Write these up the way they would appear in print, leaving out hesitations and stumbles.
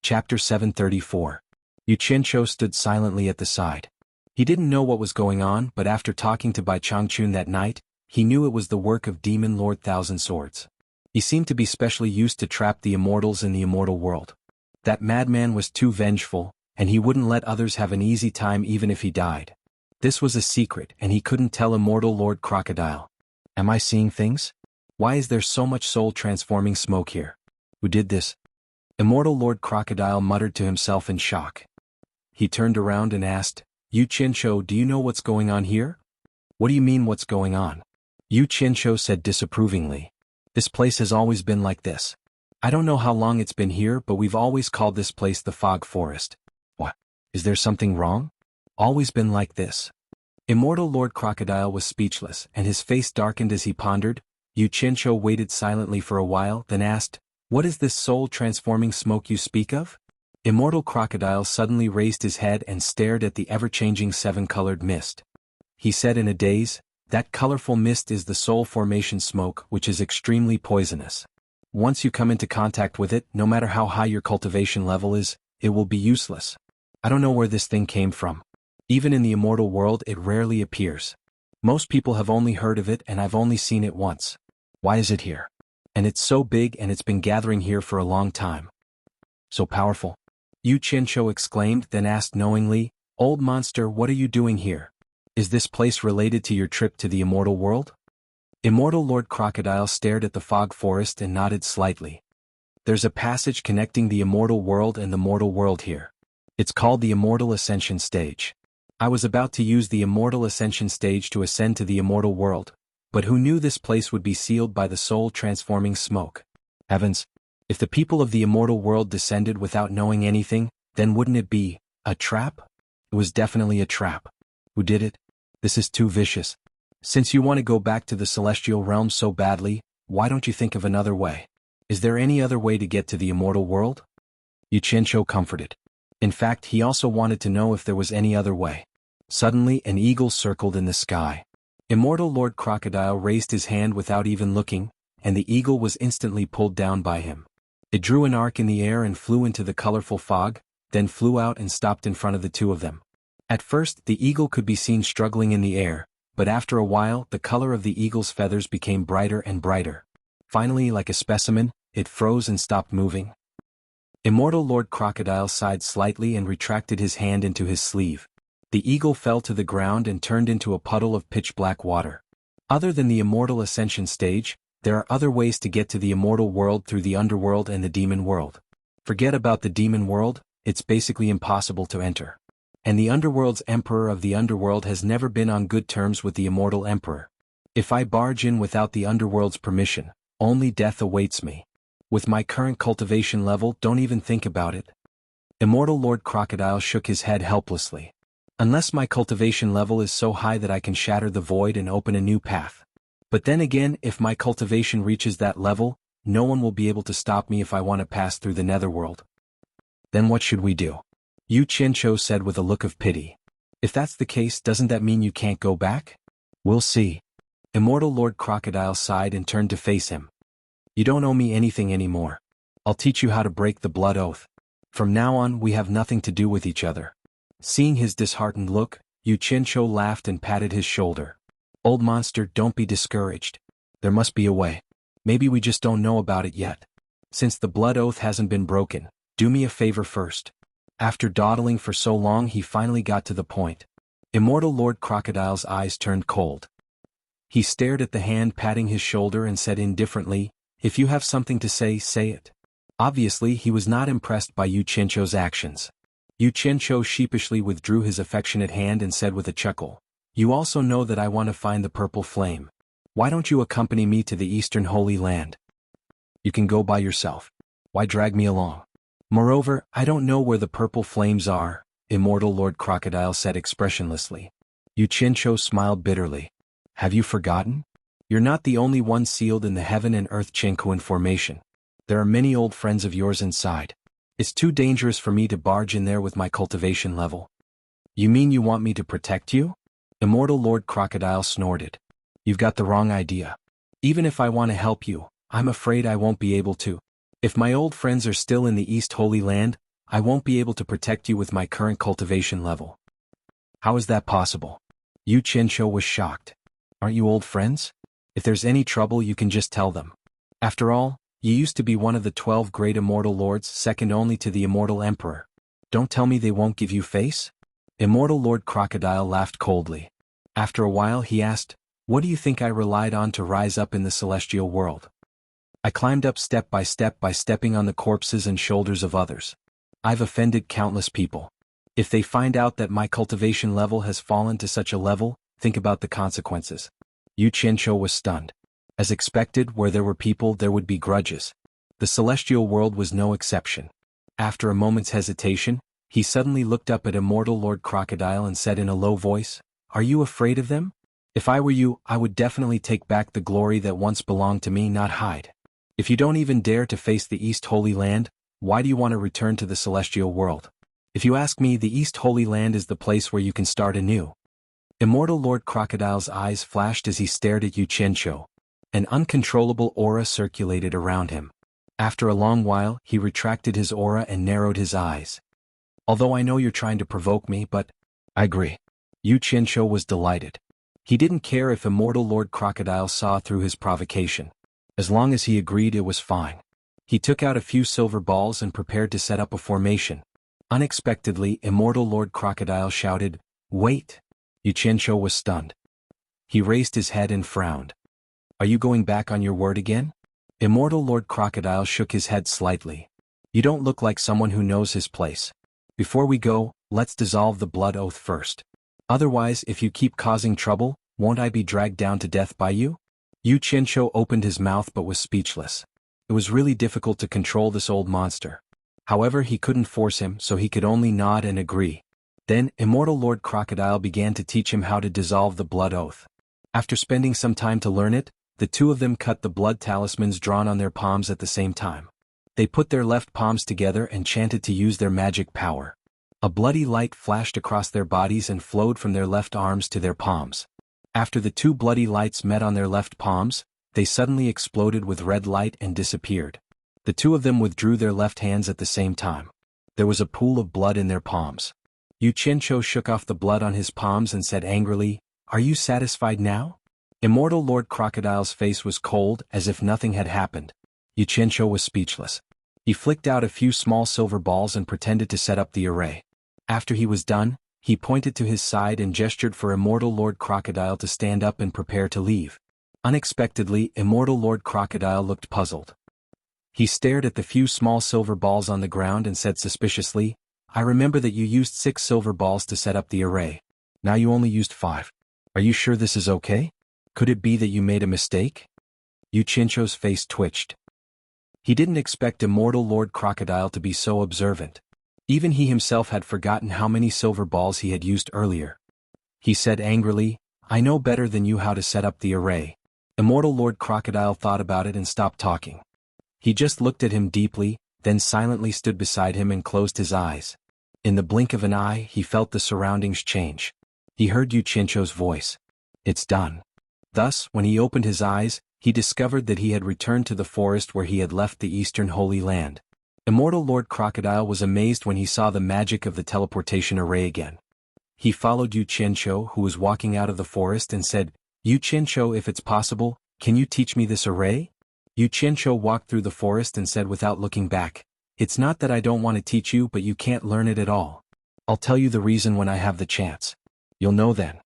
Chapter 734. Xianxia stood silently at the side. He didn't know what was going on, but after talking to Bai Changchun that night, he knew it was the work of Demon Lord Thousand Swords. He seemed to be specially used to trap the immortals in the immortal world. That madman was too vengeful, and he wouldn't let others have an easy time even if he died. This was a secret, and he couldn't tell Immortal Lord Crocodile. Am I seeing things? Why is there so much soul-transforming smoke here? Who did this? Immortal Lord Crocodile muttered to himself in shock. He turned around and asked, Xianxia, do you know what's going on here? What do you mean what's going on? Xianxia said disapprovingly. This place has always been like this. I don't know how long it's been here, but we've always called this place the Fog Forest. What? Is there something wrong? Always been like this. Immortal Lord Crocodile was speechless, and his face darkened as he pondered. Xianxia waited silently for a while, then asked, What is this soul-transforming smoke you speak of? Immortal Crocodile suddenly raised his head and stared at the ever-changing seven-colored mist. He said in a daze, That colorful mist is the soul formation smoke, which is extremely poisonous. Once you come into contact with it, no matter how high your cultivation level is, it will be useless. I don't know where this thing came from. Even in the immortal world it rarely appears. Most people have only heard of it and I've only seen it once. Why is it here? And it's so big and it's been gathering here for a long time. So powerful. Xianxia exclaimed, then asked knowingly, Old monster, what are you doing here? Is this place related to your trip to the immortal world? Immortal Lord Crocodile stared at the fog forest and nodded slightly. There's a passage connecting the immortal world and the mortal world here. It's called the Immortal Ascension Stage. I was about to use the Immortal Ascension Stage to ascend to the immortal world, but who knew this place would be sealed by the soul-transforming smoke? Heavens! If the people of the immortal world descended without knowing anything, then wouldn't it be a trap? It was definitely a trap. Who did it? This is too vicious. Since you want to go back to the celestial realm so badly, why don't you think of another way? Is there any other way to get to the immortal world? Xianxia comforted. In fact, he also wanted to know if there was any other way. Suddenly, an eagle circled in the sky. Immortal Lord Crocodile raised his hand without even looking, and the eagle was instantly pulled down by him. It drew an arc in the air and flew into the colorful fog, then flew out and stopped in front of the two of them. At first, the eagle could be seen struggling in the air, but after a while, the color of the eagle's feathers became brighter and brighter. Finally, like a specimen, it froze and stopped moving. Immortal Lord Crocodile sighed slightly and retracted his hand into his sleeve. The eagle fell to the ground and turned into a puddle of pitch-black water. Other than the Immortal Ascension Stage, there are other ways to get to the immortal world through the underworld and the demon world. Forget about the demon world, it's basically impossible to enter. And the underworld's emperor of the underworld has never been on good terms with the immortal emperor. If I barge in without the underworld's permission, only death awaits me. With my current cultivation level, don't even think about it. Immortal Lord Crocodile shook his head helplessly. Unless my cultivation level is so high that I can shatter the void and open a new path. But then again, if my cultivation reaches that level, no one will be able to stop me if I want to pass through the netherworld. Then what should we do? Xianxia said with a look of pity. If that's the case, doesn't that mean you can't go back? We'll see. Immortal Lord Crocodile sighed and turned to face him. You don't owe me anything anymore. I'll teach you how to break the blood oath. From now on, we have nothing to do with each other. Seeing his disheartened look, Xianxia laughed and patted his shoulder. Old monster, don't be discouraged. There must be a way. Maybe we just don't know about it yet. Since the blood oath hasn't been broken, do me a favor first. After dawdling for so long, he finally got to the point. Immortal Lord Crocodile's eyes turned cold. He stared at the hand patting his shoulder and said indifferently, If you have something to say, say it. Obviously, he was not impressed by Xianxia's actions. Xianxia sheepishly withdrew his affectionate hand and said with a chuckle, You also know that I want to find the purple flame. Why don't you accompany me to the Eastern Holy Land? You can go by yourself. Why drag me along? Moreover, I don't know where the purple flames are, Immortal Lord Crocodile said expressionlessly. Xianxia smiled bitterly. Have you forgotten? You're not the only one sealed in the heaven and earth xianhuan formation. There are many old friends of yours inside. It's too dangerous for me to barge in there with my cultivation level. You mean you want me to protect you? Immortal Lord Crocodile snorted. You've got the wrong idea. Even if I want to help you, I'm afraid I won't be able to. If my old friends are still in the East Holy Land, I won't be able to protect you with my current cultivation level. How is that possible? Xianxia was shocked. Aren't you old friends? If there's any trouble you can just tell them. After all, you used to be one of the 12 great immortal lords, second only to the immortal emperor. Don't tell me they won't give you face? Immortal Lord Crocodile laughed coldly. After a while he asked, what do you think I relied on to rise up in the celestial world? I climbed up step by stepping on the corpses and shoulders of others. I've offended countless people. If they find out that my cultivation level has fallen to such a level, think about the consequences. Xianxia was stunned. As expected, where there were people there would be grudges. The celestial world was no exception. After a moment's hesitation, he suddenly looked up at Immortal Lord Crocodile and said in a low voice, Are you afraid of them? If I were you, I would definitely take back the glory that once belonged to me, not hide. If you don't even dare to face the East Holy Land, why do you want to return to the celestial world? If you ask me, the East Holy Land is the place where you can start anew. Immortal Lord Crocodile's eyes flashed as he stared at Xianxia. An uncontrollable aura circulated around him. After a long while, he retracted his aura and narrowed his eyes. Although I know you're trying to provoke me, but I agree. Xianxia was delighted. He didn't care if Immortal Lord Crocodile saw through his provocation. As long as he agreed, it was fine. He took out a few silver balls and prepared to set up a formation. Unexpectedly, Immortal Lord Crocodile shouted, Wait! Xianxia was stunned. He raised his head and frowned. Are you going back on your word again? Immortal Lord Crocodile shook his head slightly. You don't look like someone who knows his place. Before we go, let's dissolve the blood oath first. Otherwise, if you keep causing trouble, won't I be dragged down to death by you? Xianxia opened his mouth but was speechless. It was really difficult to control this old monster. However, he couldn't force him, so he could only nod and agree. Then, Immortal Lord Crocodile began to teach him how to dissolve the blood oath. After spending some time to learn it, the two of them cut the blood talismans drawn on their palms at the same time. They put their left palms together and chanted to use their magic power. A bloody light flashed across their bodies and flowed from their left arms to their palms. After the two bloody lights met on their left palms, they suddenly exploded with red light and disappeared. The two of them withdrew their left hands at the same time. There was a pool of blood in their palms. Xianxia shook off the blood on his palms and said angrily, Are you satisfied now? Immortal Lord Crocodile's face was cold, as if nothing had happened. Xianxia was speechless. He flicked out a few small silver balls and pretended to set up the array. After he was done, he pointed to his side and gestured for Immortal Lord Crocodile to stand up and prepare to leave. Unexpectedly, Immortal Lord Crocodile looked puzzled. He stared at the few small silver balls on the ground and said suspiciously, I remember that you used 6 silver balls to set up the array. Now you only used 5. Are you sure this is okay? Could it be that you made a mistake? Xianxia's face twitched. He didn't expect Immortal Lord Crocodile to be so observant. Even he himself had forgotten how many silver balls he had used earlier. He said angrily, I know better than you how to set up the array. Immortal Lord Crocodile thought about it and stopped talking. He just looked at him deeply, then silently stood beside him and closed his eyes. In the blink of an eye, he felt the surroundings change. He heard Xianxia's voice. It's done. Thus, when he opened his eyes, he discovered that he had returned to the forest where he had left the Eastern Holy Land. Immortal Lord Crocodile was amazed when he saw the magic of the teleportation array again. He followed Xianxia, who was walking out of the forest, and said, Xianxia, if it's possible, can you teach me this array? Xianxia walked through the forest and said without looking back, It's not that I don't want to teach you, but you can't learn it at all. I'll tell you the reason when I have the chance. You'll know then.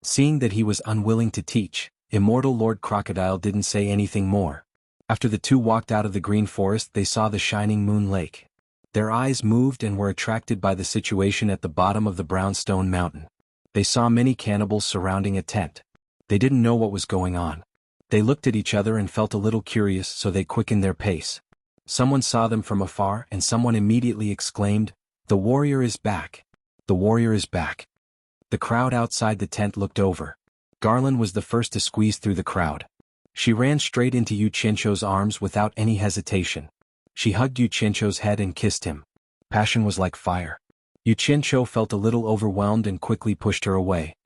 Seeing that he was unwilling to teach, Immortal Lord Crocodile didn't say anything more. After the two walked out of the green forest, they saw the shining moon lake. Their eyes moved and were attracted by the situation at the bottom of the brownstone mountain. They saw many cannibals surrounding a tent. They didn't know what was going on. They looked at each other and felt a little curious, so they quickened their pace. Someone saw them from afar and someone immediately exclaimed, The warrior is back! The warrior is back! The crowd outside the tent looked over. Garland was the first to squeeze through the crowd. She ran straight into Xianxia's arms without any hesitation. She hugged Xianxia's head and kissed him. Passion was like fire. Xianxia felt a little overwhelmed and quickly pushed her away.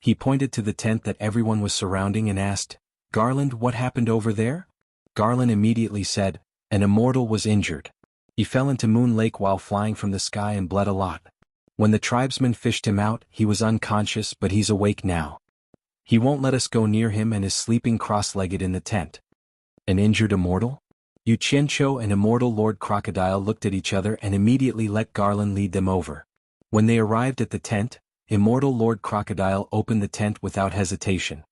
He pointed to the tent that everyone was surrounding and asked, Garland, what happened over there? Garland immediately said, An immortal was injured. He fell into Moon Lake while flying from the sky and bled a lot. When the tribesmen fished him out, he was unconscious, but he's awake now. He won't let us go near him and is sleeping cross-legged in the tent. An injured immortal? Xianxia and Immortal Lord Crocodile looked at each other and immediately let Garland lead them over. When they arrived at the tent, Immortal Lord Crocodile opened the tent without hesitation.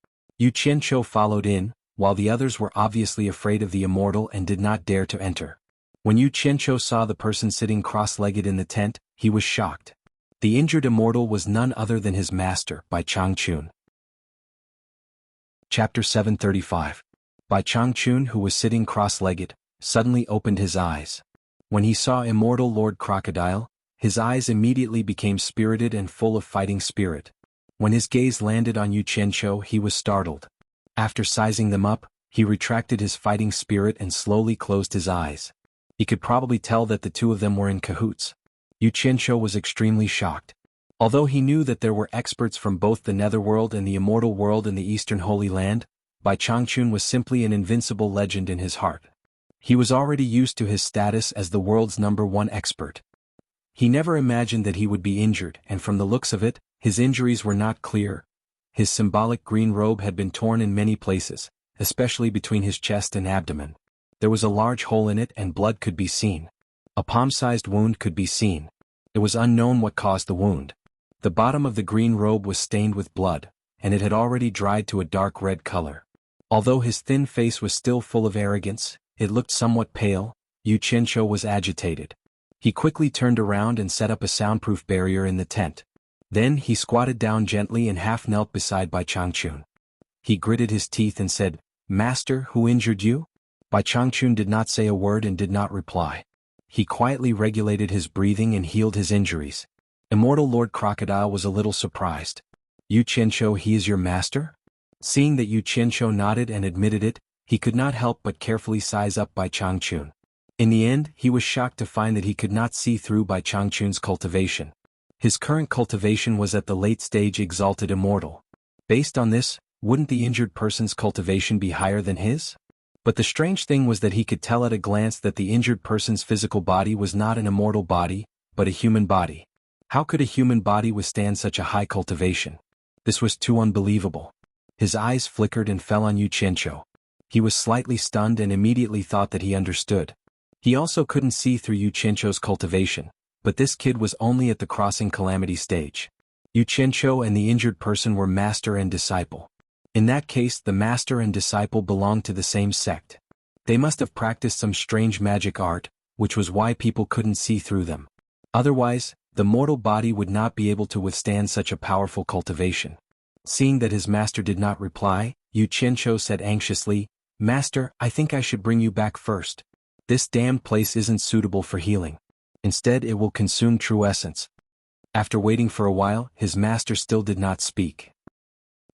Xianxia followed in, while the others were obviously afraid of the immortal and did not dare to enter. When Xianxia saw the person sitting cross-legged in the tent, he was shocked. The injured immortal was none other than his master, Bai Changchun. Chapter 735. Bai Changchun, who was sitting cross-legged, suddenly opened his eyes. When he saw Immortal Lord Crocodile, his eyes immediately became spirited and full of fighting spirit. When his gaze landed on Xianxia, he was startled. After sizing them up, he retracted his fighting spirit and slowly closed his eyes. He could probably tell that the two of them were in cahoots. Xianxia was extremely shocked. Although he knew that there were experts from both the Netherworld and the Immortal World in the Eastern Holy Land, Bai Changchun was simply an invincible legend in his heart. He was already used to his status as the world's #1 expert. He never imagined that he would be injured, and from the looks of it, his injuries were not clear. His symbolic green robe had been torn in many places, especially between his chest and abdomen. There was a large hole in it and blood could be seen. A palm-sized wound could be seen. It was unknown what caused the wound. The bottom of the green robe was stained with blood, and it had already dried to a dark red color. Although his thin face was still full of arrogance, it looked somewhat pale. Xianxia was agitated. He quickly turned around and set up a soundproof barrier in the tent. Then he squatted down gently and half knelt beside Bai Changchun. He gritted his teeth and said, "Master, who injured you?" Bai Changchun did not say a word and did not reply. He quietly regulated his breathing and healed his injuries. Immortal Lord Crocodile was a little surprised. Xianxia, he is your master? Seeing that Xianxia nodded and admitted it, he could not help but carefully size up Bai Changchun. In the end, he was shocked to find that he could not see through Bai Changchun's cultivation. His current cultivation was at the late stage Exalted Immortal. Based on this, wouldn't the injured person's cultivation be higher than his? But the strange thing was that he could tell at a glance that the injured person's physical body was not an immortal body, but a human body. How could a human body withstand such a high cultivation? This was too unbelievable. His eyes flickered and fell on Xianxia. He was slightly stunned and immediately thought that he understood. He also couldn't see through Xianxia's cultivation, but this kid was only at the crossing calamity stage. Xianxia and the injured person were master and disciple. In that case, the master and disciple belonged to the same sect. They must have practiced some strange magic art, which was why people couldn't see through them. Otherwise, the mortal body would not be able to withstand such a powerful cultivation. Seeing that his master did not reply, Xianxia said anxiously, "Master, I think I should bring you back first. This damned place isn't suitable for healing. Instead, it will consume true essence." After waiting for a while, his master still did not speak.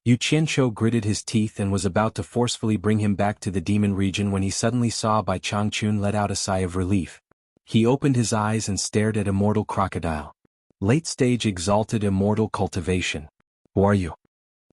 Xianxia gritted his teeth and was about to forcefully bring him back to the demon region when he suddenly saw Bai Changchun let out a sigh of relief. He opened his eyes and stared at Immortal Crocodile. Late-stage Exalted Immortal Cultivation. Who are you?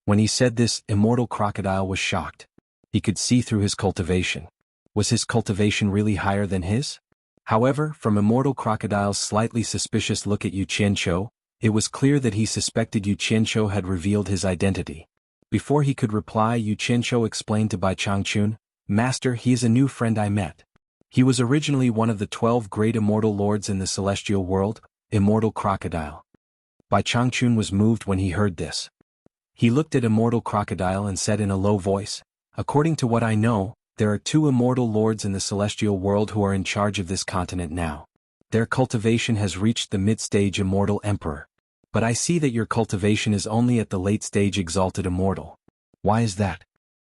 When he said this, Immortal Crocodile was shocked. He could see through his cultivation. Was his cultivation really higher than his? However, from Immortal Crocodile's slightly suspicious look at Xianxia, it was clear that he suspected Xianxia had revealed his identity. Before he could reply, Xianxia explained to Bai Changchun, "Master, he is a new friend I met. He was originally one of the 12 great immortal lords in the celestial world, Immortal Crocodile." Bai Changchun was moved when he heard this. He looked at Immortal Crocodile and said in a low voice, "According to what I know, there are 2 immortal lords in the celestial world who are in charge of this continent now. Their cultivation has reached the mid-stage Immortal Emperor. But I see that your cultivation is only at the late-stage Exalted Immortal. Why is that?"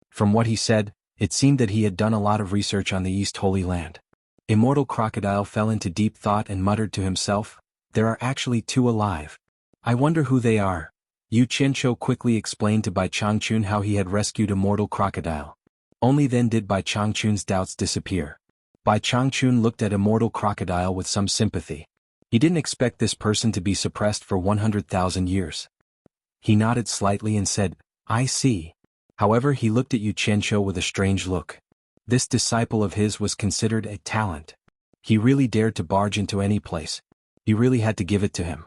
From what he said, it seemed that he had done a lot of research on the East Holy Land. Immortal Crocodile fell into deep thought and muttered to himself, "There are actually 2 alive. I wonder who they are." Xianxia quickly explained to Bai Changchun how he had rescued Immortal Crocodile. Only then did Bai Changchun's doubts disappear. Bai Changchun looked at Immortal Crocodile with some sympathy. He didn't expect this person to be suppressed for 100,000 years. He nodded slightly and said, "I see." However, he looked at Xianxia with a strange look. This disciple of his was considered a talent. He really dared to barge into any place. You really had to give it to him.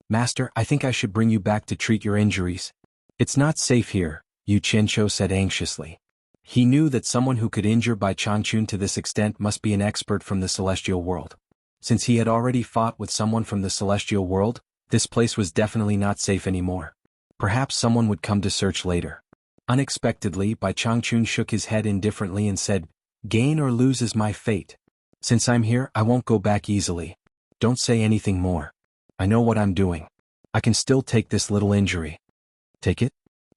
Master, I think I should bring you back to treat your injuries. It's not safe here, Xianxia said anxiously. He knew that someone who could injure Bai Changchun to this extent must be an expert from the celestial world. Since he had already fought with someone from the celestial world, this place was definitely not safe anymore. Perhaps someone would come to search later. Unexpectedly, Bai Changchun shook his head indifferently and said, "Gain or lose is my fate. Since I'm here, I won't go back easily. Don't say anything more. I know what I'm doing. I can still take this little injury." Take it?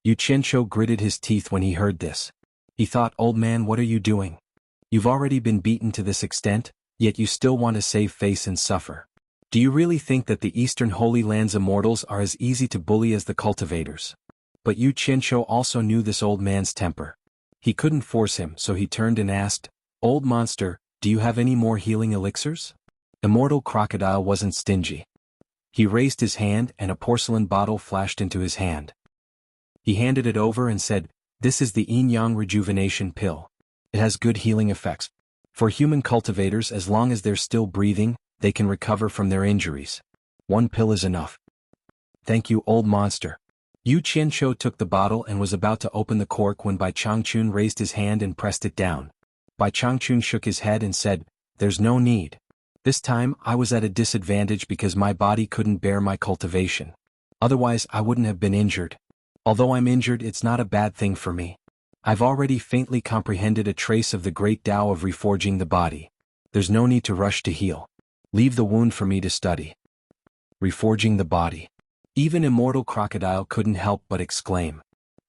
Xianxia gritted his teeth when he heard this. He thought, "Old man, what are you doing? You've already been beaten to this extent, yet you still want to save face and suffer. Do you really think that the Eastern Holy Land's immortals are as easy to bully as the cultivators?" But Xianxia also knew this old man's temper. He couldn't force him, so he turned and asked, "Old monster, do you have any more healing elixirs?" Immortal Crocodile wasn't stingy. He raised his hand and a porcelain bottle flashed into his hand. He handed it over and said, "This is the yin-yang rejuvenation pill. It has good healing effects. For human cultivators, as long as they're still breathing, they can recover from their injuries. One pill is enough." "Thank you, old monster." Xianxia took the bottle and was about to open the cork when Bai Changchun raised his hand and pressed it down. Bai Changchun shook his head and said, "There's no need. This time I was at a disadvantage because my body couldn't bear my cultivation. Otherwise I wouldn't have been injured. Although I'm injured, it's not a bad thing for me. I've already faintly comprehended a trace of the great Tao of reforging the body. There's no need to rush to heal. Leave the wound for me to study." Reforging the body. Even Immortal Crocodile couldn't help but exclaim.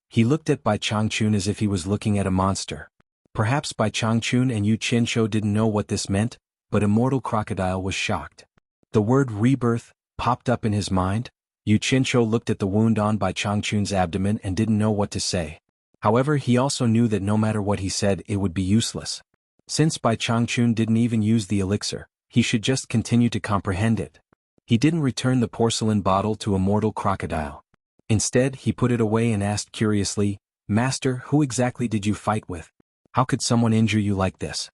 He looked at Bai Changchun as if he was looking at a monster. Perhaps Bai Changchun and Xianxia didn't know what this meant, but Immortal Crocodile was shocked. The word rebirth popped up in his mind. Xianxia looked at the wound on Bai Changchun's abdomen and didn't know what to say. However, he also knew that no matter what he said, it would be useless. Since Bai Changchun didn't even use the elixir, he should just continue to comprehend it. He didn't return the porcelain bottle to Immortal Crocodile. Instead, he put it away and asked curiously, "Master, who exactly did you fight with? How could someone injure you like this?"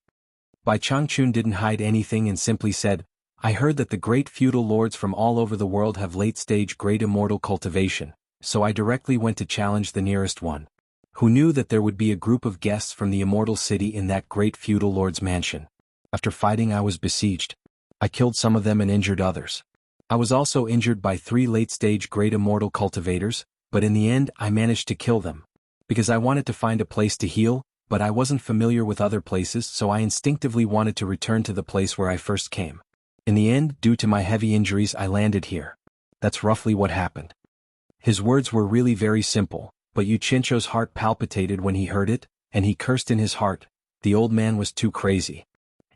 Bai Changchun didn't hide anything and simply said, "I heard that the great feudal lords from all over the world have late-stage great immortal cultivation, so I directly went to challenge the nearest one. Who knew that there would be a group of guests from the immortal city in that great feudal lord's mansion? After fighting, I was besieged. I killed some of them and injured others. I was also injured by 3 late-stage great immortal cultivators, but in the end I managed to kill them. Because I wanted to find a place to heal, but I wasn't familiar with other places, so I instinctively wanted to return to the place where I first came. In the end, due to my heavy injuries, I landed here. That's roughly what happened." His words were really very simple, but Xianxia's heart palpitated when he heard it, and he cursed in his heart. The old man was too crazy.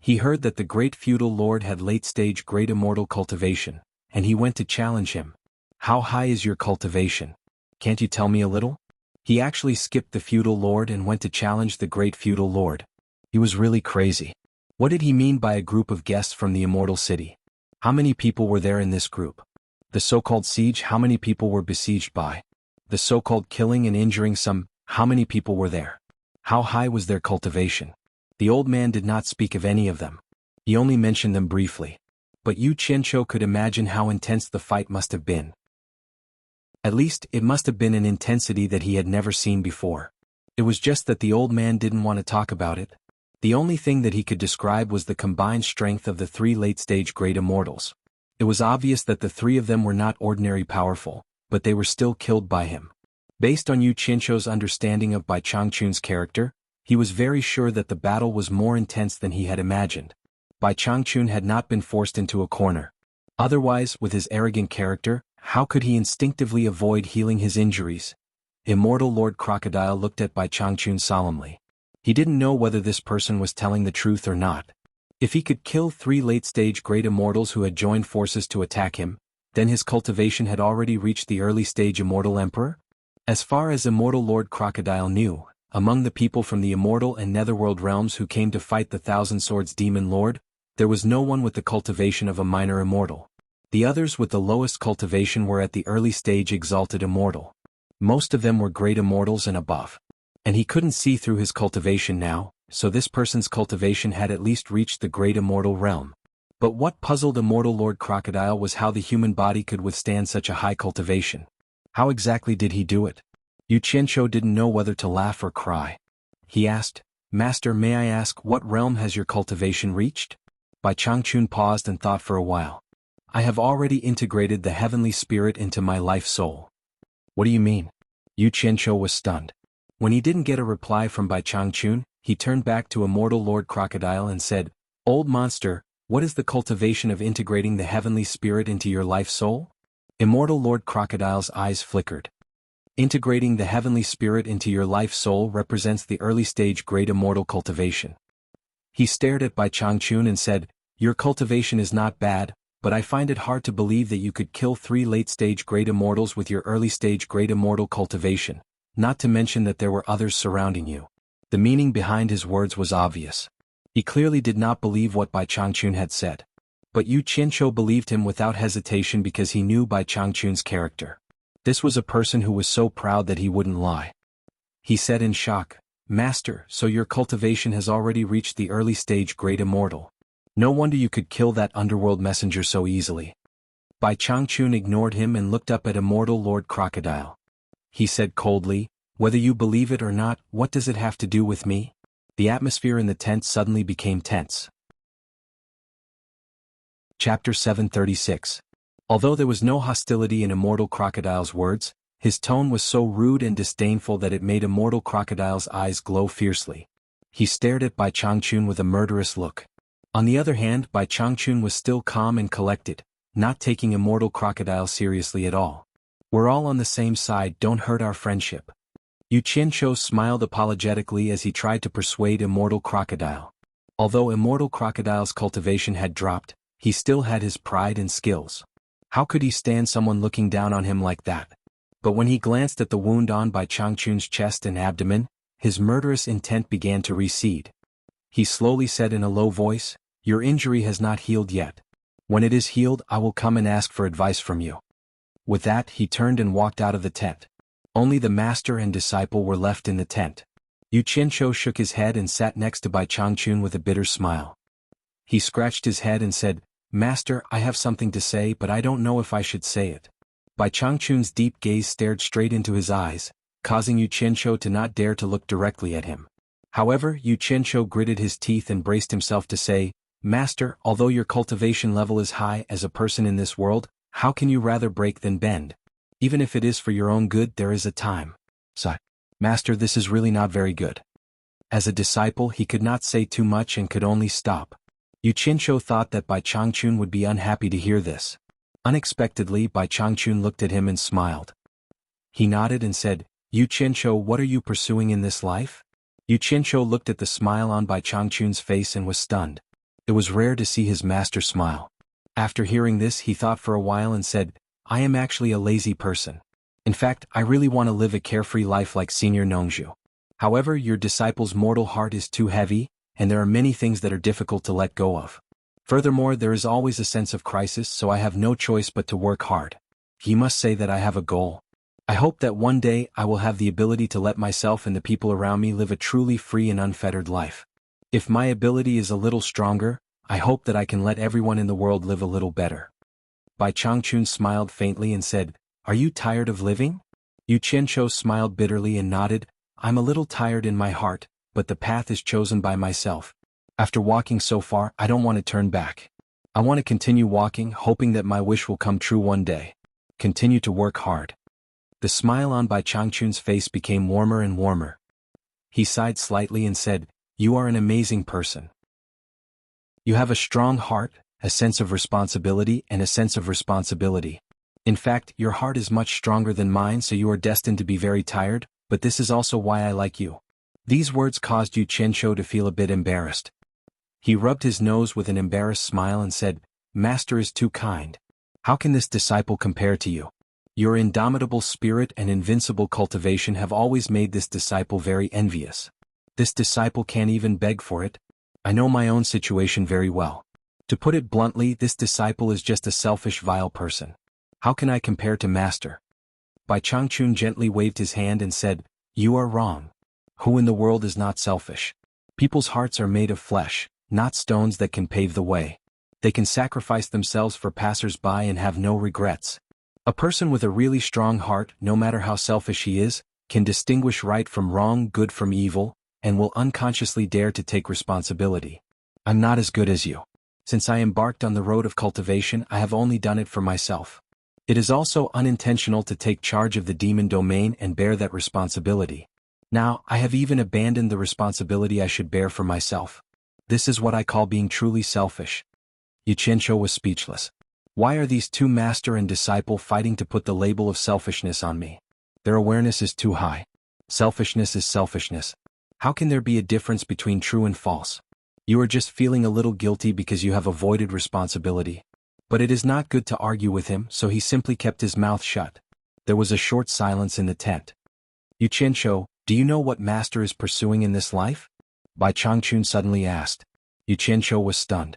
He heard that the great feudal lord had late-stage great immortal cultivation, and he went to challenge him. "How high is your cultivation? Can't you tell me a little?" He actually skipped the feudal lord and went to challenge the great feudal lord. He was really crazy. What did he mean by a group of guests from the immortal city? How many people were there in this group? The so-called siege, how many people were besieged by? The so-called killing and injuring some, how many people were there? How high was their cultivation? The old man did not speak of any of them. He only mentioned them briefly. But Xianxia could imagine how intense the fight must have been. At least, it must have been an intensity that he had never seen before. It was just that the old man didn't want to talk about it. The only thing that he could describe was the combined strength of the 3 late-stage great immortals. It was obvious that the 3 of them were not ordinarily powerful, but they were still killed by him. Based on Xianxia's understanding of Bai Changchun's character, he was very sure that the battle was more intense than he had imagined. Bai Changchun had not been forced into a corner. Otherwise, with his arrogant character, how could he instinctively avoid healing his injuries? Immortal Lord Crocodile looked at Bai Changchun solemnly. He didn't know whether this person was telling the truth or not. If he could kill 3 late-stage great immortals who had joined forces to attack him, then his cultivation had already reached the early-stage immortal emperor? As far as Immortal Lord Crocodile knew, among the people from the immortal and netherworld realms who came to fight the Thousand Swords Demon Lord, there was no one with the cultivation of a minor immortal. The others with the lowest cultivation were at the early stage exalted immortal. Most of them were great immortals and above. And he couldn't see through his cultivation now, so this person's cultivation had at least reached the great immortal realm. But what puzzled Immortal Lord Crocodile was how the human body could withstand such a high cultivation. How exactly did he do it? Yu Qianqiu didn't know whether to laugh or cry. He asked, "Master, may I ask what realm has your cultivation reached?" Bai Changchun paused and thought for a while. "I have already integrated the heavenly spirit into my life soul." "What do you mean?" Yu Qianqiu was stunned. When he didn't get a reply from Bai Changchun, he turned back to Immortal Lord Crocodile and said, "Old monster, what is the cultivation of integrating the heavenly spirit into your life soul?" Immortal Lord Crocodile's eyes flickered. Integrating the heavenly spirit into your life soul represents the early stage great immortal cultivation. He stared at Bai Changchun and said, "Your cultivation is not bad, but I find it hard to believe that you could kill 3 late-stage great immortals with your early-stage great immortal cultivation, not to mention that there were others surrounding you." The meaning behind his words was obvious. He clearly did not believe what Bai Changchun had said. But Yu Qianqiu believed him without hesitation because he knew Bai Changchun's character. This was a person who was so proud that he wouldn't lie. He said in shock, "Master, so your cultivation has already reached the early stage great immortal. No wonder you could kill that underworld messenger so easily." Bai Changchun ignored him and looked up at Immortal Lord Crocodile. He said coldly, "Whether you believe it or not, what does it have to do with me?" The atmosphere in the tent suddenly became tense. Chapter 736. Although there was no hostility in Immortal Crocodile's words, his tone was so rude and disdainful that it made Immortal Crocodile's eyes glow fiercely. He stared at Bai Changchun with a murderous look. On the other hand, Bai Changchun was still calm and collected, not taking Immortal Crocodile seriously at all. "We're all on the same side, don't hurt our friendship." Yu Qianqiu smiled apologetically as he tried to persuade Immortal Crocodile. Although Immortal Crocodile's cultivation had dropped, he still had his pride and skills. How could he stand someone looking down on him like that? But when he glanced at the wound on Bai Changchun's chest and abdomen, his murderous intent began to recede. He slowly said in a low voice, "Your injury has not healed yet. When it is healed, I will come and ask for advice from you." With that, he turned and walked out of the tent. Only the master and disciple were left in the tent. Yu Qianqiu shook his head and sat next to Bai Changchun with a bitter smile. He scratched his head and said, "Master, I have something to say, but I don't know if I should say it." Bai Changchun's deep gaze stared straight into his eyes, causing Yu Qianqiu to not dare to look directly at him. However, Yu Qianqiu gritted his teeth and braced himself to say, "Master, although your cultivation level is high as a person in this world, how can you rather break than bend? Even if it is for your own good, there is a time." Sigh. "Master, this is really not very good." As a disciple, he could not say too much and could only stop. Yu Qianqiu thought that Bai Changchun would be unhappy to hear this. Unexpectedly, Bai Changchun looked at him and smiled. He nodded and said, "Yu Qianqiu, what are you pursuing in this life?" Yu Qianqiu looked at the smile on Bai Changchun's face and was stunned. It was rare to see his master smile. After hearing this, he thought for a while and said, "I am actually a lazy person. In fact, I really want to live a carefree life like Senior Nongzhu. However, your disciple's mortal heart is too heavy, and there are many things that are difficult to let go of. Furthermore, there is always a sense of crisis, so I have no choice but to work hard. He must say that I have a goal. I hope that one day I will have the ability to let myself and the people around me live a truly free and unfettered life. If my ability is a little stronger, I hope that I can let everyone in the world live a little better." Bai Changchun smiled faintly and said, "Are you tired of living?" Yu Qianqiu smiled bitterly and nodded, "I'm a little tired in my heart, but the path is chosen by myself. After walking so far, I don't want to turn back. I want to continue walking, hoping that my wish will come true one day. Continue to work hard." The smile on Bai Changchun's face became warmer and warmer. He sighed slightly and said, "You are an amazing person. You have a strong heart, a sense of responsibility, and a sense of responsibility. In fact, your heart is much stronger than mine, so you are destined to be very tired, but this is also why I like you." These words caused Yu Qianqiu to feel a bit embarrassed. He rubbed his nose with an embarrassed smile and said, "Master is too kind. How can this disciple compare to you? Your indomitable spirit and invincible cultivation have always made this disciple very envious. This disciple can't even beg for it. I know my own situation very well. To put it bluntly, this disciple is just a selfish, vile person. How can I compare to Master?" Bai Changchun gently waved his hand and said, "You are wrong. Who in the world is not selfish? People's hearts are made of flesh, not stones that can pave the way. They can sacrifice themselves for passers-by and have no regrets. A person with a really strong heart, no matter how selfish he is, can distinguish right from wrong, good from evil, and will unconsciously dare to take responsibility. I'm not as good as you. Since I embarked on the road of cultivation, I have only done it for myself. It is also unintentional to take charge of the demon domain and bear that responsibility. Now, I have even abandoned the responsibility I should bear for myself. This is what I call being truly selfish. Xianxia was speechless. Why are these two master and disciple fighting to put the label of selfishness on me? Their awareness is too high. Selfishness is selfishness. How can there be a difference between true and false? You are just feeling a little guilty because you have avoided responsibility. But it is not good to argue with him, so he simply kept his mouth shut. There was a short silence in the tent. Xianxia, do you know what master is pursuing in this life? Bai Changchun suddenly asked. Xianxia was stunned.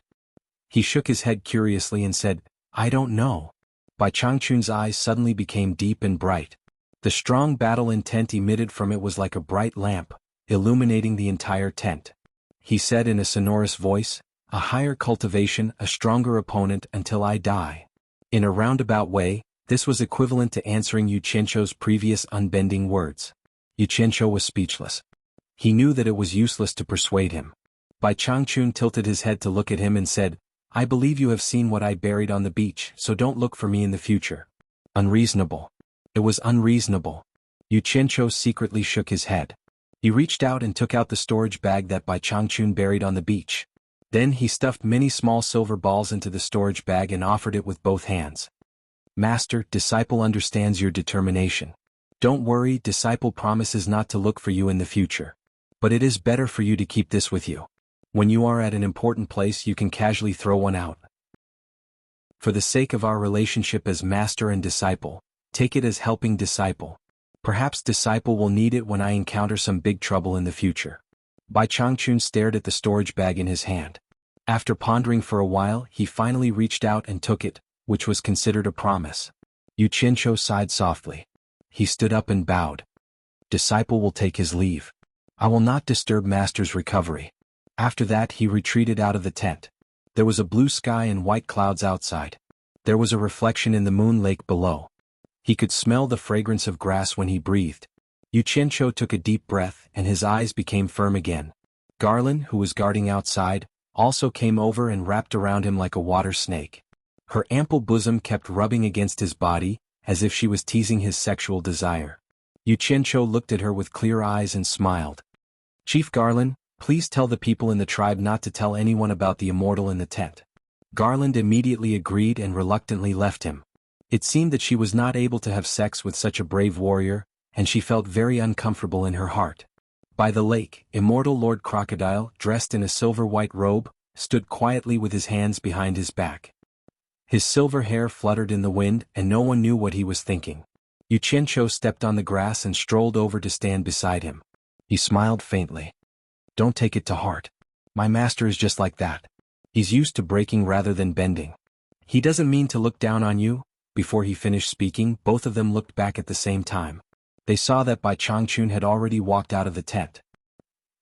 He shook his head curiously and said, I don't know. Bai Changchun's eyes suddenly became deep and bright. The strong battle intent emitted from it was like a bright lamp, illuminating the entire tent. He said in a sonorous voice, a higher cultivation, a stronger opponent until I die. In a roundabout way, this was equivalent to answering Xianxia's previous unbending words. Xianxia was speechless. He knew that it was useless to persuade him. Bai Changchun tilted his head to look at him and said, I believe you have seen what I buried on the beach, so don't look for me in the future. Unreasonable. It was unreasonable. Xianxia secretly shook his head. He reached out and took out the storage bag that Bai Changchun buried on the beach. Then he stuffed many small silver balls into the storage bag and offered it with both hands. Master, disciple understands your determination. Don't worry, disciple promises not to look for you in the future. But it is better for you to keep this with you. When you are at an important place, you can casually throw one out. For the sake of our relationship as master and disciple, take it as helping disciple. Perhaps disciple will need it when I encounter some big trouble in the future. Bai Changchun stared at the storage bag in his hand. After pondering for a while, he finally reached out and took it, which was considered a promise. Xianxia sighed softly. He stood up and bowed. Disciple will take his leave. I will not disturb master's recovery. After that he retreated out of the tent. There was a blue sky and white clouds outside. There was a reflection in the moon lake below. He could smell the fragrance of grass when he breathed. Xianxia took a deep breath and his eyes became firm again. Garland, who was guarding outside, also came over and wrapped around him like a water snake. Her ample bosom kept rubbing against his body, as if she was teasing his sexual desire. Xianxia looked at her with clear eyes and smiled. Chief Garland, please tell the people in the tribe not to tell anyone about the immortal in the tent. Garland immediately agreed and reluctantly left him. It seemed that she was not able to have sex with such a brave warrior, and she felt very uncomfortable in her heart. By the lake, immortal Lord Crocodile, dressed in a silver-white robe, stood quietly with his hands behind his back. His silver hair fluttered in the wind and no one knew what he was thinking. Xianxia stepped on the grass and strolled over to stand beside him. He smiled faintly. Don't take it to heart. My master is just like that. He's used to breaking rather than bending. He doesn't mean to look down on you. Before he finished speaking, both of them looked back at the same time. They saw that Bai Changchun had already walked out of the tent.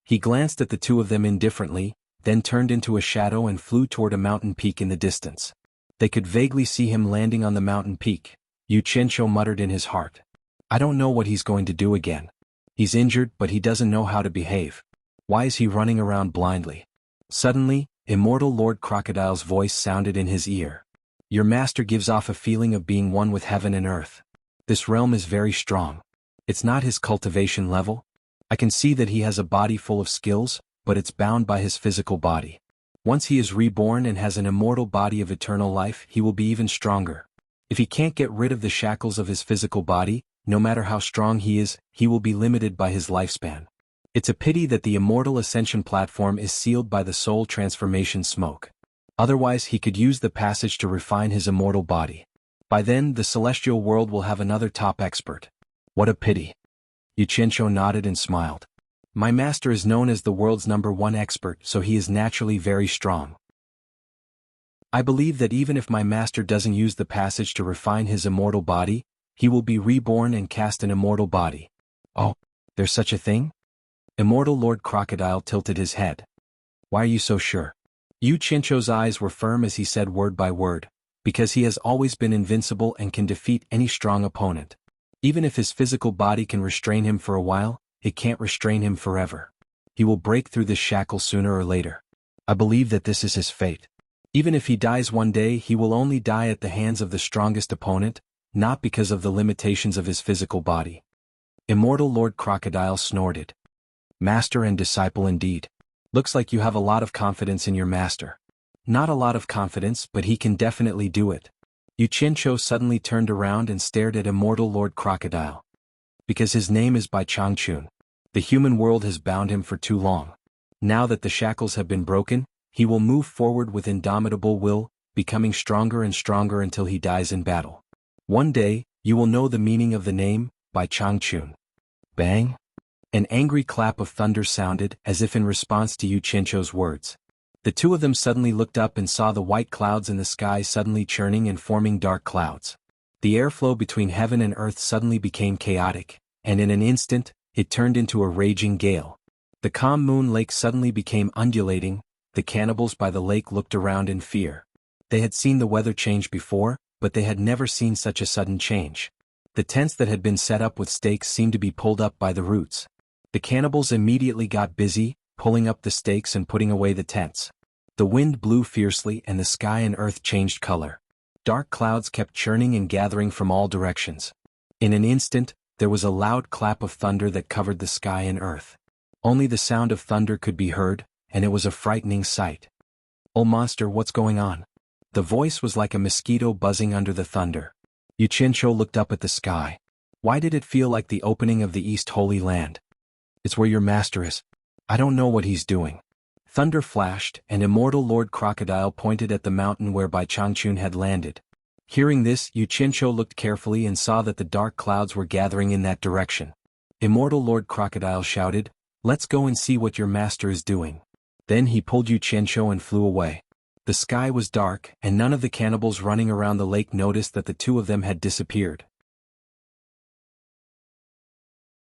He glanced at the two of them indifferently, then turned into a shadow and flew toward a mountain peak in the distance. They could vaguely see him landing on the mountain peak. Xianxia muttered in his heart. I don't know what he's going to do again. He's injured, but he doesn't know how to behave. Why is he running around blindly? Suddenly, immortal Lord Crocodile's voice sounded in his ear. Your master gives off a feeling of being one with heaven and earth. This realm is very strong. It's not his cultivation level. I can see that he has a body full of skills, but it's bound by his physical body. Once he is reborn and has an immortal body of eternal life, he will be even stronger. If he can't get rid of the shackles of his physical body, no matter how strong he is, he will be limited by his lifespan. It's a pity that the immortal ascension platform is sealed by the soul transformation smoke. Otherwise he could use the passage to refine his immortal body. By then, the celestial world will have another top expert. What a pity. Xianxia nodded and smiled. My master is known as the world's #1 expert, so he is naturally very strong. I believe that even if my master doesn't use the passage to refine his immortal body, he will be reborn and cast an immortal body. Oh, there's such a thing? Immortal Lord Crocodile tilted his head. Why are you so sure? Yu Qianzhou's eyes were firm as he said word by word, because he has always been invincible and can defeat any strong opponent. Even if his physical body can restrain him for a while, it can't restrain him forever. He will break through this shackle sooner or later. I believe that this is his fate. Even if he dies one day, he will only die at the hands of the strongest opponent, not because of the limitations of his physical body. Immortal Lord Crocodile snorted. Master and disciple indeed. Looks like you have a lot of confidence in your master. Not a lot of confidence, but he can definitely do it. Yu Qianzhou suddenly turned around and stared at Immortal Lord Crocodile. Because his name is Bai Changchun. The human world has bound him for too long. Now that the shackles have been broken, he will move forward with indomitable will, becoming stronger and stronger until he dies in battle. One day, you will know the meaning of the name, Bai Changchun. Bang! An angry clap of thunder sounded, as if in response to Yu Qianzhou's words. The two of them suddenly looked up and saw the white clouds in the sky suddenly churning and forming dark clouds. The airflow between heaven and earth suddenly became chaotic, and in an instant, it turned into a raging gale. The calm moon lake suddenly became undulating. The cannibals by the lake looked around in fear. They had seen the weather change before, but they had never seen such a sudden change. The tents that had been set up with stakes seemed to be pulled up by the roots. The cannibals immediately got busy, pulling up the stakes and putting away the tents. The wind blew fiercely and the sky and earth changed color. Dark clouds kept churning and gathering from all directions. In an instant, there was a loud clap of thunder that covered the sky and earth. Only the sound of thunder could be heard, and it was a frightening sight. "Oh monster, what's going on?" The voice was like a mosquito buzzing under the thunder. Yu Qianzhou looked up at the sky. Why did it feel like the opening of the East Holy Land? It's where your master is. I don't know what he's doing. Thunder flashed, and Immortal Lord Crocodile pointed at the mountain where Bai Changchun had landed. Hearing this, Yu Qianzhou looked carefully and saw that the dark clouds were gathering in that direction. Immortal Lord Crocodile shouted, "Let's go and see what your master is doing." Then he pulled Yu Qianzhou and flew away. The sky was dark, and none of the cannibals running around the lake noticed that the two of them had disappeared.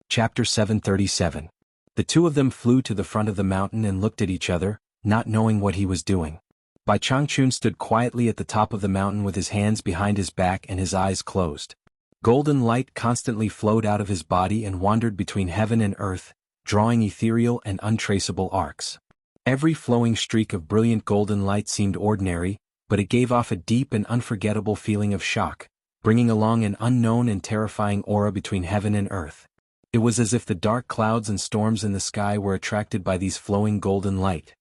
Chapter 737. The two of them flew to the front of the mountain and looked at each other, not knowing what he was doing. Bai Changchun stood quietly at the top of the mountain with his hands behind his back and his eyes closed. Golden light constantly flowed out of his body and wandered between heaven and earth, drawing ethereal and untraceable arcs. Every flowing streak of brilliant golden light seemed ordinary, but it gave off a deep and unforgettable feeling of shock, bringing along an unknown and terrifying aura between heaven and earth. It was as if the dark clouds and storms in the sky were attracted by these flowing golden light.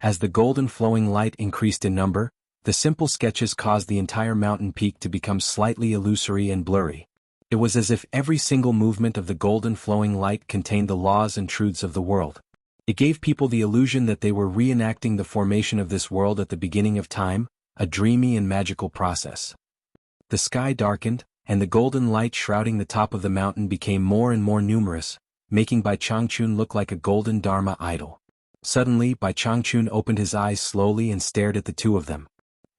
As the golden flowing light increased in number, the simple sketches caused the entire mountain peak to become slightly illusory and blurry. It was as if every single movement of the golden flowing light contained the laws and truths of the world. It gave people the illusion that they were reenacting the formation of this world at the beginning of time, a dreamy and magical process. The sky darkened, and the golden light shrouding the top of the mountain became more and more numerous, making Bai Changchun look like a golden Dharma idol. Suddenly, Bai Changchun opened his eyes slowly and stared at the two of them.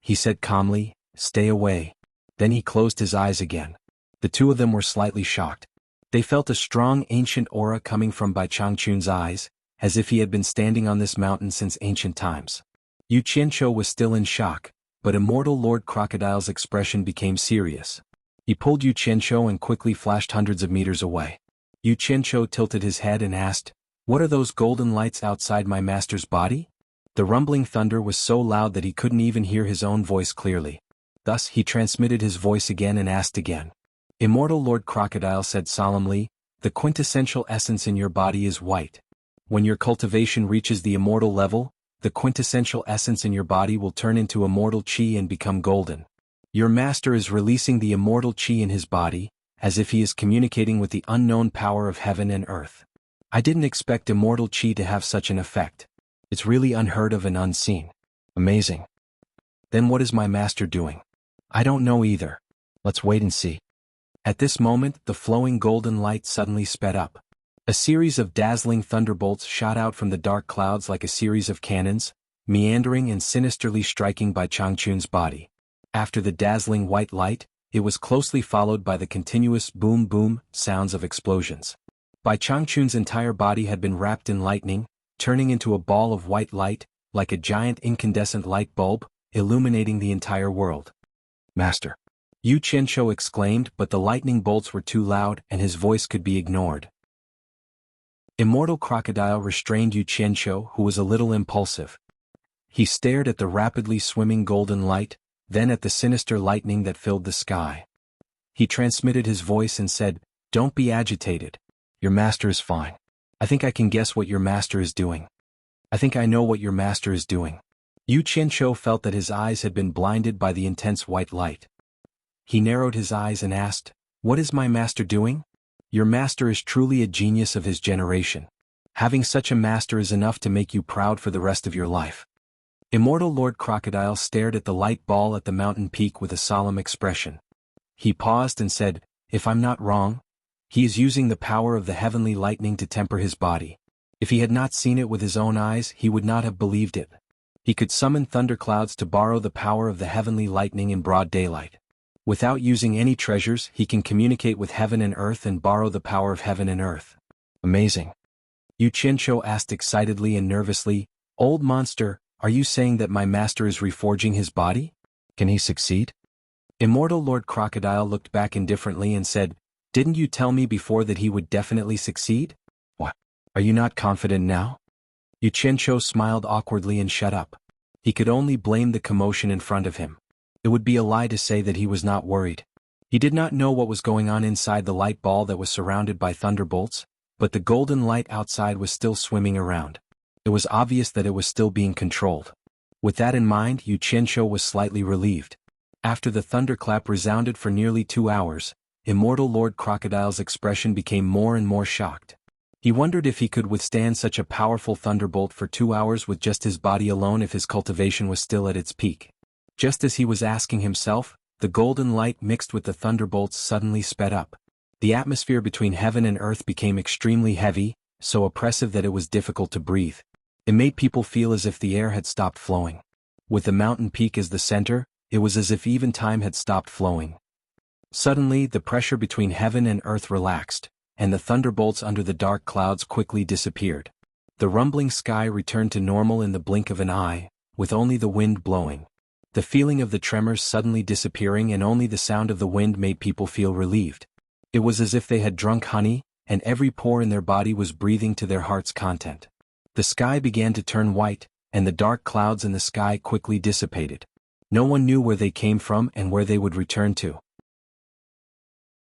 He said calmly, "Stay away." Then he closed his eyes again. The two of them were slightly shocked. They felt a strong ancient aura coming from Bai Changchun's eyes, as if he had been standing on this mountain since ancient times. Yu Qianzhou was still in shock, but Immortal Lord Crocodile's expression became serious. He pulled Yu Qianzhou and quickly flashed hundreds of meters away. Yu Qianzhou tilted his head and asked, "What are those golden lights outside my master's body?" The rumbling thunder was so loud that he couldn't even hear his own voice clearly. Thus he transmitted his voice again and asked again. Immortal Lord Crocodile said solemnly, "The quintessential essence in your body is white. When your cultivation reaches the immortal level, the quintessential essence in your body will turn into immortal qi and become golden. Your master is releasing the immortal qi in his body, as if he is communicating with the unknown power of heaven and earth. I didn't expect immortal qi to have such an effect. It's really unheard of and unseen. Amazing. Then what is my master doing? I don't know either. Let's wait and see." At this moment, the flowing golden light suddenly sped up. A series of dazzling thunderbolts shot out from the dark clouds like a series of cannons, meandering and sinisterly striking Bai Changchun's body. After the dazzling white light, it was closely followed by the continuous boom-boom sounds of explosions. Bai Changchun's entire body had been wrapped in lightning, turning into a ball of white light, like a giant incandescent light bulb, illuminating the entire world. Master! Yu Qianzhou exclaimed, but the lightning bolts were too loud and his voice could be ignored. Immortal Crocodile restrained Yu Qianzhou, who was a little impulsive. He stared at the rapidly swimming golden light, then at the sinister lightning that filled the sky. He transmitted his voice and said, "Don't be agitated. Your master is fine. I think I can guess what your master is doing. I think I know what your master is doing." Yu Qianzhou felt that his eyes had been blinded by the intense white light. He narrowed his eyes and asked, "What is my master doing?" "Your master is truly a genius of his generation. Having such a master is enough to make you proud for the rest of your life." Immortal Lord Crocodile stared at the light ball at the mountain peak with a solemn expression. He paused and said, "If I'm not wrong, he is using the power of the heavenly lightning to temper his body. If he had not seen it with his own eyes, he would not have believed it. He could summon thunderclouds to borrow the power of the heavenly lightning in broad daylight. Without using any treasures, he can communicate with heaven and earth and borrow the power of heaven and earth. Amazing." Yu Qianzhou asked excitedly and nervously, "Old monster, are you saying that my master is reforging his body? Can he succeed?" Immortal Lord Crocodile looked back indifferently and said, "Didn't you tell me before that he would definitely succeed? What? Are you not confident now?" Yu Qianzhou smiled awkwardly and shut up. He could only blame the commotion in front of him. It would be a lie to say that he was not worried. He did not know what was going on inside the light ball that was surrounded by thunderbolts, but the golden light outside was still swimming around. It was obvious that it was still being controlled. With that in mind, Yu Qianzhou was slightly relieved. After the thunderclap resounded for nearly 2 hours, Immortal Lord Crocodile's expression became more and more shocked. He wondered if he could withstand such a powerful thunderbolt for 2 hours with just his body alone if his cultivation was still at its peak. Just as he was asking himself, the golden light mixed with the thunderbolts suddenly sped up. The atmosphere between heaven and earth became extremely heavy, so oppressive that it was difficult to breathe. It made people feel as if the air had stopped flowing. With the mountain peak as the center, it was as if even time had stopped flowing. Suddenly, the pressure between heaven and earth relaxed, and the thunderbolts under the dark clouds quickly disappeared. The rumbling sky returned to normal in the blink of an eye, with only the wind blowing. The feeling of the tremors suddenly disappearing and only the sound of the wind made people feel relieved. It was as if they had drunk honey, and every pore in their body was breathing to their heart's content. The sky began to turn white, and the dark clouds in the sky quickly dissipated. No one knew where they came from and where they would return to.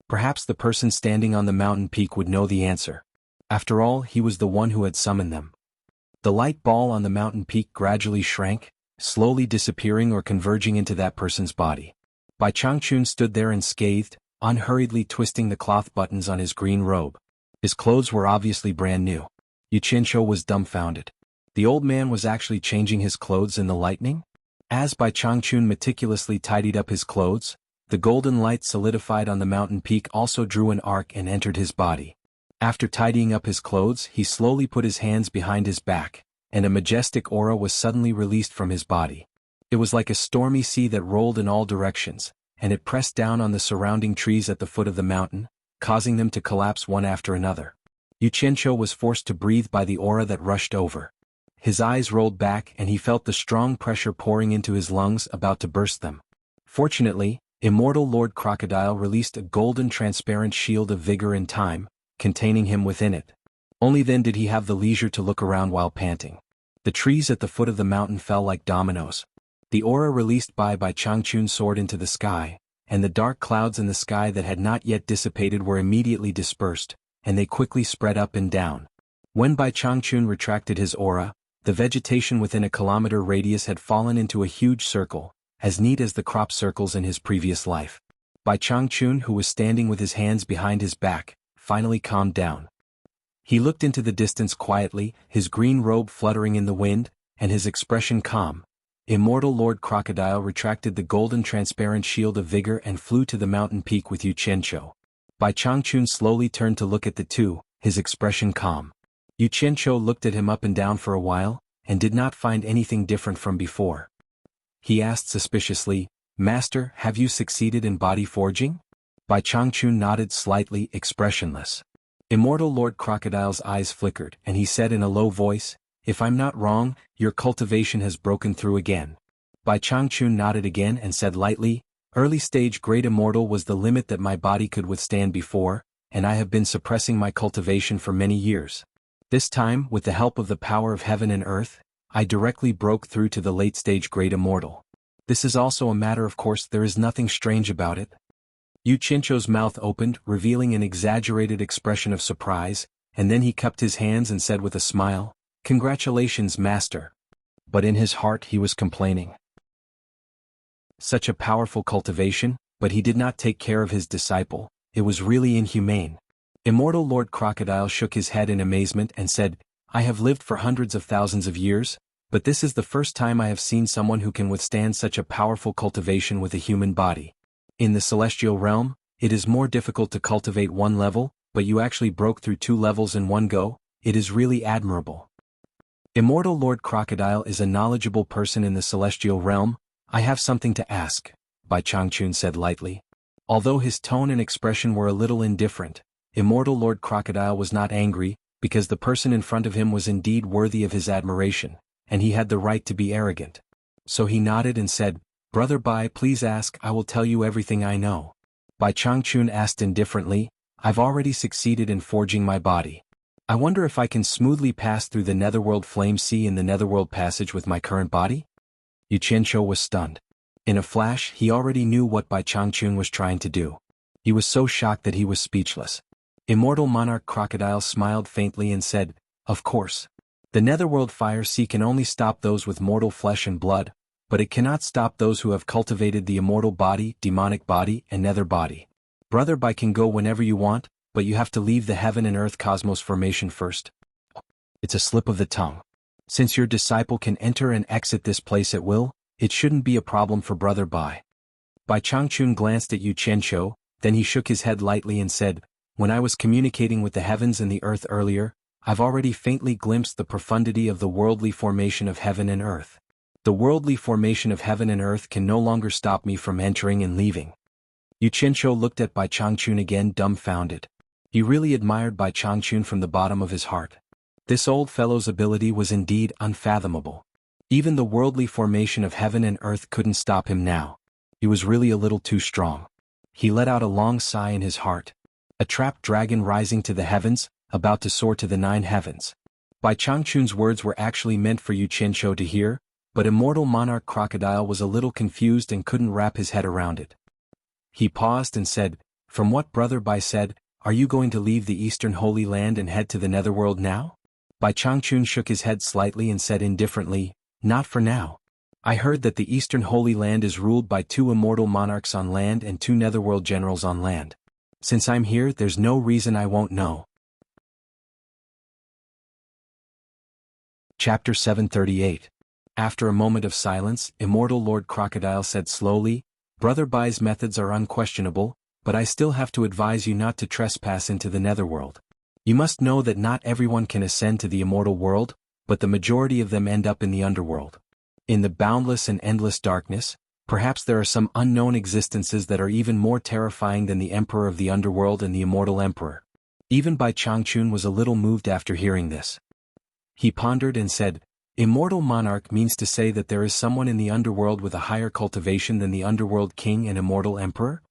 Perhaps the person standing on the mountain peak would know the answer. After all, he was the one who had summoned them. The light ball on the mountain peak gradually shrank, slowly disappearing or converging into that person's body. Bai Changchun stood there unscathed, unhurriedly twisting the cloth buttons on his green robe. His clothes were obviously brand new. Yu Qianzhou was dumbfounded. The old man was actually changing his clothes in the lightning? As Bai Changchun meticulously tidied up his clothes, the golden light solidified on the mountain peak also drew an arc and entered his body. After tidying up his clothes, he slowly put his hands behind his back, and a majestic aura was suddenly released from his body. It was like a stormy sea that rolled in all directions, and it pressed down on the surrounding trees at the foot of the mountain, causing them to collapse one after another. Yu Qianzhou was forced to breathe by the aura that rushed over. His eyes rolled back and he felt the strong pressure pouring into his lungs about to burst them. Fortunately, Immortal Lord Crocodile released a golden transparent shield of vigor in time, containing him within it. Only then did he have the leisure to look around while panting. The trees at the foot of the mountain fell like dominoes. The aura released by Changchun soared into the sky, and the dark clouds in the sky that had not yet dissipated were immediately dispersed, and they quickly spread up and down. When Bai Changchun retracted his aura, the vegetation within a kilometer radius had fallen into a huge circle, as neat as the crop circles in his previous life. Bai Changchun, who was standing with his hands behind his back, finally calmed down. He looked into the distance quietly, his green robe fluttering in the wind, and his expression calm. Immortal Lord Crocodile retracted the golden transparent shield of vigor and flew to the mountain peak with Yu Qianzhou. Bai Changchun slowly turned to look at the two, his expression calm. Yu Qianzhou looked at him up and down for a while, and did not find anything different from before. He asked suspiciously, "Master, have you succeeded in body forging?" Bai Changchun nodded slightly, expressionless. Immortal Lord Crocodile's eyes flickered, and he said in a low voice, "If I'm not wrong, your cultivation has broken through again." Bai Changchun nodded again and said lightly, "Early stage Great Immortal was the limit that my body could withstand before, and I have been suppressing my cultivation for many years. This time, with the help of the power of heaven and earth, I directly broke through to the late stage Great Immortal. This is also a matter of course, there is nothing strange about it." Yu Qianqiu's mouth opened, revealing an exaggerated expression of surprise, and then he cupped his hands and said with a smile, "Congratulations, master." But in his heart he was complaining. Such a powerful cultivation, but he did not take care of his disciple. It was really inhumane. Immortal Lord Crocodile shook his head in amazement and said, "I have lived for hundreds of thousands of years, but this is the first time I have seen someone who can withstand such a powerful cultivation with a human body. In the celestial realm, it is more difficult to cultivate one level, but you actually broke through 2 levels in one go. It is really admirable." Immortal Lord Crocodile is a knowledgeable person in the celestial realm. "I have something to ask," Bai Changchun said lightly. Although his tone and expression were a little indifferent, Immortal Lord Crocodile was not angry, because the person in front of him was indeed worthy of his admiration, and he had the right to be arrogant. So he nodded and said, "Brother Bai, please ask, I will tell you everything I know." Bai Changchun asked indifferently, "I've already succeeded in forging my body. I wonder if I can smoothly pass through the netherworld flame sea in the netherworld passage with my current body?" Yu Qianqiu was stunned. In a flash he already knew what Bai Changchun was trying to do. He was so shocked that he was speechless. Immortal Monarch Crocodile smiled faintly and said, "Of course. The netherworld fire sea can only stop those with mortal flesh and blood, but it cannot stop those who have cultivated the immortal body, demonic body, and nether body. Brother Bai can go whenever you want, but you have to leave the heaven and earth cosmos formation first." It's a slip of the tongue. Since your disciple can enter and exit this place at will, it shouldn't be a problem for Brother Bai. Bai Changchun glanced at Yu Qianqiu, then he shook his head lightly and said, "When I was communicating with the heavens and the earth earlier, I've already faintly glimpsed the profundity of the worldly formation of heaven and earth. The worldly formation of heaven and earth can no longer stop me from entering and leaving." Yu Qianqiu looked at Bai Changchun again, dumbfounded. He really admired Bai Changchun from the bottom of his heart. This old fellow's ability was indeed unfathomable. Even the worldly formation of heaven and earth couldn't stop him now. He was really a little too strong. He let out a long sigh in his heart. A trapped dragon rising to the heavens, about to soar to the 9 heavens. Bai Changchun's words were actually meant for Yu Qianqiu to hear, but Immortal Monarch Crocodile was a little confused and couldn't wrap his head around it. He paused and said, "From what Brother Bai said, are you going to leave the Eastern Holy Land and head to the Netherworld now?" Bai Changchun shook his head slightly and said indifferently, "Not for now. I heard that the Eastern Holy Land is ruled by 2 immortal monarchs on land and 2 Netherworld generals on land. Since I'm here, there's no reason I won't know." Chapter 738. After a moment of silence, Immortal Lord Crocodile said slowly, "Brother Bai's methods are unquestionable, but I still have to advise you not to trespass into the Netherworld. You must know that not everyone can ascend to the immortal world, but the majority of them end up in the underworld. In the boundless and endless darkness, perhaps there are some unknown existences that are even more terrifying than the Emperor of the Underworld and the Immortal Emperor." Even Bai Changchun was a little moved after hearing this. He pondered and said, "Immortal Monarch means to say that there is someone in the underworld with a higher cultivation than the Underworld King and Immortal Emperor?"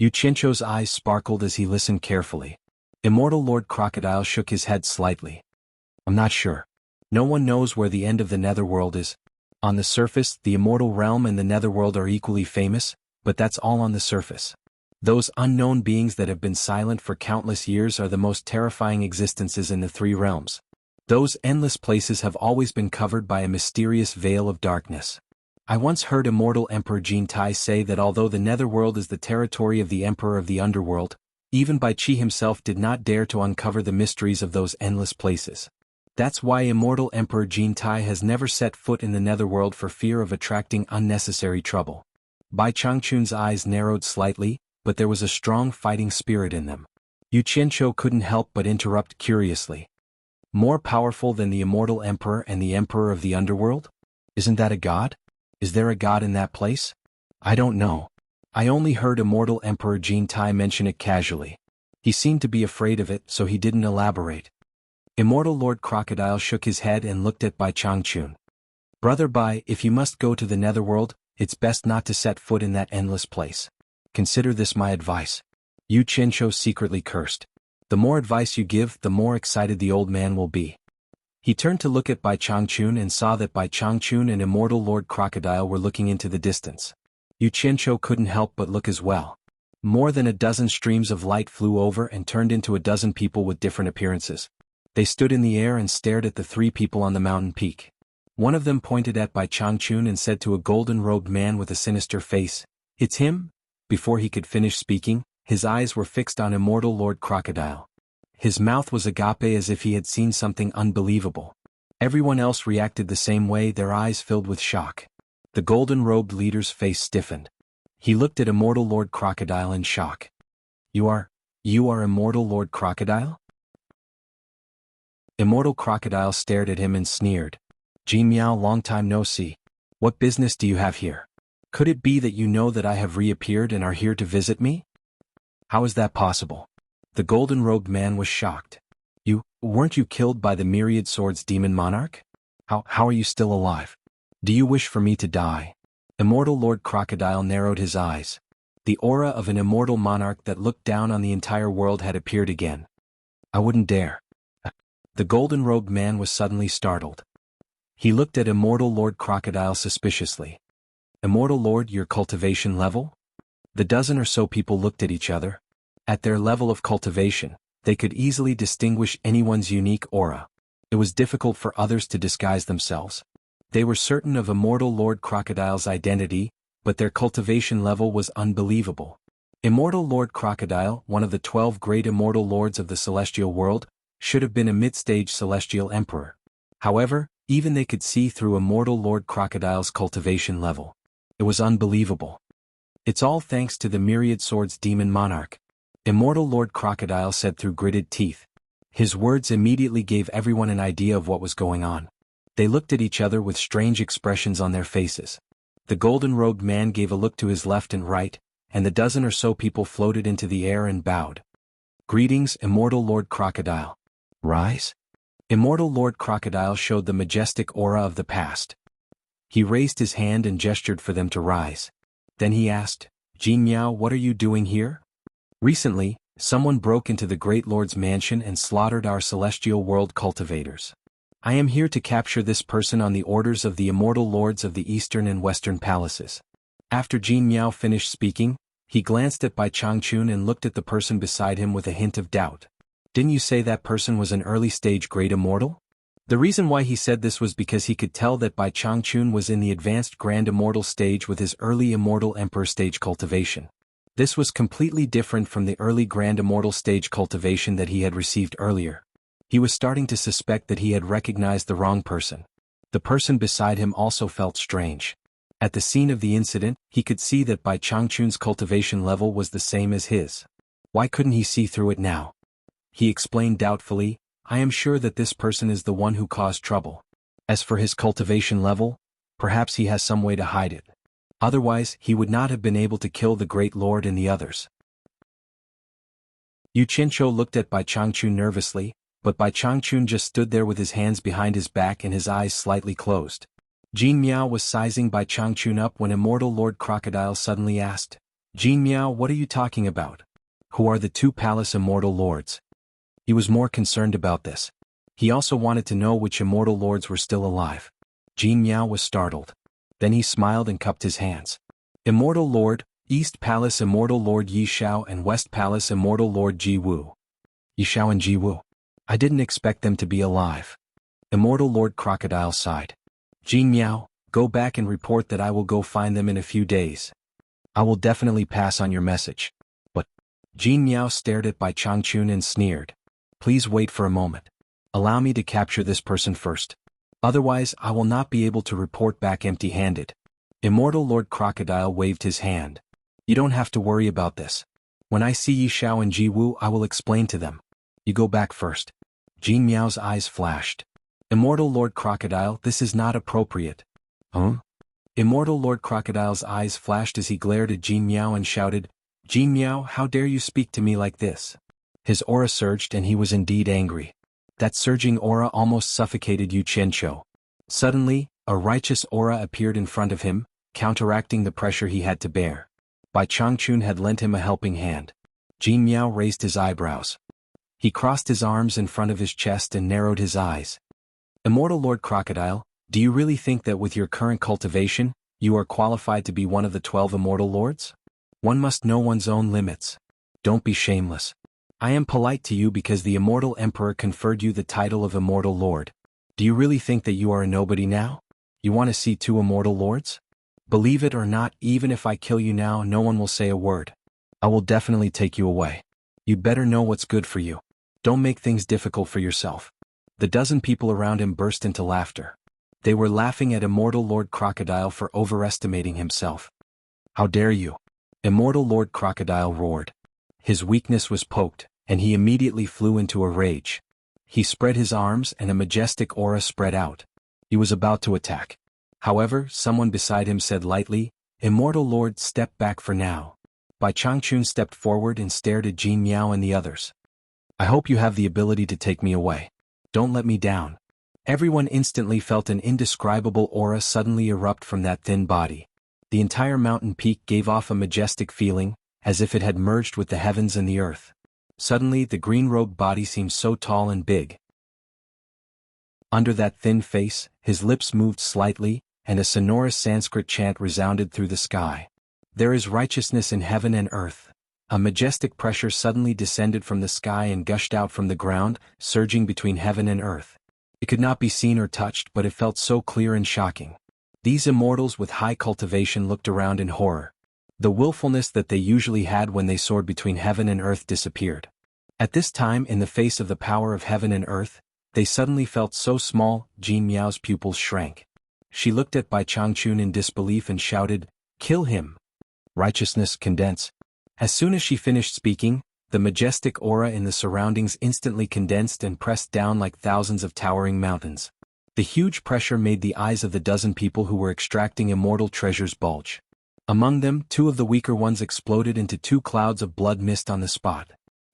Yu Qianqiu's eyes sparkled as he listened carefully. Immortal Lord Crocodile shook his head slightly. "I'm not sure. No one knows where the end of the Netherworld is. On the surface, the Immortal Realm and the Netherworld are equally famous, but that's all on the surface. Those unknown beings that have been silent for countless years are the most terrifying existences in the 3 realms. Those endless places have always been covered by a mysterious veil of darkness. I once heard Immortal Emperor Jin Tai say that although the Netherworld is the territory of the Emperor of the Underworld, even Bai Qi himself did not dare to uncover the mysteries of those endless places. That's why Immortal Emperor Jin Tai has never set foot in the Netherworld for fear of attracting unnecessary trouble." Bai Changchun's eyes narrowed slightly, but there was a strong fighting spirit in them. Yu Qianqiu couldn't help but interrupt curiously. "More powerful than the Immortal Emperor and the Emperor of the Underworld? Isn't that a god? Is there a god in that place?" "I don't know. I only heard Immortal Emperor Jin Tai mention it casually." He seemed to be afraid of it, so he didn't elaborate. Immortal Lord Crocodile shook his head and looked at Bai Changchun. Brother Bai, if you must go to the netherworld, it's best not to set foot in that endless place. Consider this my advice. Yu Qianqiu secretly cursed. The more advice you give, the more excited the old man will be. He turned to look at Bai Changchun and saw that Bai Changchun and Immortal Lord Crocodile were looking into the distance. Yu Qianqiu couldn't help but look as well. More than a dozen streams of light flew over and turned into a dozen people with different appearances. They stood in the air and stared at the three people on the mountain peak. One of them pointed at Bai Changchun and said to a golden-robed man with a sinister face, "It's him?" Before he could finish speaking, his eyes were fixed on Immortal Lord Crocodile. His mouth was agape as if he had seen something unbelievable. Everyone else reacted the same way, their eyes filled with shock. The golden-robed leader's face stiffened. He looked at Immortal Lord Crocodile in shock. You are Immortal Lord Crocodile?" Immortal Crocodile stared at him and sneered. "Jin Miao, long time no see. What business do you have here? Could it be that you know that I have reappeared and are here to visit me? How is that possible?" The golden-robed man was shocked. Weren't you killed by the myriad swords demon monarch? How are you still alive? Do you wish for me to die?" Immortal Lord Crocodile narrowed his eyes. The aura of an immortal monarch that looked down on the entire world had appeared again. "I wouldn't dare." The golden-robed man was suddenly startled. He looked at Immortal Lord Crocodile suspiciously. "Immortal Lord, your cultivation level?" The dozen or so people looked at each other. At their level of cultivation, they could easily distinguish anyone's unique aura. It was difficult for others to disguise themselves. They were certain of Immortal Lord Crocodile's identity, but their cultivation level was unbelievable. Immortal Lord Crocodile, one of the 12 great immortal lords of the celestial world, should have been a mid-stage celestial emperor. However, even they could see through Immortal Lord Crocodile's cultivation level. It was unbelievable. "It's all thanks to the myriad swords demon monarch," Immortal Lord Crocodile said through gritted teeth. His words immediately gave everyone an idea of what was going on. They looked at each other with strange expressions on their faces. The golden-robed man gave a look to his left and right, and the dozen or so people floated into the air and bowed. "Greetings, Immortal Lord Crocodile. Rise?" Immortal Lord Crocodile showed the majestic aura of the past. He raised his hand and gestured for them to rise. Then he asked, "Jin Miao, what are you doing here?" "Recently, someone broke into the Great Lord's mansion and slaughtered our celestial world cultivators. I am here to capture this person on the orders of the immortal lords of the eastern and western palaces." After Jin Miao finished speaking, he glanced at Bai Changchun and looked at the person beside him with a hint of doubt. "Didn't you say that person was an early-stage great immortal?" The reason why he said this was because he could tell that Bai Changchun was in the advanced grand immortal stage with his early immortal emperor stage cultivation. This was completely different from the early grand immortal stage cultivation that he had received earlier. He was starting to suspect that he had recognized the wrong person. The person beside him also felt strange. At the scene of the incident, he could see that Bai Changchun's cultivation level was the same as his. Why couldn't he see through it now? He explained doubtfully, "I am sure that this person is the one who caused trouble. As for his cultivation level, perhaps he has some way to hide it. Otherwise, he would not have been able to kill the Great Lord and the others." Yu Qianqiu looked at Bai Changchun nervously, but Bai Changchun just stood there with his hands behind his back and his eyes slightly closed. Jin Miao was sizing Bai Changchun up when Immortal Lord Crocodile suddenly asked, "Jin Miao, what are you talking about? Who are the two palace immortal lords?" He was more concerned about this. He also wanted to know which immortal lords were still alive. Jin Miao was startled. Then he smiled and cupped his hands. "Immortal Lord, East Palace Immortal Lord Yi Shao and West Palace Immortal Lord Ji Wu." Yi Shao and Ji Wu. I didn't expect them to be alive. Immortal Lord Crocodile sighed. "Jin Miao, go back and report that I will go find them in a few days. I will definitely pass on your message." But Jin Miao stared at Bai Changchun and sneered. "Please wait for a moment. Allow me to capture this person first. Otherwise, I will not be able to report back empty-handed." Immortal Lord Crocodile waved his hand. "You don't have to worry about this. When I see Yi Shao and Ji Wu, I will explain to them. You go back first." Jin Miao's eyes flashed. "Immortal Lord Crocodile, this is not appropriate." "Huh?" Immortal Lord Crocodile's eyes flashed as he glared at Jin Miao and shouted, "Jin Miao, how dare you speak to me like this? His aura surged and he was indeed angry. That surging aura almost suffocated Yu Qianqiu. Suddenly, a righteous aura appeared in front of him, counteracting the pressure he had to bear. Bai Changchun had lent him a helping hand. Jin Miao raised his eyebrows. He crossed his arms in front of his chest and narrowed his eyes. Immortal Lord Crocodile, do you really think that with your current cultivation, you are qualified to be one of the 12 immortal lords? One must know one's own limits. Don't be shameless. I am polite to you because the immortal emperor conferred you the title of immortal lord. Do you really think that you are a nobody now? You want to see 2 immortal lords? Believe it or not, even if I kill you now, no one will say a word. I will definitely take you away. You'd better know what's good for you. Don't make things difficult for yourself. The dozen people around him burst into laughter. They were laughing at Immortal Lord Crocodile for overestimating himself. How dare you? Immortal Lord Crocodile roared. His weakness was poked, and he immediately flew into a rage. He spread his arms and a majestic aura spread out. He was about to attack. However, someone beside him said lightly, Immortal Lord, step back for now. Bai Changchun stepped forward and stared at Jin Miao and the others. I hope you have the ability to take me away. Don't let me down. Everyone instantly felt an indescribable aura suddenly erupt from that thin body. The entire mountain peak gave off a majestic feeling, as if it had merged with the heavens and the earth. Suddenly the green-robed body seemed so tall and big. Under that thin face, his lips moved slightly, and a sonorous Sanskrit chant resounded through the sky. There is righteousness in heaven and earth. A majestic pressure suddenly descended from the sky and gushed out from the ground, surging between heaven and earth. It could not be seen or touched, but it felt so clear and shocking. These immortals with high cultivation looked around in horror. The willfulness that they usually had when they soared between heaven and earth disappeared. At this time, in the face of the power of heaven and earth, they suddenly felt so small. Jin Miao's pupils shrank. She looked at Bai Changchun in disbelief and shouted, "Kill him!" Righteousness, condense. As soon as she finished speaking, the majestic aura in the surroundings instantly condensed and pressed down like thousands of towering mountains. The huge pressure made the eyes of the dozen people who were extracting immortal treasures bulge. Among them, 2 of the weaker ones exploded into 2 clouds of blood mist on the spot.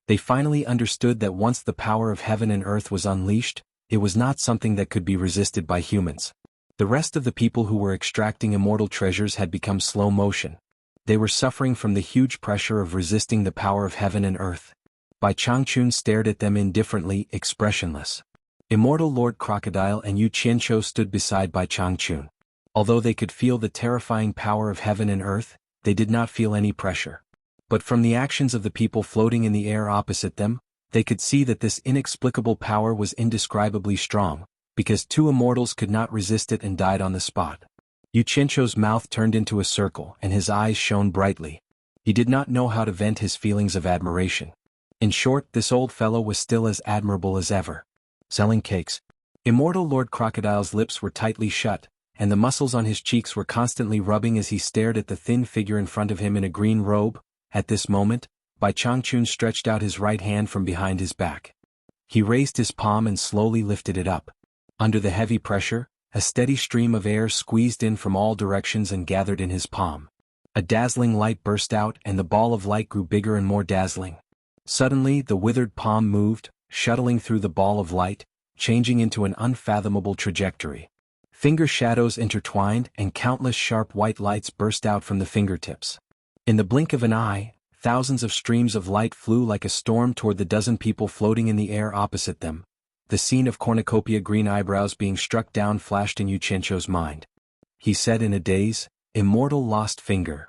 They finally understood that once the power of heaven and earth was unleashed, it was not something that could be resisted by humans. The rest of the people who were extracting immortal treasures had become slow motion. They were suffering from the huge pressure of resisting the power of heaven and earth. Bai Changchun stared at them indifferently, expressionless. Immortal Lord Crocodile and Yu Qianqiu stood beside Bai Changchun. Although they could feel the terrifying power of heaven and earth, they did not feel any pressure. But from the actions of the people floating in the air opposite them, they could see that this inexplicable power was indescribably strong, because 2 immortals could not resist it and died on the spot. Yu Qianqiu's mouth turned into a circle and his eyes shone brightly. He did not know how to vent his feelings of admiration. In short, this old fellow was still as admirable as ever. Selling cakes. Immortal Lord Crocodile's lips were tightly shut, and the muscles on his cheeks were constantly rubbing as he stared at the thin figure in front of him in a green robe. At this moment, Bai Changchun stretched out his right hand from behind his back. He raised his palm and slowly lifted it up. Under the heavy pressure, a steady stream of air squeezed in from all directions and gathered in his palm. A dazzling light burst out and the ball of light grew bigger and more dazzling. Suddenly the withered palm moved, shuttling through the ball of light, changing into an unfathomable trajectory. Finger shadows intertwined and countless sharp white lights burst out from the fingertips. In the blink of an eye, thousands of streams of light flew like a storm toward the dozen people floating in the air opposite them. The scene of cornucopia green eyebrows being struck down flashed in Yu Qianqiu's mind. He said in a daze, "Immortal lost finger."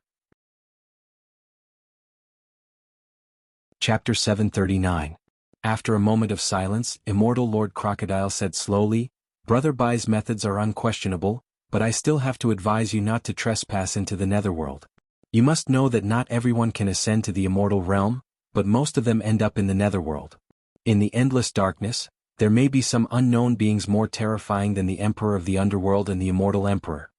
Chapter 739. After a moment of silence, Immortal Lord Crocodile said slowly, "Brother Bai's methods are unquestionable, but I still have to advise you not to trespass into the netherworld. You must know that not everyone can ascend to the immortal realm, but most of them end up in the netherworld. In the endless darkness, there may be some unknown beings more terrifying than the Emperor of the Underworld and the Immortal Emperor."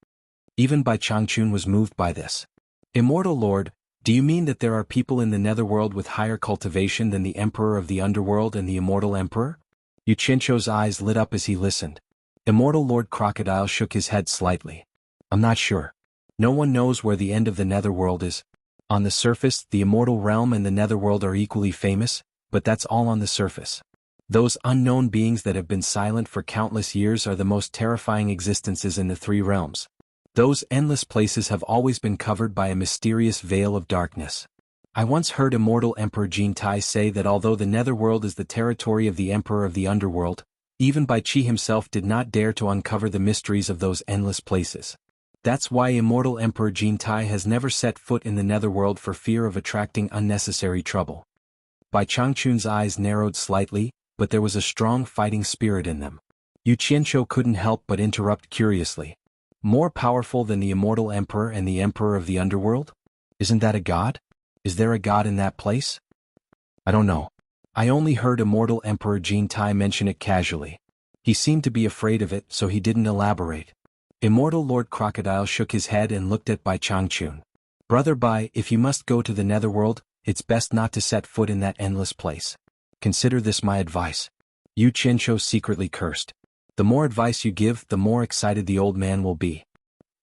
Even Bai Changchun was moved by this. "Immortal Lord, do you mean that there are people in the netherworld with higher cultivation than the Emperor of the Underworld and the Immortal Emperor?" Yu Qianqiu's eyes lit up as he listened. Immortal Lord Crocodile shook his head slightly. "I'm not sure. No one knows where the end of the netherworld is. On the surface, the immortal realm and the netherworld are equally famous, but that's all on the surface. Those unknown beings that have been silent for countless years are the most terrifying existences in the three realms. Those endless places have always been covered by a mysterious veil of darkness. I once heard immortal Emperor Jin Tai say that although the netherworld is the territory of the Emperor of the Underworld, even Bai Qi himself did not dare to uncover the mysteries of those endless places. That's why immortal Emperor Jin Tai has never set foot in the netherworld for fear of attracting unnecessary trouble. Bai Changchun's eyes narrowed slightly, but there was a strong fighting spirit in them. Yu Qianzhou couldn't help but interrupt curiously. More powerful than the immortal emperor and the emperor of the underworld? Isn't that a god? Is there a god in that place? I don't know. I only heard immortal Emperor Jin Tai mention it casually. He seemed to be afraid of it, so he didn't elaborate. Immortal Lord Crocodile shook his head and looked at Bai Changchun. Brother Bai, if you must go to the netherworld, it's best not to set foot in that endless place. Consider this my advice. Yu Qianzhou secretly cursed. The more advice you give, the more excited the old man will be.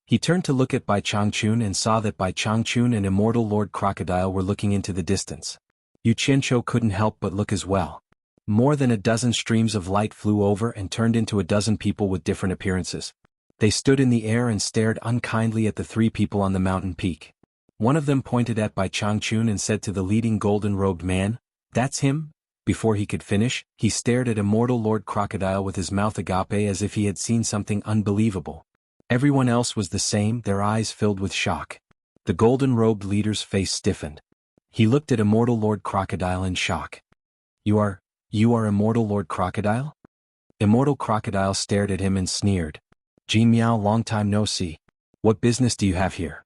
He turned to look at Bai Changchun and saw that Bai Changchun and immortal Lord Crocodile were looking into the distance. Yu Qianzhou couldn't help but look as well. More than a dozen streams of light flew over and turned into a dozen people with different appearances. They stood in the air and stared unkindly at the three people on the mountain peak. One of them pointed at Bai Changchun and said to the leading golden-robed man, "That's him?" Before he could finish, he stared at immortal Lord Crocodile with his mouth agape as if he had seen something unbelievable. Everyone else was the same, their eyes filled with shock. The golden-robed leader's face stiffened. He looked at immortal Lord Crocodile in shock. You are immortal Lord Crocodile?" Immortal Crocodile stared at him and sneered. "Jin Miao, long time no see. What business do you have here?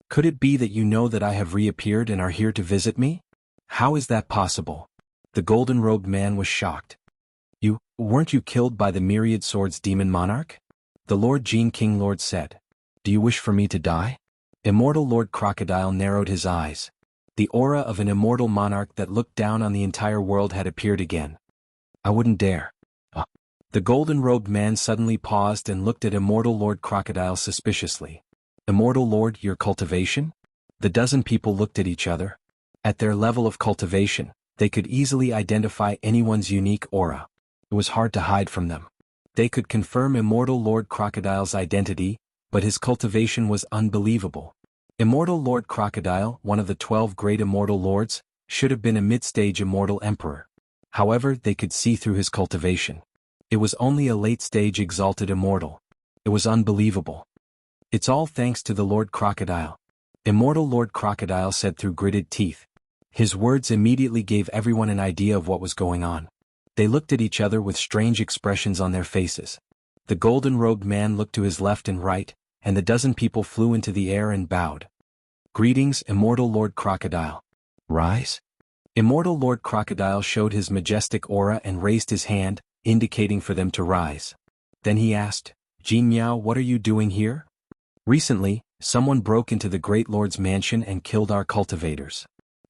Could it be that you know that I have reappeared and are here to visit me? How is that possible?" The golden-robed man was shocked. Weren't you killed by the myriad swords demon monarch?" The Lord Jin King Lord said. "Do you wish for me to die?" Immortal Lord Crocodile narrowed his eyes. The aura of an immortal monarch that looked down on the entire world had appeared again. "I wouldn't dare." The golden-robed man suddenly paused and looked at immortal Lord Crocodile suspiciously. "Immortal Lord, your cultivation?" The dozen people looked at each other. At their level of cultivation, they could easily identify anyone's unique aura. It was hard to hide from them. They could confirm immortal Lord Crocodile's identity, but his cultivation was unbelievable. Immortal Lord Crocodile, one of the 12 great immortal lords, should have been a mid-stage immortal emperor. However, they could see through his cultivation. It was only a late-stage exalted immortal. It was unbelievable. "It's all thanks to the Lord Crocodile," immortal Lord Crocodile said through gritted teeth. His words immediately gave everyone an idea of what was going on. They looked at each other with strange expressions on their faces. The golden-robed man looked to his left and right, and the dozen people flew into the air and bowed. "Greetings, immortal Lord Crocodile. Rise?" Immortal Lord Crocodile showed his majestic aura and raised his hand, indicating for them to rise. Then he asked, "Jin Miao, what are you doing here?" "Recently, someone broke into the Great Lord's mansion and killed our cultivators.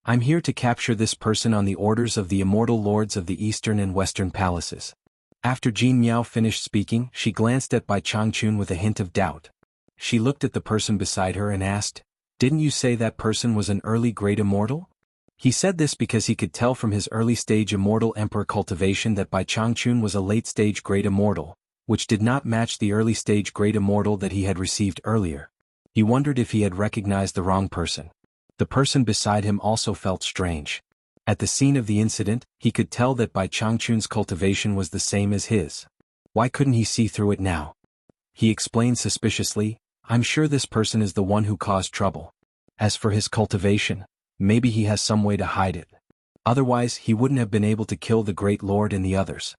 I'm here to capture this person on the orders of the immortal lords of the eastern and western palaces." After Jin Miao finished speaking, she glanced at Bai Changchun with a hint of doubt. She looked at the person beside her and asked, "Didn't you say that person was an early great immortal?" He said this because he could tell from his early-stage immortal emperor cultivation that Bai Changchun was a late-stage great immortal, which did not match the early-stage great immortal that he had received earlier. He wondered if he had recognized the wrong person. The person beside him also felt strange. At the scene of the incident, he could tell that Bai Changchun's cultivation was the same as his. Why couldn't he see through it now? He explained suspiciously, "I'm sure this person is the one who caused trouble. As for his cultivation, maybe he has some way to hide it. Otherwise, he wouldn't have been able to kill the Great Lord and the others."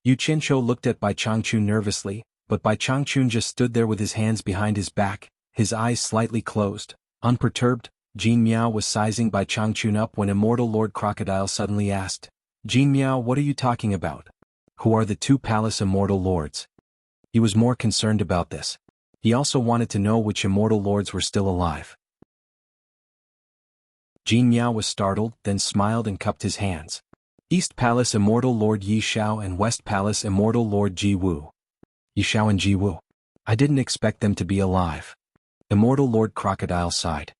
Yu Qianzhou looked at Bai Changchun nervously, but Bai Changchun just stood there with his hands behind his back, his eyes slightly closed, unperturbed. Jin Miao was sizing Bai Changchun up when immortal Lord Crocodile suddenly asked, "Jin Miao, what are you talking about? Who are the two palace immortal lords?" He was more concerned about this. He also wanted to know which immortal lords were still alive. Jin Miao was startled, then smiled and cupped his hands. "East Palace Immortal Lord Yi Shao and West Palace Immortal Lord Ji Wu." Yi Shao and Ji Wu. I didn't expect them to be alive. Immortal Lord Crocodile sighed.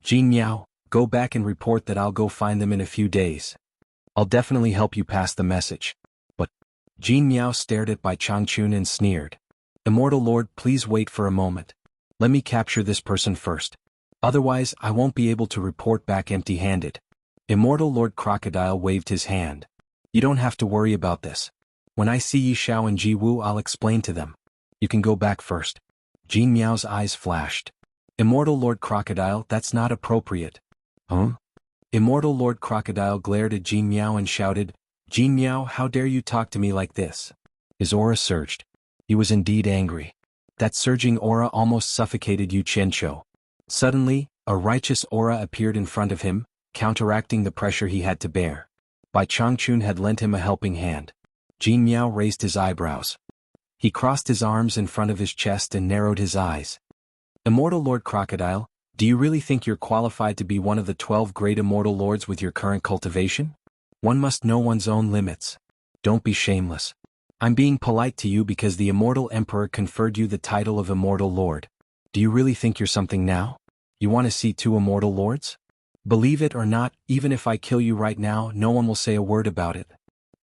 "Jin Miao, Go back and report that I'll go find them in a few days. I'll definitely help you pass the message. But Jin Miao stared at Bai Changchun and sneered. Immortal Lord, please wait for a moment. Let me capture this person first. Otherwise, I won't be able to report back empty-handed. Immortal Lord Crocodile waved his hand. You don't have to worry about this. When I see Yi Xiao and Ji Wu, I'll explain to them. You can go back first. Jin Miao's eyes flashed. Immortal Lord Crocodile, that's not appropriate. Huh? Immortal Lord Crocodile glared at Jin Miao and shouted, Jin Miao, how dare you talk to me like this? His aura surged. He was indeed angry. That surging aura almost suffocated Yu Qianqiu. Suddenly, a righteous aura appeared in front of him, counteracting the pressure he had to bear. Bai Changchun had lent him a helping hand. Jin Miao raised his eyebrows. He crossed his arms in front of his chest and narrowed his eyes. Immortal Lord Crocodile, do you really think you're qualified to be one of the 12 great immortal lords with your current cultivation? One must know one's own limits. Don't be shameless. I'm being polite to you because the immortal emperor conferred you the title of immortal lord. Do you really think you're something now? You want to see 2 immortal lords? Believe it or not, even if I kill you right now, no one will say a word about it.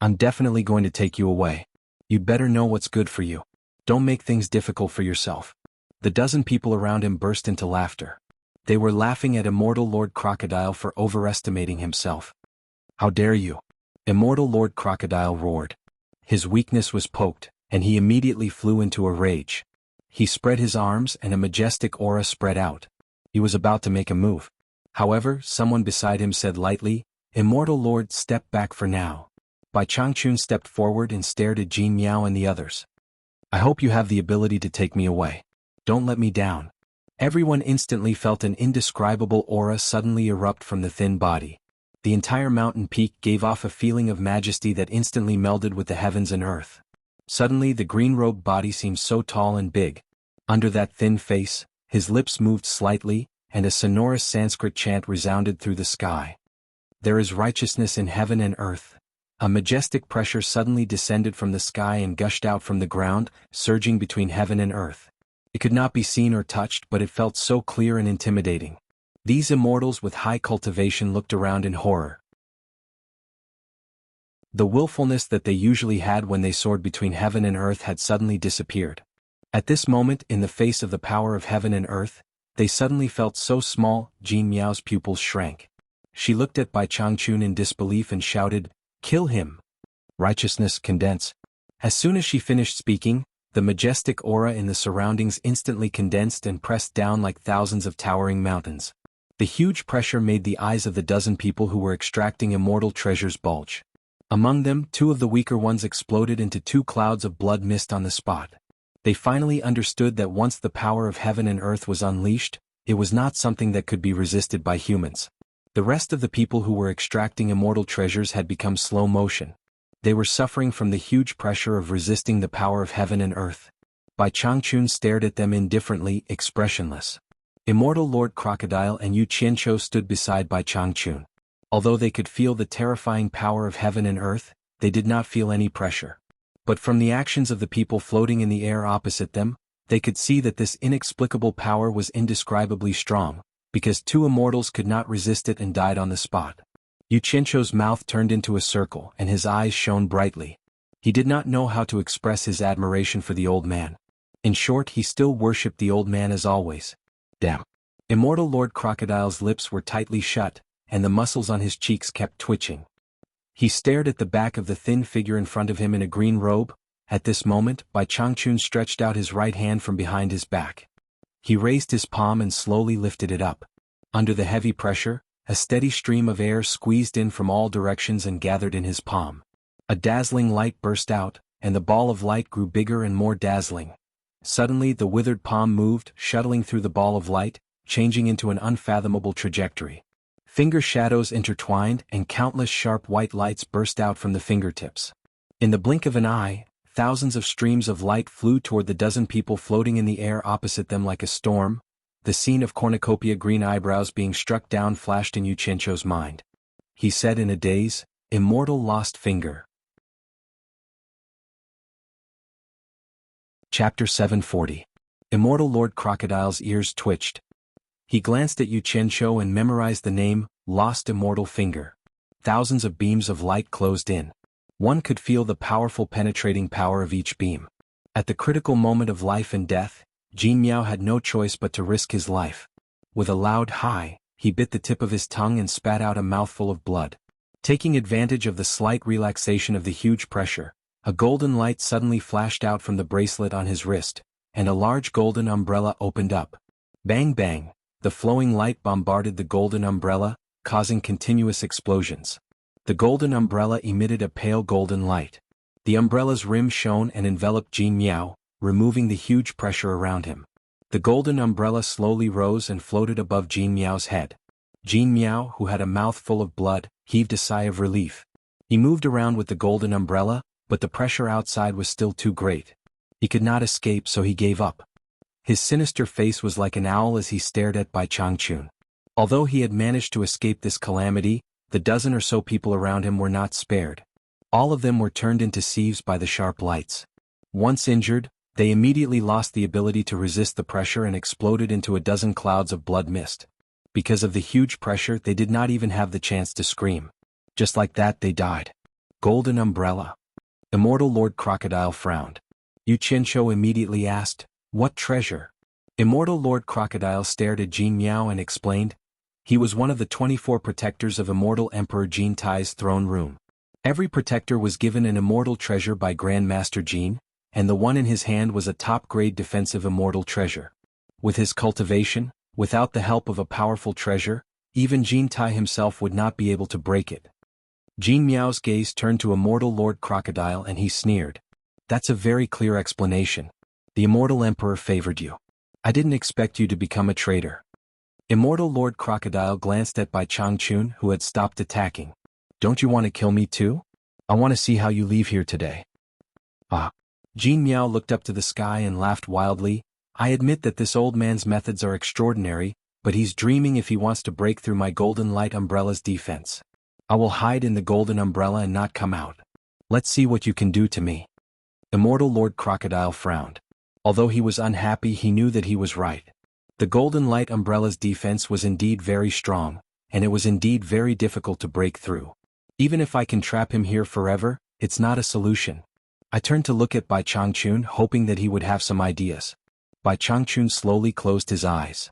I'm definitely going to take you away. You'd better know what's good for you. Don't make things difficult for yourself. The dozen people around him burst into laughter. They were laughing at Immortal Lord Crocodile for overestimating himself. How dare you? Immortal Lord Crocodile roared. His weakness was poked, and he immediately flew into a rage. He spread his arms and a majestic aura spread out. He was about to make a move. However, someone beside him said lightly, Immortal Lord, step back for now. Bai Changchun stepped forward and stared at Jin Miao and the others. I hope you have the ability to take me away. Don't let me down. Everyone instantly felt an indescribable aura suddenly erupt from the thin body. The entire mountain peak gave off a feeling of majesty that instantly melded with the heavens and earth. Suddenly the green-robed body seemed so tall and big. Under that thin face, his lips moved slightly, and a sonorous Sanskrit chant resounded through the sky. There is righteousness in heaven and earth. A majestic pressure suddenly descended from the sky and gushed out from the ground, surging between heaven and earth. It could not be seen or touched, but it felt so clear and intimidating. These immortals with high cultivation looked around in horror. The willfulness that they usually had when they soared between heaven and earth had suddenly disappeared. At this moment, in the face of the power of heaven and earth, they suddenly felt so small. Jin Miao's pupils shrank. She looked at Bai Changchun in disbelief and shouted, Kill him! Righteousness, condense. As soon as she finished speaking, the majestic aura in the surroundings instantly condensed and pressed down like thousands of towering mountains. The huge pressure made the eyes of the dozen people who were extracting immortal treasures bulge. Among them, 2 of the weaker ones exploded into 2 clouds of blood mist on the spot. They finally understood that once the power of heaven and earth was unleashed, it was not something that could be resisted by humans. The rest of the people who were extracting immortal treasures had become slow motion. They were suffering from the huge pressure of resisting the power of heaven and earth. Bai Changchun stared at them indifferently, expressionless. Immortal Lord Crocodile and Yu Qianqiu stood beside Bai Changchun. Although they could feel the terrifying power of heaven and earth, they did not feel any pressure. But from the actions of the people floating in the air opposite them, they could see that this inexplicable power was indescribably strong, because 2 immortals could not resist it and died on the spot. Yu Qianqiu's mouth turned into a circle and his eyes shone brightly. He did not know how to express his admiration for the old man. In short, he still worshipped the old man as always. Damn. Immortal Lord Crocodile's lips were tightly shut, and the muscles on his cheeks kept twitching. He stared at the back of the thin figure in front of him in a green robe. At this moment, Bai Changchun stretched out his right hand from behind his back. He raised his palm and slowly lifted it up. Under the heavy pressure, a steady stream of air squeezed in from all directions and gathered in his palm. A dazzling light burst out, and the ball of light grew bigger and more dazzling. Suddenly the withered palm moved, shuttling through the ball of light, changing into an unfathomable trajectory. Finger shadows intertwined and countless sharp white lights burst out from the fingertips. In the blink of an eye, thousands of streams of light flew toward the dozen people floating in the air opposite them like a storm. The scene of cornucopia green eyebrows being struck down flashed in Yu Qianqiu's mind. He said in a daze, Immortal lost finger. Chapter 740. Immortal Lord Crocodile's ears twitched. He glanced at Yu Qianqiu and memorized the name, Lost Immortal Finger. Thousands of beams of light closed in. One could feel the powerful penetrating power of each beam. At the critical moment of life and death, Jin Miao had no choice but to risk his life. With a loud "hi," he bit the tip of his tongue and spat out a mouthful of blood. Taking advantage of the slight relaxation of the huge pressure, a golden light suddenly flashed out from the bracelet on his wrist, and a large golden umbrella opened up. Bang bang, the flowing light bombarded the golden umbrella, causing continuous explosions. The golden umbrella emitted a pale golden light. The umbrella's rim shone and enveloped Jin Miao, removing the huge pressure around him. The golden umbrella slowly rose and floated above Jin Miao's head. Jin Miao, who had a mouth full of blood, heaved a sigh of relief. He moved around with the golden umbrella, but the pressure outside was still too great. He could not escape, so he gave up. His sinister face was like an owl as he stared at Bai Changchun. Although he had managed to escape this calamity, the dozen or so people around him were not spared. All of them were turned into sieves by the sharp lights. Once injured, they immediately lost the ability to resist the pressure and exploded into a dozen clouds of blood mist. Because of the huge pressure, they did not even have the chance to scream. Just like that, they died. Golden umbrella. Immortal Lord Crocodile frowned. Yu Qianqiu immediately asked, "What treasure?" Immortal Lord Crocodile stared at Jin Miao and explained, "He was one of the 24 protectors of Immortal Emperor Jin Tai's throne room. Every protector was given an immortal treasure by Grand Master Jin, and the one in his hand was a top-grade defensive immortal treasure. With his cultivation, without the help of a powerful treasure, even Jin Tai himself would not be able to break it." Jin Miao's gaze turned to Immortal Lord Crocodile and he sneered. "That's a very clear explanation. The Immortal Emperor favored you. I didn't expect you to become a traitor." Immortal Lord Crocodile glanced at Bai Changchun, who had stopped attacking. "Don't you want to kill me too? I want to see how you leave here today." "Ah." Jin Miao looked up to the sky and laughed wildly. "I admit that this old man's methods are extraordinary, but he's dreaming if he wants to break through my golden light umbrella's defense. I will hide in the golden umbrella and not come out. Let's see what you can do to me." Immortal Lord Crocodile frowned. Although he was unhappy, he knew that he was right. The golden light umbrella's defense was indeed very strong, and it was indeed very difficult to break through. "Even if I can trap him here forever, it's not a solution." I turned to look at Bai Changchun, hoping that he would have some ideas. Bai Changchun slowly closed his eyes.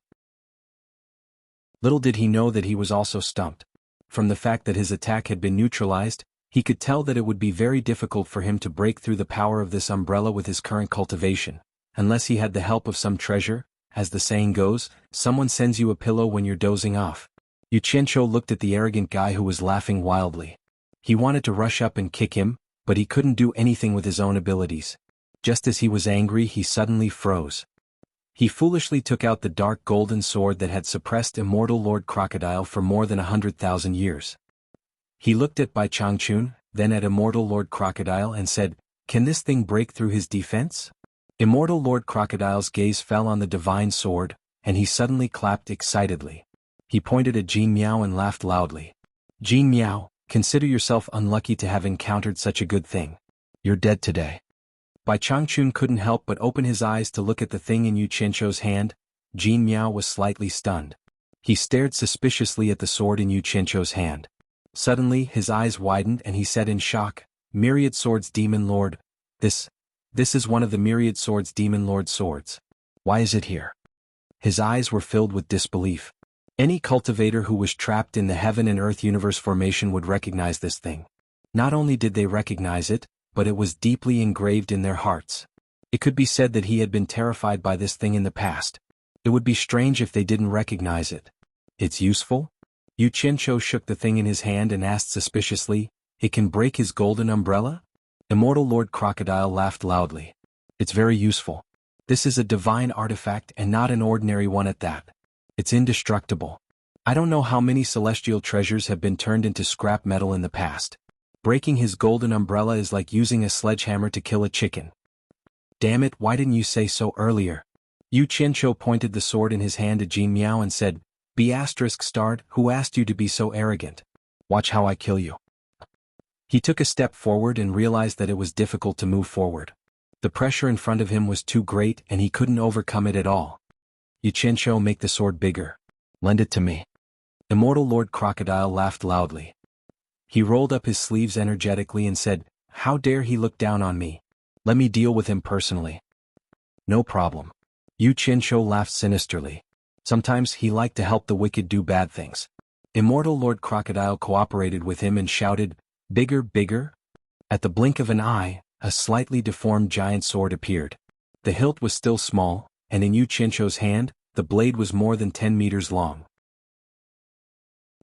Little did he know that he was also stumped. From the fact that his attack had been neutralized, he could tell that it would be very difficult for him to break through the power of this umbrella with his current cultivation, unless he had the help of some treasure. As the saying goes, someone sends you a pillow when you're dozing off. Yu Qianqiu looked at the arrogant guy who was laughing wildly. He wanted to rush up and kick him, but he couldn't do anything with his own abilities. Just as he was angry, he suddenly froze. He foolishly took out the dark golden sword that had suppressed Immortal Lord Crocodile for more than 100,000 years. He looked at Bai Changchun, then at Immortal Lord Crocodile and said, "Can this thing break through his defense?" Immortal Lord Crocodile's gaze fell on the divine sword, and he suddenly clapped excitedly. He pointed at Jin Miao and laughed loudly. "Jin Miao, consider yourself unlucky to have encountered such a good thing. You're dead today." Bai Changchun couldn't help but open his eyes to look at the thing in Yu Qianqiu's hand. Jin Miao was slightly stunned. He stared suspiciously at the sword in Yu Qianqiu's hand. Suddenly, his eyes widened and he said in shock, "Myriad Swords Demon Lord, this is one of the Myriad Swords Demon Lord swords. Why is it here?" His eyes were filled with disbelief. Any cultivator who was trapped in the heaven and earth universe formation would recognize this thing. Not only did they recognize it, but it was deeply engraved in their hearts. It could be said that he had been terrified by this thing in the past. It would be strange if they didn't recognize it. "It's useful?" Yu Qianqiu shook the thing in his hand and asked suspiciously, "It can break his golden umbrella?" Immortal Lord Crocodile laughed loudly. "It's very useful. This is a divine artifact and not an ordinary one at that. It's indestructible. I don't know how many celestial treasures have been turned into scrap metal in the past. Breaking his golden umbrella is like using a sledgehammer to kill a chicken." "Damn it, why didn't you say so earlier?" Yu Qianqiu pointed the sword in his hand at Jin Miao and said, "****, who asked you to be so arrogant? Watch how I kill you." He took a step forward and realized that it was difficult to move forward. The pressure in front of him was too great and he couldn't overcome it at all. "Yu Qianqiu, make the sword bigger." Lend it to me. Immortal Lord Crocodile laughed loudly. He rolled up his sleeves energetically and said, "How dare he look down on me? Let me deal with him personally." "No problem." Xianxia laughed sinisterly. Sometimes he liked to help the wicked do bad things. Immortal Lord Crocodile cooperated with him and shouted, "Bigger, bigger!" At the blink of an eye, a slightly deformed giant sword appeared. The hilt was still small, and in Xianxia's hand, the blade was more than 10 meters long.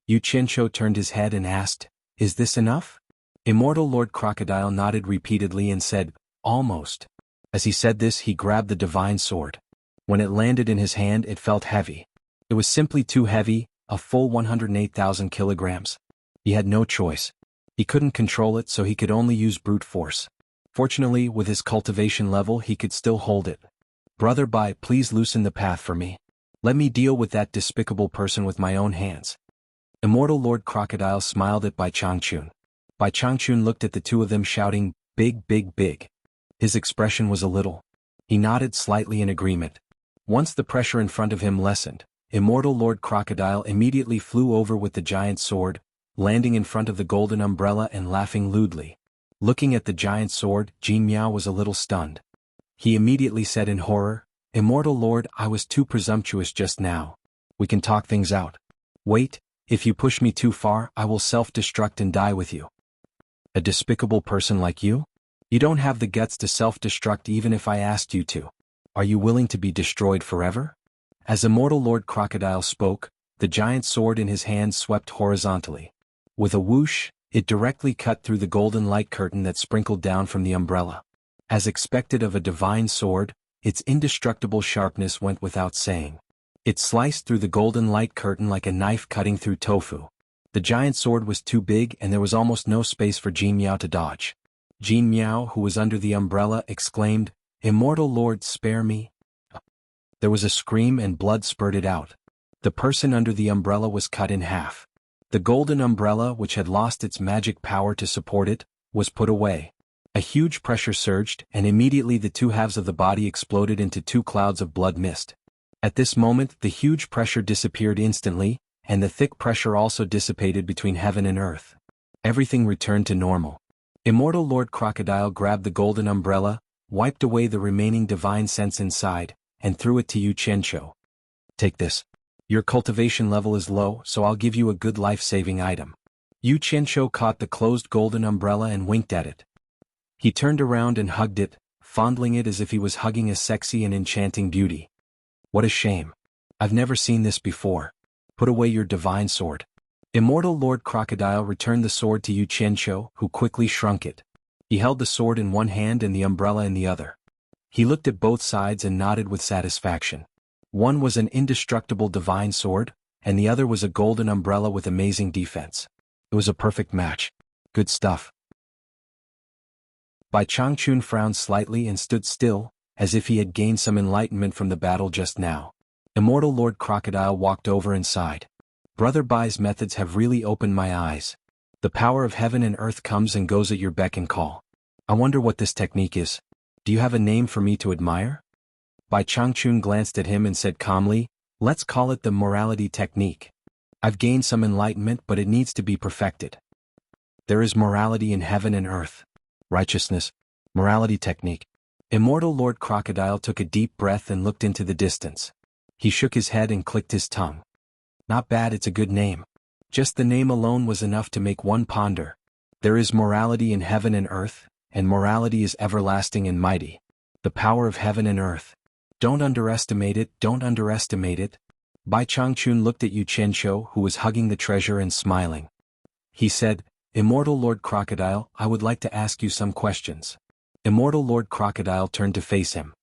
Xianxia turned his head and asked, "Is this enough?" Immortal Lord Crocodile nodded repeatedly and said, "Almost." As he said this, he grabbed the divine sword. When it landed in his hand, it felt heavy. It was simply too heavy, a full 108,000 kilograms. He had no choice. He couldn't control it, so he could only use brute force. Fortunately, with his cultivation level, he could still hold it. "Brother Bai, please loosen the path for me. Let me deal with that despicable person with my own hands." Immortal Lord Crocodile smiled at Bai Changchun. Bai Changchun looked at the two of them shouting, "Big, big, big." His expression was a little. He nodded slightly in agreement. Once the pressure in front of him lessened, Immortal Lord Crocodile immediately flew over with the giant sword, landing in front of the golden umbrella and laughing lewdly. Looking at the giant sword, Jin Miao was a little stunned. He immediately said in horror, "Immortal Lord, I was too presumptuous just now. We can talk things out. Wait, if you push me too far, I will self-destruct and die with you." "A despicable person like you? You don't have the guts to self-destruct even if I asked you to. Are you willing to be destroyed forever?" As Immortal Lord Crocodile spoke, the giant sword in his hand swept horizontally. With a whoosh, it directly cut through the golden light curtain that sprinkled down from the umbrella. As expected of a divine sword, its indestructible sharpness went without saying. It sliced through the golden light curtain like a knife cutting through tofu. The giant sword was too big and there was almost no space for Jin Miao to dodge. Jin Miao, who was under the umbrella, exclaimed, "Immortal Lord, spare me." There was a scream and blood spurted out. The person under the umbrella was cut in half. The golden umbrella, which had lost its magic power to support it, was put away. A huge pressure surged, and immediately the two halves of the body exploded into two clouds of blood mist. At this moment, the huge pressure disappeared instantly, and the thick pressure also dissipated between heaven and earth. Everything returned to normal. Immortal Lord Crocodile grabbed the golden umbrella, wiped away the remaining divine sense inside, and threw it to Xianxia. "Take this. Your cultivation level is low, so I'll give you a good life-saving item." Xianxia caught the closed golden umbrella and winked at it. He turned around and hugged it, fondling it as if he was hugging a sexy and enchanting beauty. "What a shame. I've never seen this before. Put away your divine sword." Immortal Lord Crocodile returned the sword to Xianxia, who quickly shrunk it. He held the sword in one hand and the umbrella in the other. He looked at both sides and nodded with satisfaction. One was an indestructible divine sword, and the other was a golden umbrella with amazing defense. It was a perfect match. Good stuff. Bai Changchun frowned slightly and stood still, as if he had gained some enlightenment from the battle just now. Immortal Lord Crocodile walked over and sighed. "Brother Bai's methods have really opened my eyes. The power of heaven and earth comes and goes at your beck and call. I wonder what this technique is. Do you have a name for me to admire?" Bai Changchun glanced at him and said calmly, "Let's call it the morality technique. I've gained some enlightenment, but it needs to be perfected. There is morality in heaven and earth. Righteousness, morality technique." Immortal Lord Crocodile took a deep breath and looked into the distance. He shook his head and clicked his tongue. "Not bad, it's a good name." Just the name alone was enough to make one ponder. There is morality in heaven and earth, and morality is everlasting and mighty. The power of heaven and earth. Don't underestimate it, don't underestimate it. Bai Changchun looked at Xianxia, who was hugging the treasure and smiling. He said, "Immortal Lord Crocodile, I would like to ask you some questions." Immortal Lord Crocodile turned to face him.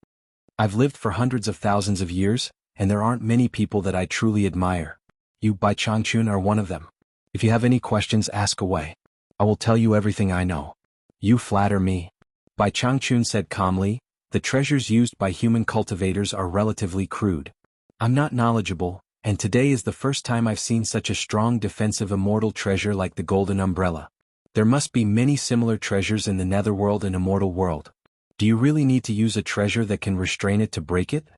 "I've lived for hundreds of thousands of years, and there aren't many people that I truly admire. You, Bai Changchun, are one of them. If you have any questions, ask away. I will tell you everything I know." "You flatter me." Bai Changchun said calmly, "The treasures used by human cultivators are relatively crude. I'm not knowledgeable, and today is the first time I've seen such a strong defensive immortal treasure like the Golden Umbrella. There must be many similar treasures in the Netherworld and Immortal World. Do you really need to use a treasure that can restrain it to break it?"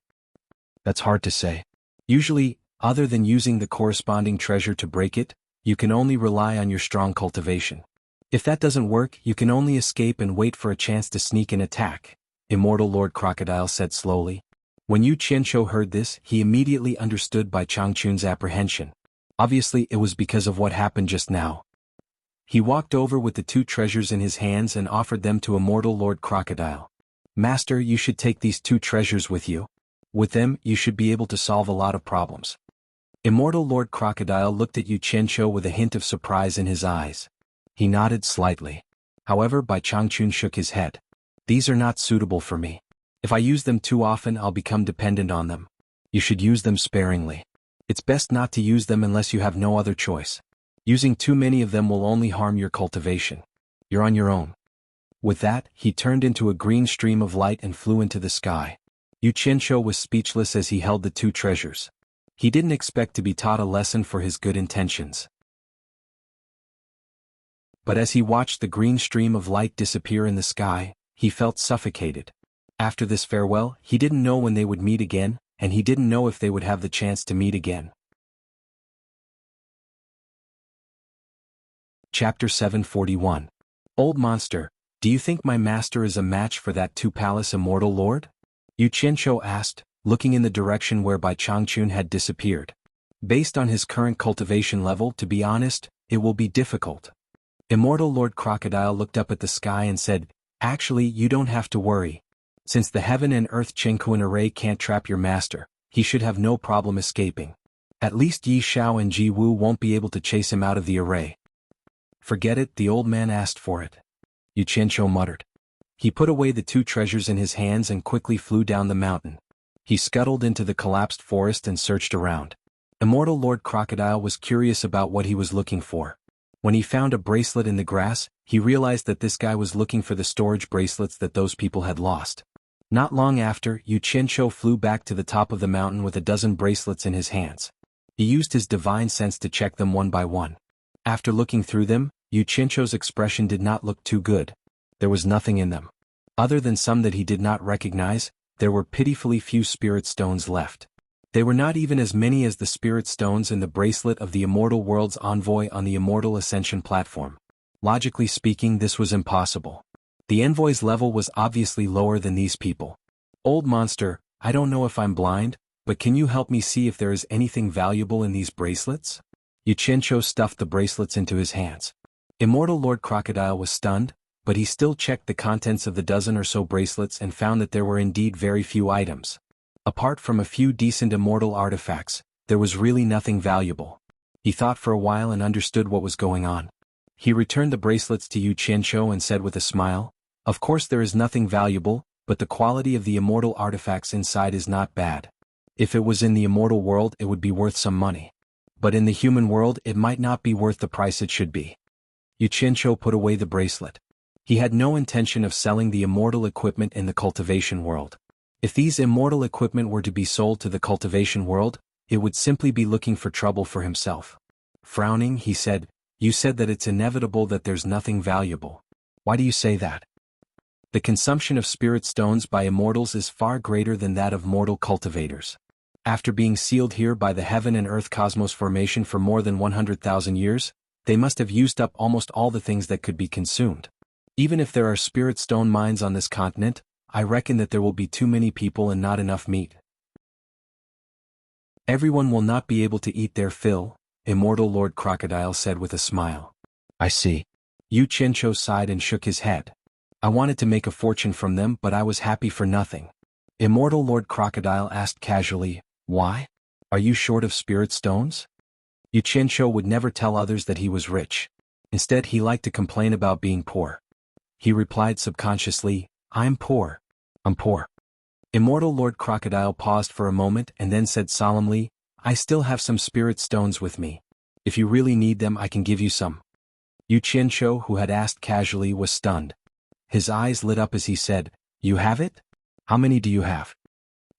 "That's hard to say. Usually, Other than using the corresponding treasure to break it, you can only rely on your strong cultivation. If that doesn't work, you can only escape and wait for a chance to sneak and attack, Immortal Lord Crocodile said slowly. When Yu Qianqiu heard this, he immediately understood Bai Changchun's apprehension. Obviously it was because of what happened just now. He walked over with the 2 treasures in his hands and offered them to Immortal Lord Crocodile. Master, you should take these 2 treasures with you. With them, you should be able to solve a lot of problems. Immortal Lord Crocodile looked at Yu Qianqiu with a hint of surprise in his eyes. He nodded slightly. However, Bai Changchun shook his head. These are not suitable for me. If I use them too often, I'll become dependent on them. You should use them sparingly. It's best not to use them unless you have no other choice. Using too many of them will only harm your cultivation. You're on your own. With that, he turned into a green stream of light and flew into the sky. Yu Qianqiu was speechless as he held the 2 treasures. He didn't expect to be taught a lesson for his good intentions. But as he watched the green stream of light disappear in the sky, he felt suffocated. After this farewell, he didn't know when they would meet again, and he didn't know if they would have the chance to meet again. Chapter 741. Old Monster, do you think my master is a match for that 2-palace immortal lord? Yu Qianqiu asked, looking in the direction where Bai Changchun had disappeared. Based on his current cultivation level, to be honest, it will be difficult. Immortal Lord Crocodile looked up at the sky and said, actually, you don't have to worry. Since the heaven and earth xianhuan array can't trap your master, he should have no problem escaping. At least Yi Xiao and Ji Wu won't be able to chase him out of the array. Forget it, the old man asked for it. Yu Qianqiu muttered. He put away the 2 treasures in his hands and quickly flew down the mountain. He scuttled into the collapsed forest and searched around. Immortal Lord Crocodile was curious about what he was looking for. When he found a bracelet in the grass, he realized that this guy was looking for the storage bracelets that those people had lost. Not long after, Yu Qianqiu flew back to the top of the mountain with a dozen bracelets in his hands. He used his divine sense to check them one by one. After looking through them, Yu Qianqiu's expression did not look too good. There was nothing in them. Other than some that he did not recognize, there were pitifully few spirit stones left. They were not even as many as the spirit stones in the bracelet of the Immortal World's envoy on the Immortal Ascension platform. Logically speaking, this was impossible. The envoy's level was obviously lower than these people. Old Monster, I don't know if I'm blind, but can you help me see if there is anything valuable in these bracelets? Yu Qianqiu stuffed the bracelets into his hands. Immortal Lord Crocodile was stunned, but he still checked the contents of the dozen or so bracelets and found that there were indeed very few items. Apart from a few decent immortal artifacts, there was really nothing valuable. He thought for a while and understood what was going on. He returned the bracelets to Yu Qianqiu and said with a smile, of course there is nothing valuable, but the quality of the immortal artifacts inside is not bad. If it was in the immortal world, it would be worth some money. But in the human world, it might not be worth the price it should be. Yu Qianqiu put away the bracelet. He had no intention of selling the immortal equipment in the cultivation world. If these immortal equipment were to be sold to the cultivation world, it would simply be looking for trouble for himself. Frowning, he said, you said that it's inevitable that there's nothing valuable. Why do you say that? The consumption of spirit stones by immortals is far greater than that of mortal cultivators. After being sealed here by the heaven and earth cosmos formation for more than 100,000 years, they must have used up almost all the things that could be consumed. Even if there are spirit stone mines on this continent, I reckon that there will be too many people and not enough meat. Everyone will not be able to eat their fill, Immortal Lord Crocodile said with a smile. I see. Yu Qianqiu sighed and shook his head. I wanted to make a fortune from them, but I was happy for nothing. Immortal Lord Crocodile asked casually, why? Are you short of spirit stones? Yu Qianqiu would never tell others that he was rich. Instead, he liked to complain about being poor. He replied subconsciously, I'm poor. I'm poor. Immortal Lord Crocodile paused for a moment and then said solemnly, I still have some spirit stones with me. If you really need them, I can give you some. Yu Qianqiu, who had asked casually, was stunned. His eyes lit up as he said, you have it? How many do you have?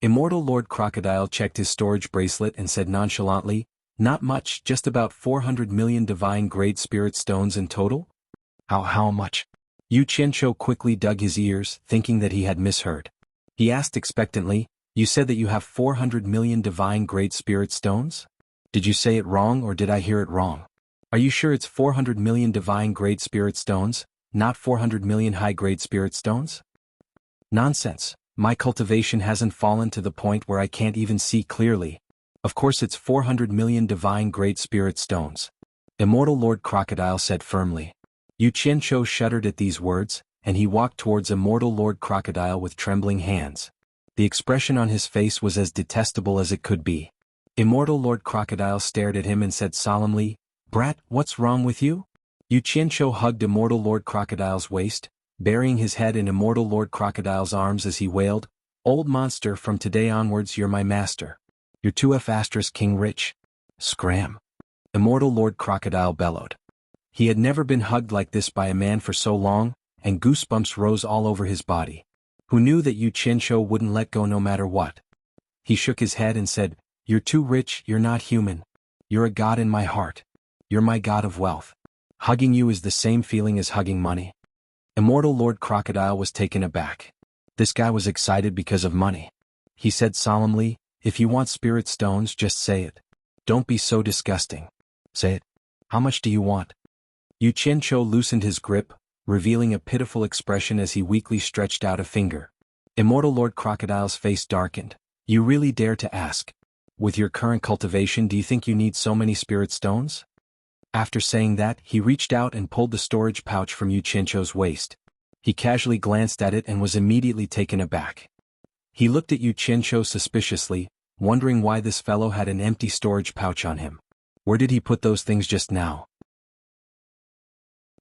Immortal Lord Crocodile checked his storage bracelet and said nonchalantly, not much, just about 400 million divine-grade spirit stones in total? How much? Yu Qianqiu quickly dug his ears, thinking that he had misheard. He asked expectantly, you said that you have 400 million divine-grade spirit stones? Did you say it wrong or did I hear it wrong? Are you sure it's 400 million divine grade spirit stones, not 400 million high-grade spirit stones? Nonsense. My cultivation hasn't fallen to the point where I can't even see clearly. Of course it's 400 million divine grade spirit stones. Immortal Lord Crocodile said firmly. Xianxia shuddered at these words, and he walked towards Immortal Lord Crocodile with trembling hands. The expression on his face was as detestable as it could be. Immortal Lord Crocodile stared at him and said solemnly, "Brat, what's wrong with you?" Xianxia hugged Immortal Lord Crocodile's waist, burying his head in Immortal Lord Crocodile's arms as he wailed, "Old monster, from today onwards you're my master. You're 2F** King Rich." Scram. Immortal Lord Crocodile bellowed. He had never been hugged like this by a man for so long, and goosebumps rose all over his body. Who knew that Xianxia wouldn't let go no matter what? He shook his head and said, "You're too rich, you're not human. You're a god in my heart. You're my god of wealth. Hugging you is the same feeling as hugging money." Immortal Lord Crocodile was taken aback. This guy was excited because of money. He said solemnly, "If you want spirit stones, just say it. Don't be so disgusting. Say it. How much do you want?" Xianxia loosened his grip, revealing a pitiful expression as he weakly stretched out a finger. Immortal Lord Crocodile's face darkened. "You really dare to ask? With your current cultivation, do you think you need so many spirit stones?" After saying that, he reached out and pulled the storage pouch from Xianxia's waist. He casually glanced at it and was immediately taken aback. He looked at Xianxia suspiciously, wondering why this fellow had an empty storage pouch on him. Where did he put those things just now?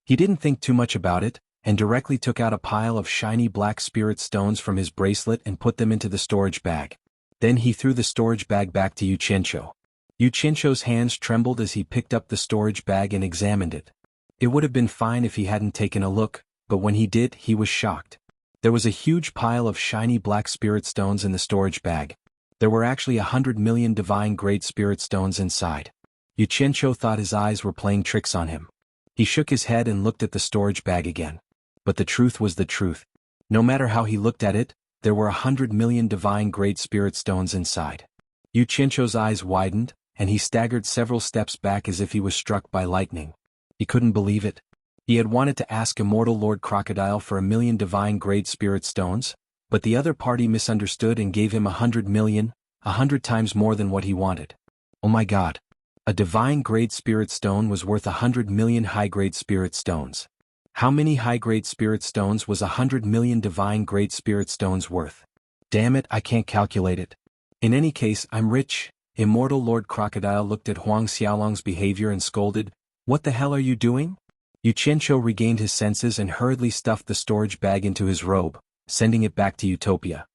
He didn't think too much about it, and directly took out a pile of shiny black spirit stones from his bracelet and put them into the storage bag. Then he threw the storage bag back to Xianxia. Xianxia's hands trembled as he picked up the storage bag and examined it. It would have been fine if he hadn't taken a look, but when he did, he was shocked. There was a huge pile of shiny black spirit stones in the storage bag. There were actually 100 million divine grade spirit stones inside. Xianxia thought his eyes were playing tricks on him. He shook his head and looked at the storage bag again. But the truth was the truth. No matter how he looked at it, there were 100 million divine grade spirit stones inside. Xianxia's eyes widened, and he staggered several steps back as if he was struck by lightning. He couldn't believe it. He had wanted to ask Immortal Lord Crocodile for 1,000,000 divine grade spirit stones, but the other party misunderstood and gave him 100 million, 100 times more than what he wanted. Oh my god. A divine grade spirit stone was worth 100 million high-grade spirit stones. How many high-grade spirit stones was 100 million divine grade spirit stones worth? Damn it, I can't calculate it. In any case, I'm rich. Immortal Lord Crocodile looked at Huang Xiaolong's behavior and scolded, "What the hell are you doing?" Xianxia regained his senses and hurriedly stuffed the storage bag into his robe, sending it back to Utopia.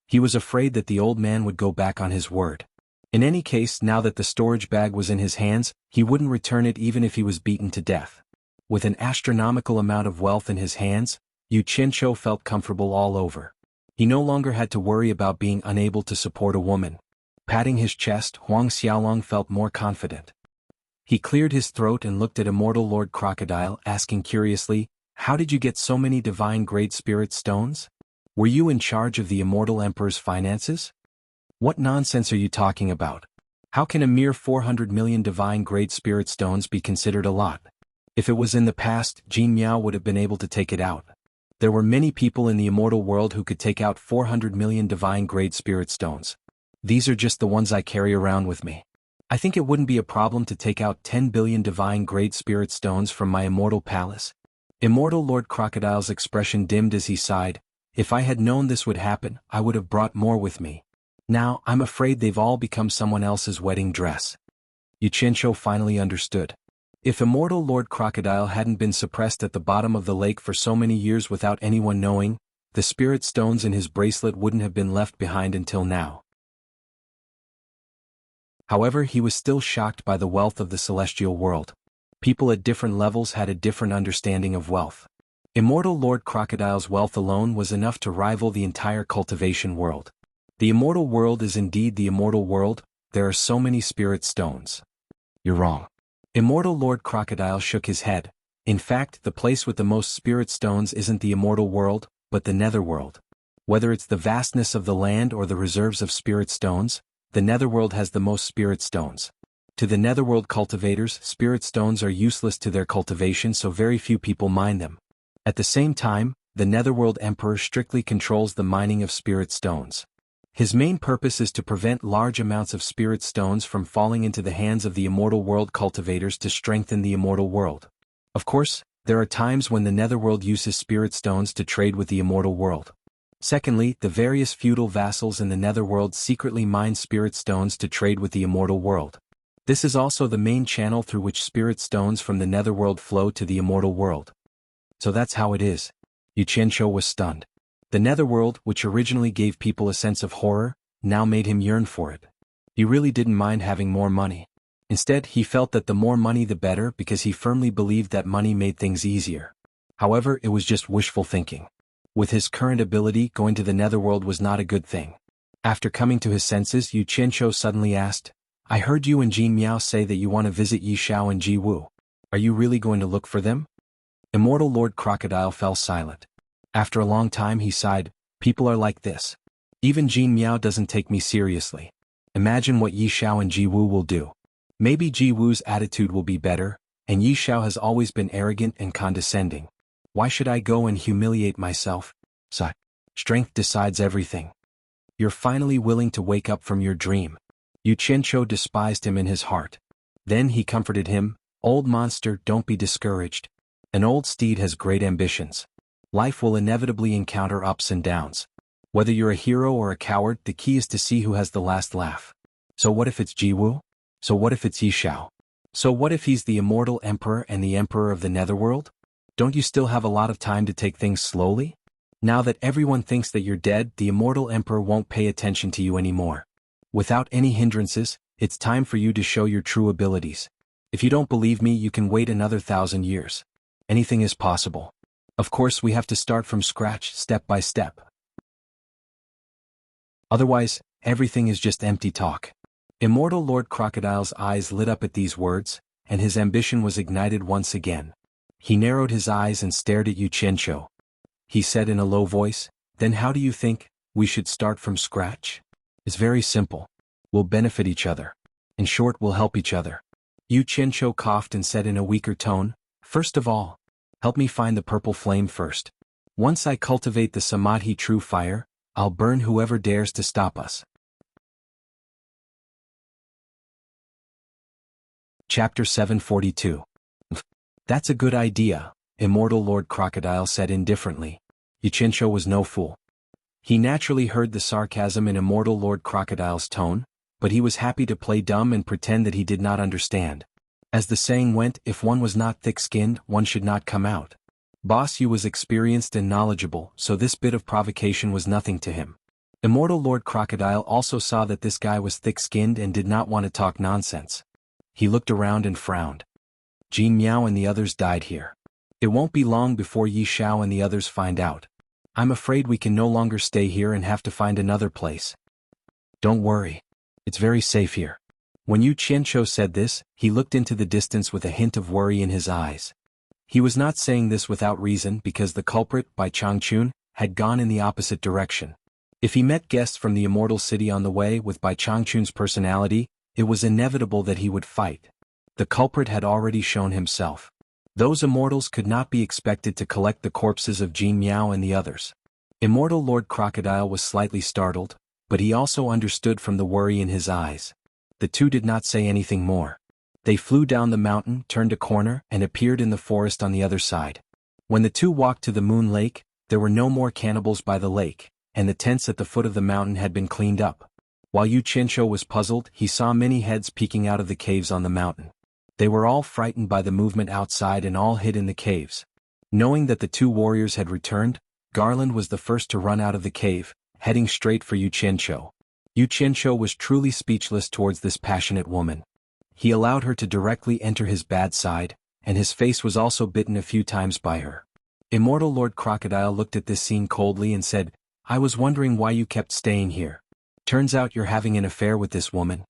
He was afraid that the old man would go back on his word. In any case, now that the storage bag was in his hands, he wouldn't return it even if he was beaten to death. With an astronomical amount of wealth in his hands, Xianxia felt comfortable all over. He no longer had to worry about being unable to support a woman. Patting his chest, Huang Xiaolong felt more confident. He cleared his throat and looked at Immortal Lord Crocodile, asking curiously, "How did you get so many divine grade spirit stones? Were you in charge of the Immortal Emperor's finances?" "What nonsense are you talking about? How can a mere 400 million divine grade spirit stones be considered a lot? If it was in the past, Jin Miao would have been able to take it out. There were many people in the immortal world who could take out 400 million divine grade spirit stones. These are just the ones I carry around with me. I think it wouldn't be a problem to take out 10 billion divine grade spirit stones from my immortal palace." Immortal Lord Crocodile's expression dimmed as he sighed. "If I had known this would happen, I would have brought more with me. Now, I'm afraid they've all become someone else's wedding dress." Xianxia finally understood. If Immortal Lord Crocodile hadn't been suppressed at the bottom of the lake for so many years without anyone knowing, the spirit stones in his bracelet wouldn't have been left behind until now. However, he was still shocked by the wealth of the celestial world. People at different levels had a different understanding of wealth. Immortal Lord Crocodile's wealth alone was enough to rival the entire cultivation world. The immortal world is indeed the immortal world. There are so many spirit stones. You're wrong. Immortal Lord Crocodile shook his head. In fact, the place with the most spirit stones isn't the immortal world, but the netherworld. Whether it's the vastness of the land or the reserves of spirit stones, the netherworld has the most spirit stones. To the netherworld cultivators, spirit stones are useless to their cultivation, so very few people mine them. At the same time, the netherworld emperor strictly controls the mining of spirit stones. His main purpose is to prevent large amounts of spirit stones from falling into the hands of the immortal world cultivators to strengthen the immortal world. Of course, there are times when the netherworld uses spirit stones to trade with the immortal world. Secondly, the various feudal vassals in the netherworld secretly mine spirit stones to trade with the immortal world. This is also the main channel through which spirit stones from the netherworld flow to the immortal world. So that's how it is. Xianxia was stunned. The netherworld, which originally gave people a sense of horror, now made him yearn for it. He really didn't mind having more money. Instead, he felt that the more money the better because he firmly believed that money made things easier. However, it was just wishful thinking. With his current ability, going to the netherworld was not a good thing. After coming to his senses, Xianxia suddenly asked, "I heard you and Jin Miao say that you want to visit Yi Xiao and Ji Wu. Are you really going to look for them?" Immortal Lord Crocodile fell silent. After a long time he sighed, "People are like this. Even Jin Miao doesn't take me seriously. Imagine what Yi Xiao and Ji Wu will do. Maybe Ji Wu's attitude will be better, and Yi Xiao has always been arrogant and condescending. Why should I go and humiliate myself?" Sigh. Strength decides everything. You're finally willing to wake up from your dream. Xianxia despised him in his heart. Then he comforted him, "Old monster, don't be discouraged. An old steed has great ambitions. Life will inevitably encounter ups and downs. Whether you're a hero or a coward, the key is to see who has the last laugh. So what if it's Ji Wu? So what if it's Yi Xiao? So what if he's the immortal emperor and the emperor of the netherworld? Don't you still have a lot of time to take things slowly? Now that everyone thinks that you're dead, the immortal emperor won't pay attention to you anymore. Without any hindrances, it's time for you to show your true abilities. If you don't believe me, you can wait another 1,000 years. Anything is possible. Of course, we have to start from scratch, step by step. Otherwise, everything is just empty talk." Immortal Lord Crocodile's eyes lit up at these words, and his ambition was ignited once again. He narrowed his eyes and stared at Xianxia. He said in a low voice, "Then how do you think we should start from scratch? It's very simple. We'll benefit each other. In short, we'll help each other." Xianxia coughed and said in a weaker tone, "First of all, help me find the purple flame first. Once I cultivate the Samadhi true fire, I'll burn whoever dares to stop us." Chapter 742. "That's a good idea," Immortal Lord Crocodile said indifferently. Xianxia was no fool. He naturally heard the sarcasm in Immortal Lord Crocodile's tone, but he was happy to play dumb and pretend that he did not understand. As the saying went, if one was not thick-skinned, one should not come out. Boss Yu was experienced and knowledgeable, so this bit of provocation was nothing to him. Immortal Lord Crocodile also saw that this guy was thick-skinned and did not want to talk nonsense. He looked around and frowned. Jin Miao and the others died here. It won't be long before Yi Xiao and the others find out. I'm afraid we can no longer stay here and have to find another place. Don't worry. It's very safe here. When Xianxia said this, he looked into the distance with a hint of worry in his eyes. He was not saying this without reason because the culprit, Bai Changchun, had gone in the opposite direction. If he met guests from the immortal city on the way with Bai Changchun's personality, it was inevitable that he would fight. The culprit had already shown himself. Those immortals could not be expected to collect the corpses of Jin Miao and the others. Immortal Lord Crocodile was slightly startled, but he also understood from the worry in his eyes. The two did not say anything more. They flew down the mountain, turned a corner, and appeared in the forest on the other side. When the two walked to the Moon Lake, there were no more cannibals by the lake, and the tents at the foot of the mountain had been cleaned up. While Xianxia was puzzled, he saw many heads peeking out of the caves on the mountain. They were all frightened by the movement outside and all hid in the caves. Knowing that the two warriors had returned, Garland was the first to run out of the cave, heading straight for Xianxia. Xianxia was truly speechless towards this passionate woman. He allowed her to directly enter his bad side, and his face was also bitten a few times by her. Immortal Lord Crocodile looked at this scene coldly and said, "I was wondering why you kept staying here. Turns out you're having an affair with this woman."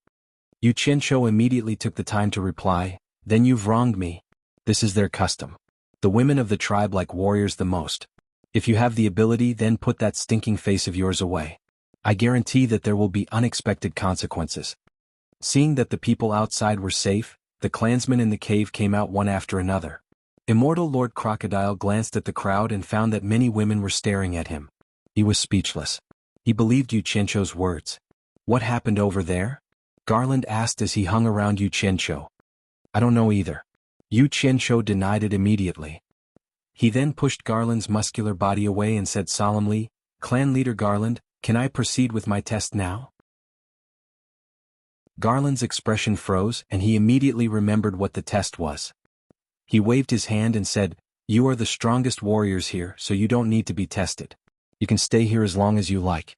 Xianxia immediately took the time to reply, "Then you've wronged me. This is their custom. The women of the tribe like warriors the most. If you have the ability, then put that stinking face of yours away. I guarantee that there will be unexpected consequences." Seeing that the people outside were safe, the clansmen in the cave came out one after another. Immortal Lord Crocodile glanced at the crowd and found that many women were staring at him. He was speechless. He believed Xianxia's words. What happened over there? Garland asked as he hung around Xianxia. I don't know either. Xianxia denied it immediately. He then pushed Garland's muscular body away and said solemnly, Clan leader Garland, can I proceed with my test now? Garland's expression froze and he immediately remembered what the test was. He waved his hand and said, You are the strongest warriors here, so you don't need to be tested. You can stay here as long as you like.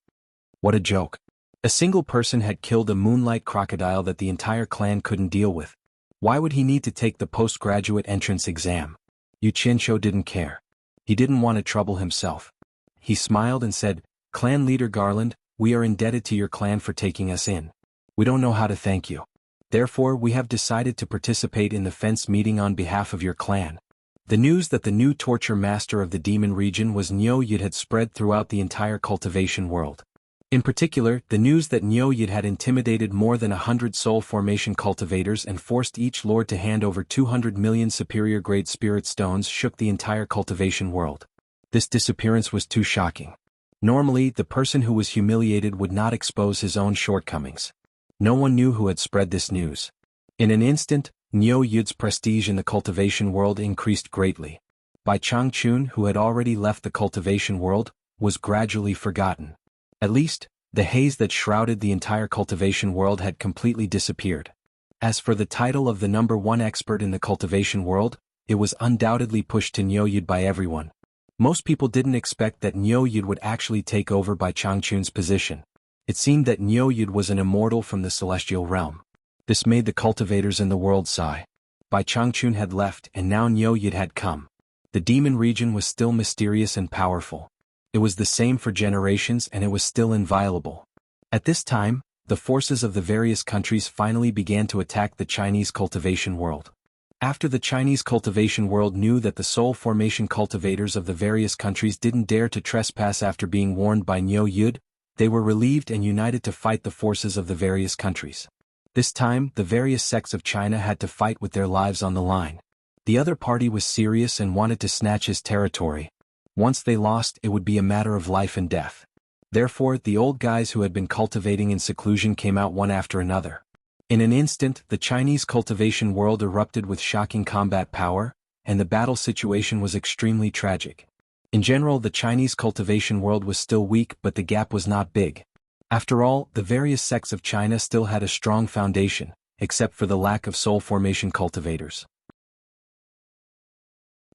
What a joke. A single person had killed a moonlight crocodile that the entire clan couldn't deal with. Why would he need to take the postgraduate entrance exam? Xianxia didn't care. He didn't want to trouble himself. He smiled and said, Clan leader Garland, we are indebted to your clan for taking us in. We don't know how to thank you. Therefore we have decided to participate in the fence meeting on behalf of your clan. The news that the new torture master of the demon region was Xianxia had spread throughout the entire cultivation world. In particular, the news that Xianxia had intimidated more than 100 soul formation cultivators and forced each lord to hand over 200 million superior grade spirit stones shook the entire cultivation world. This disappearance was too shocking. Normally, the person who was humiliated would not expose his own shortcomings. No one knew who had spread this news. In an instant, Xianxia's prestige in the cultivation world increased greatly. Bai Changchun, who had already left the cultivation world, was gradually forgotten. At least, the haze that shrouded the entire cultivation world had completely disappeared. As for the title of the #1 expert in the cultivation world, it was undoubtedly pushed to Xianxia by everyone. Most people didn't expect that Xianxia would actually take over Bai Changchun's position. It seemed that Xianxia was an immortal from the celestial realm. This made the cultivators in the world sigh. Bai Changchun had left and now Xianxia had come. The demon region was still mysterious and powerful. It was the same for generations and it was still inviolable. At this time, the forces of the various countries finally began to attack the Chinese cultivation world. After the Chinese cultivation world knew that the soul formation cultivators of the various countries didn't dare to trespass after being warned by Xianxia, they were relieved and united to fight the forces of the various countries. This time, the various sects of China had to fight with their lives on the line. The other party was serious and wanted to snatch his territory. Once they lost, it would be a matter of life and death. Therefore, the old guys who had been cultivating in seclusion came out one after another. In an instant, the Chinese cultivation world erupted with shocking combat power, and the battle situation was extremely tragic. In general, the Chinese cultivation world was still weak, but the gap was not big. After all, the various sects of China still had a strong foundation, except for the lack of soul formation cultivators.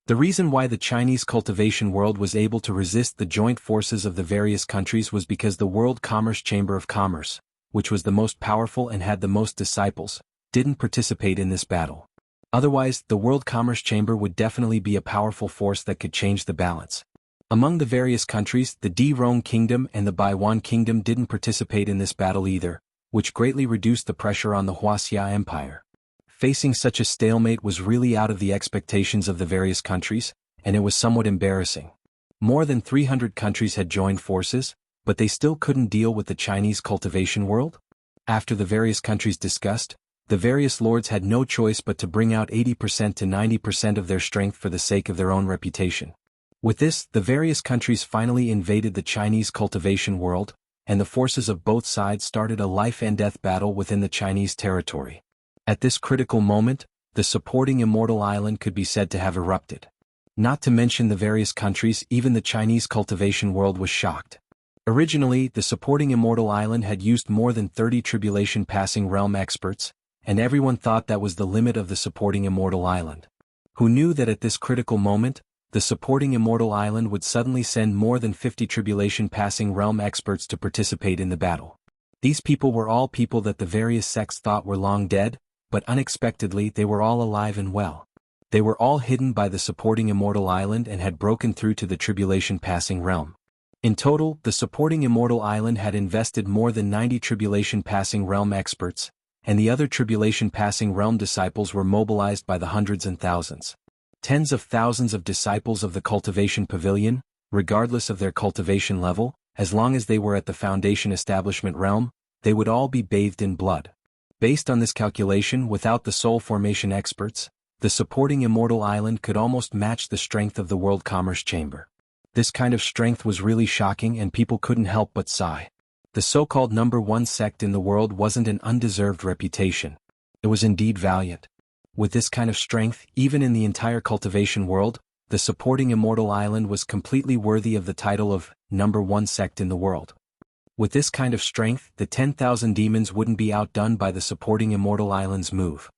The reason why the Chinese cultivation world was able to resist the joint forces of the various countries was because the World Commerce Chamber of Commerce, which was the most powerful and had the most disciples, didn't participate in this battle. Otherwise, the World Commerce Chamber would definitely be a powerful force that could change the balance. Among the various countries, the De-Rong Kingdom and the Baiwan Kingdom didn't participate in this battle either, which greatly reduced the pressure on the Wuxia Empire. Facing such a stalemate was really out of the expectations of the various countries, and it was somewhat embarrassing. More than 300 countries had joined forces, but they still couldn't deal with the Chinese cultivation world? After the various countries discussed, the various lords had no choice but to bring out 80% to 90% of their strength for the sake of their own reputation. With this, the various countries finally invaded the Chinese cultivation world, and the forces of both sides started a life-and-death battle within the Chinese territory. At this critical moment, the supporting Immortal Island could be said to have erupted. Not to mention the various countries, even the Chinese cultivation world was shocked. Originally, the supporting Immortal Island had used more than 30 tribulation passing realm experts, and everyone thought that was the limit of the supporting Immortal Island. Who knew that at this critical moment, the supporting Immortal Island would suddenly send more than 50 tribulation passing realm experts to participate in the battle. These people were all people that the various sects thought were long dead, but unexpectedly they were all alive and well. They were all hidden by the supporting Immortal Island and had broken through to the tribulation passing realm. In total, the supporting Immortal Island had invested more than 90 tribulation passing realm experts, and the other tribulation passing realm disciples were mobilized by the hundreds and thousands. Tens of thousands of disciples of the cultivation pavilion, regardless of their cultivation level, as long as they were at the foundation establishment realm, they would all be bathed in blood. Based on this calculation, without the soul formation experts, the supporting immortal island could almost match the strength of the World Commerce Chamber. This kind of strength was really shocking and people couldn't help but sigh. The so-called number one sect in the world wasn't an undeserved reputation. It was indeed valiant. With this kind of strength, even in the entire cultivation world, the supporting immortal island was completely worthy of the title of number one sect in the world. With this kind of strength, the 10,000 demons wouldn't be outdone by the supporting immortal island's move.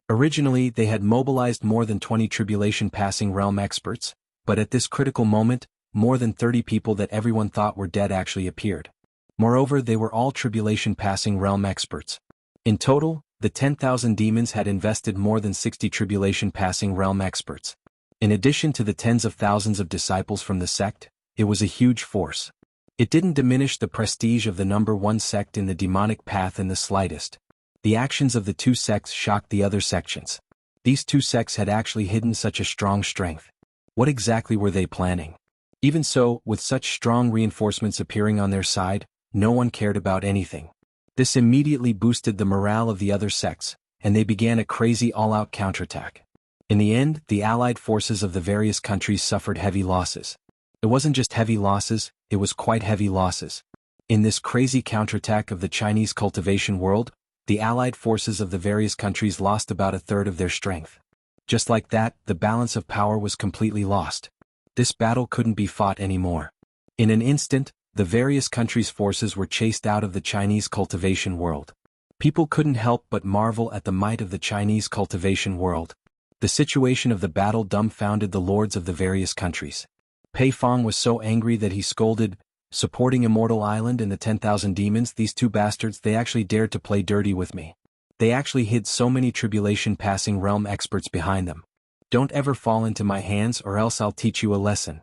Originally, they had mobilized more than 20 tribulation-passing realm experts, but at this critical moment, more than 30 people that everyone thought were dead actually appeared. Moreover, they were all tribulation-passing realm experts. In total, the 10,000 demons had invested more than 60 tribulation-passing realm experts. In addition to the tens of thousands of disciples from the sect, it was a huge force. It didn't diminish the prestige of the number one sect in the demonic path in the slightest. The actions of the two sects shocked the other sections. These two sects had actually hidden such a strong strength. What exactly were they planning? Even so, with such strong reinforcements appearing on their side, no one cared about anything. This immediately boosted the morale of the other sects, and they began a crazy all-out counterattack. In the end, the allied forces of the various countries suffered heavy losses. It wasn't just heavy losses, it was quite heavy losses. In this crazy counterattack of the Chinese cultivation world, the allied forces of the various countries lost about a third of their strength. Just like that, the balance of power was completely lost. This battle couldn't be fought anymore. In an instant, the various countries' forces were chased out of the Chinese cultivation world. People couldn't help but marvel at the might of the Chinese cultivation world. The situation of the battle dumbfounded the lords of the various countries. Pei Fong was so angry that he scolded, "Supporting Immortal Island and the 10,000 demons, these two bastards, they actually dared to play dirty with me. They actually hid so many tribulation-passing realm experts behind them. Don't ever fall into my hands or else I'll teach you a lesson."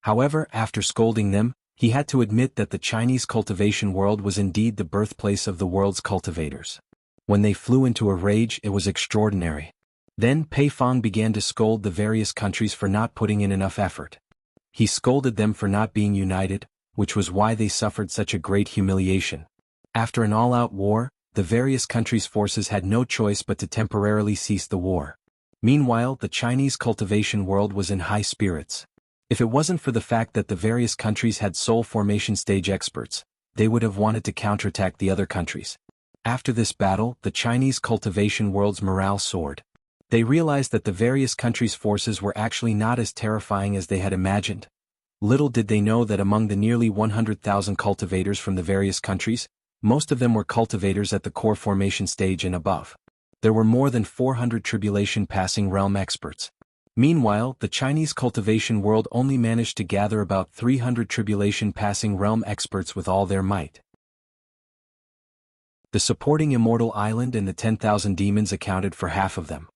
However, after scolding them, he had to admit that the Chinese cultivation world was indeed the birthplace of the world's cultivators. When they flew into a rage, it was extraordinary. Then Pei Fong began to scold the various countries for not putting in enough effort. He scolded them for not being united, which was why they suffered such a great humiliation. After an all-out war, the various countries' forces had no choice but to temporarily cease the war. Meanwhile, the Chinese cultivation world was in high spirits. If it wasn't for the fact that the various countries had soul formation stage experts, they would have wanted to counterattack the other countries. After this battle, the Chinese cultivation world's morale soared. They realized that the various countries' forces were actually not as terrifying as they had imagined. Little did they know that among the nearly 100,000 cultivators from the various countries, most of them were cultivators at the core formation stage and above. There were more than 400 tribulation-passing realm experts. Meanwhile, the Chinese cultivation world only managed to gather about 300 tribulation-passing realm experts with all their might. The supporting Immortal Island and the 10,000 demons accounted for half of them.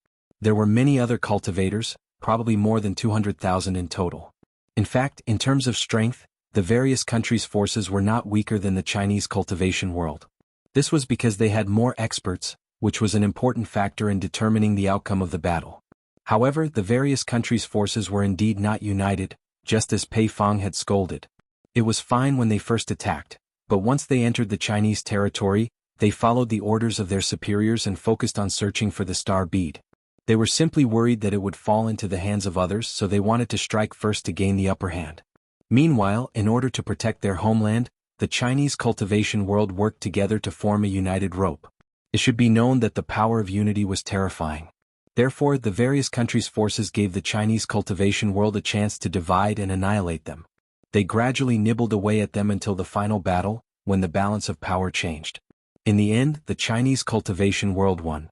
There were many other cultivators, probably more than 200,000 in total. In fact, in terms of strength, the various countries' forces were not weaker than the Chinese cultivation world. This was because they had more experts, which was an important factor in determining the outcome of the battle. However, the various countries' forces were indeed not united, just as Pei Fong had scolded. It was fine when they first attacked, but once they entered the Chinese territory, they followed the orders of their superiors and focused on searching for the star bead. They were simply worried that it would fall into the hands of others, so they wanted to strike first to gain the upper hand. Meanwhile, in order to protect their homeland, the Chinese cultivation world worked together to form a united rope. It should be known that the power of unity was terrifying. Therefore, the various countries' forces gave the Chinese cultivation world a chance to divide and annihilate them. They gradually nibbled away at them until the final battle, when the balance of power changed. In the end, the Chinese cultivation world won.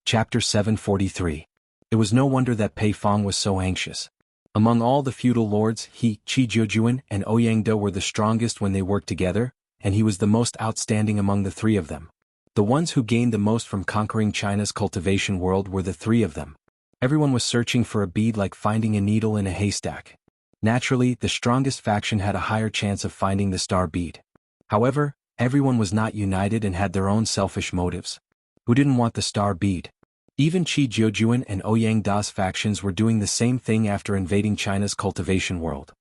Chapter 743. It was no wonder that Pei Fong was so anxious. Among all the feudal lords, he, Qi Jiujuan, and Ouyangde were the strongest when they worked together, and he was the most outstanding among the three of them. The ones who gained the most from conquering China's cultivation world were the three of them. Everyone was searching for a bead like finding a needle in a haystack. Naturally, the strongest faction had a higher chance of finding the star bead. However, everyone was not united and had their own selfish motives. Who didn't want the star bead? Even Qi Jiujuan and Ouyangde's factions were doing the same thing after invading China's cultivation world.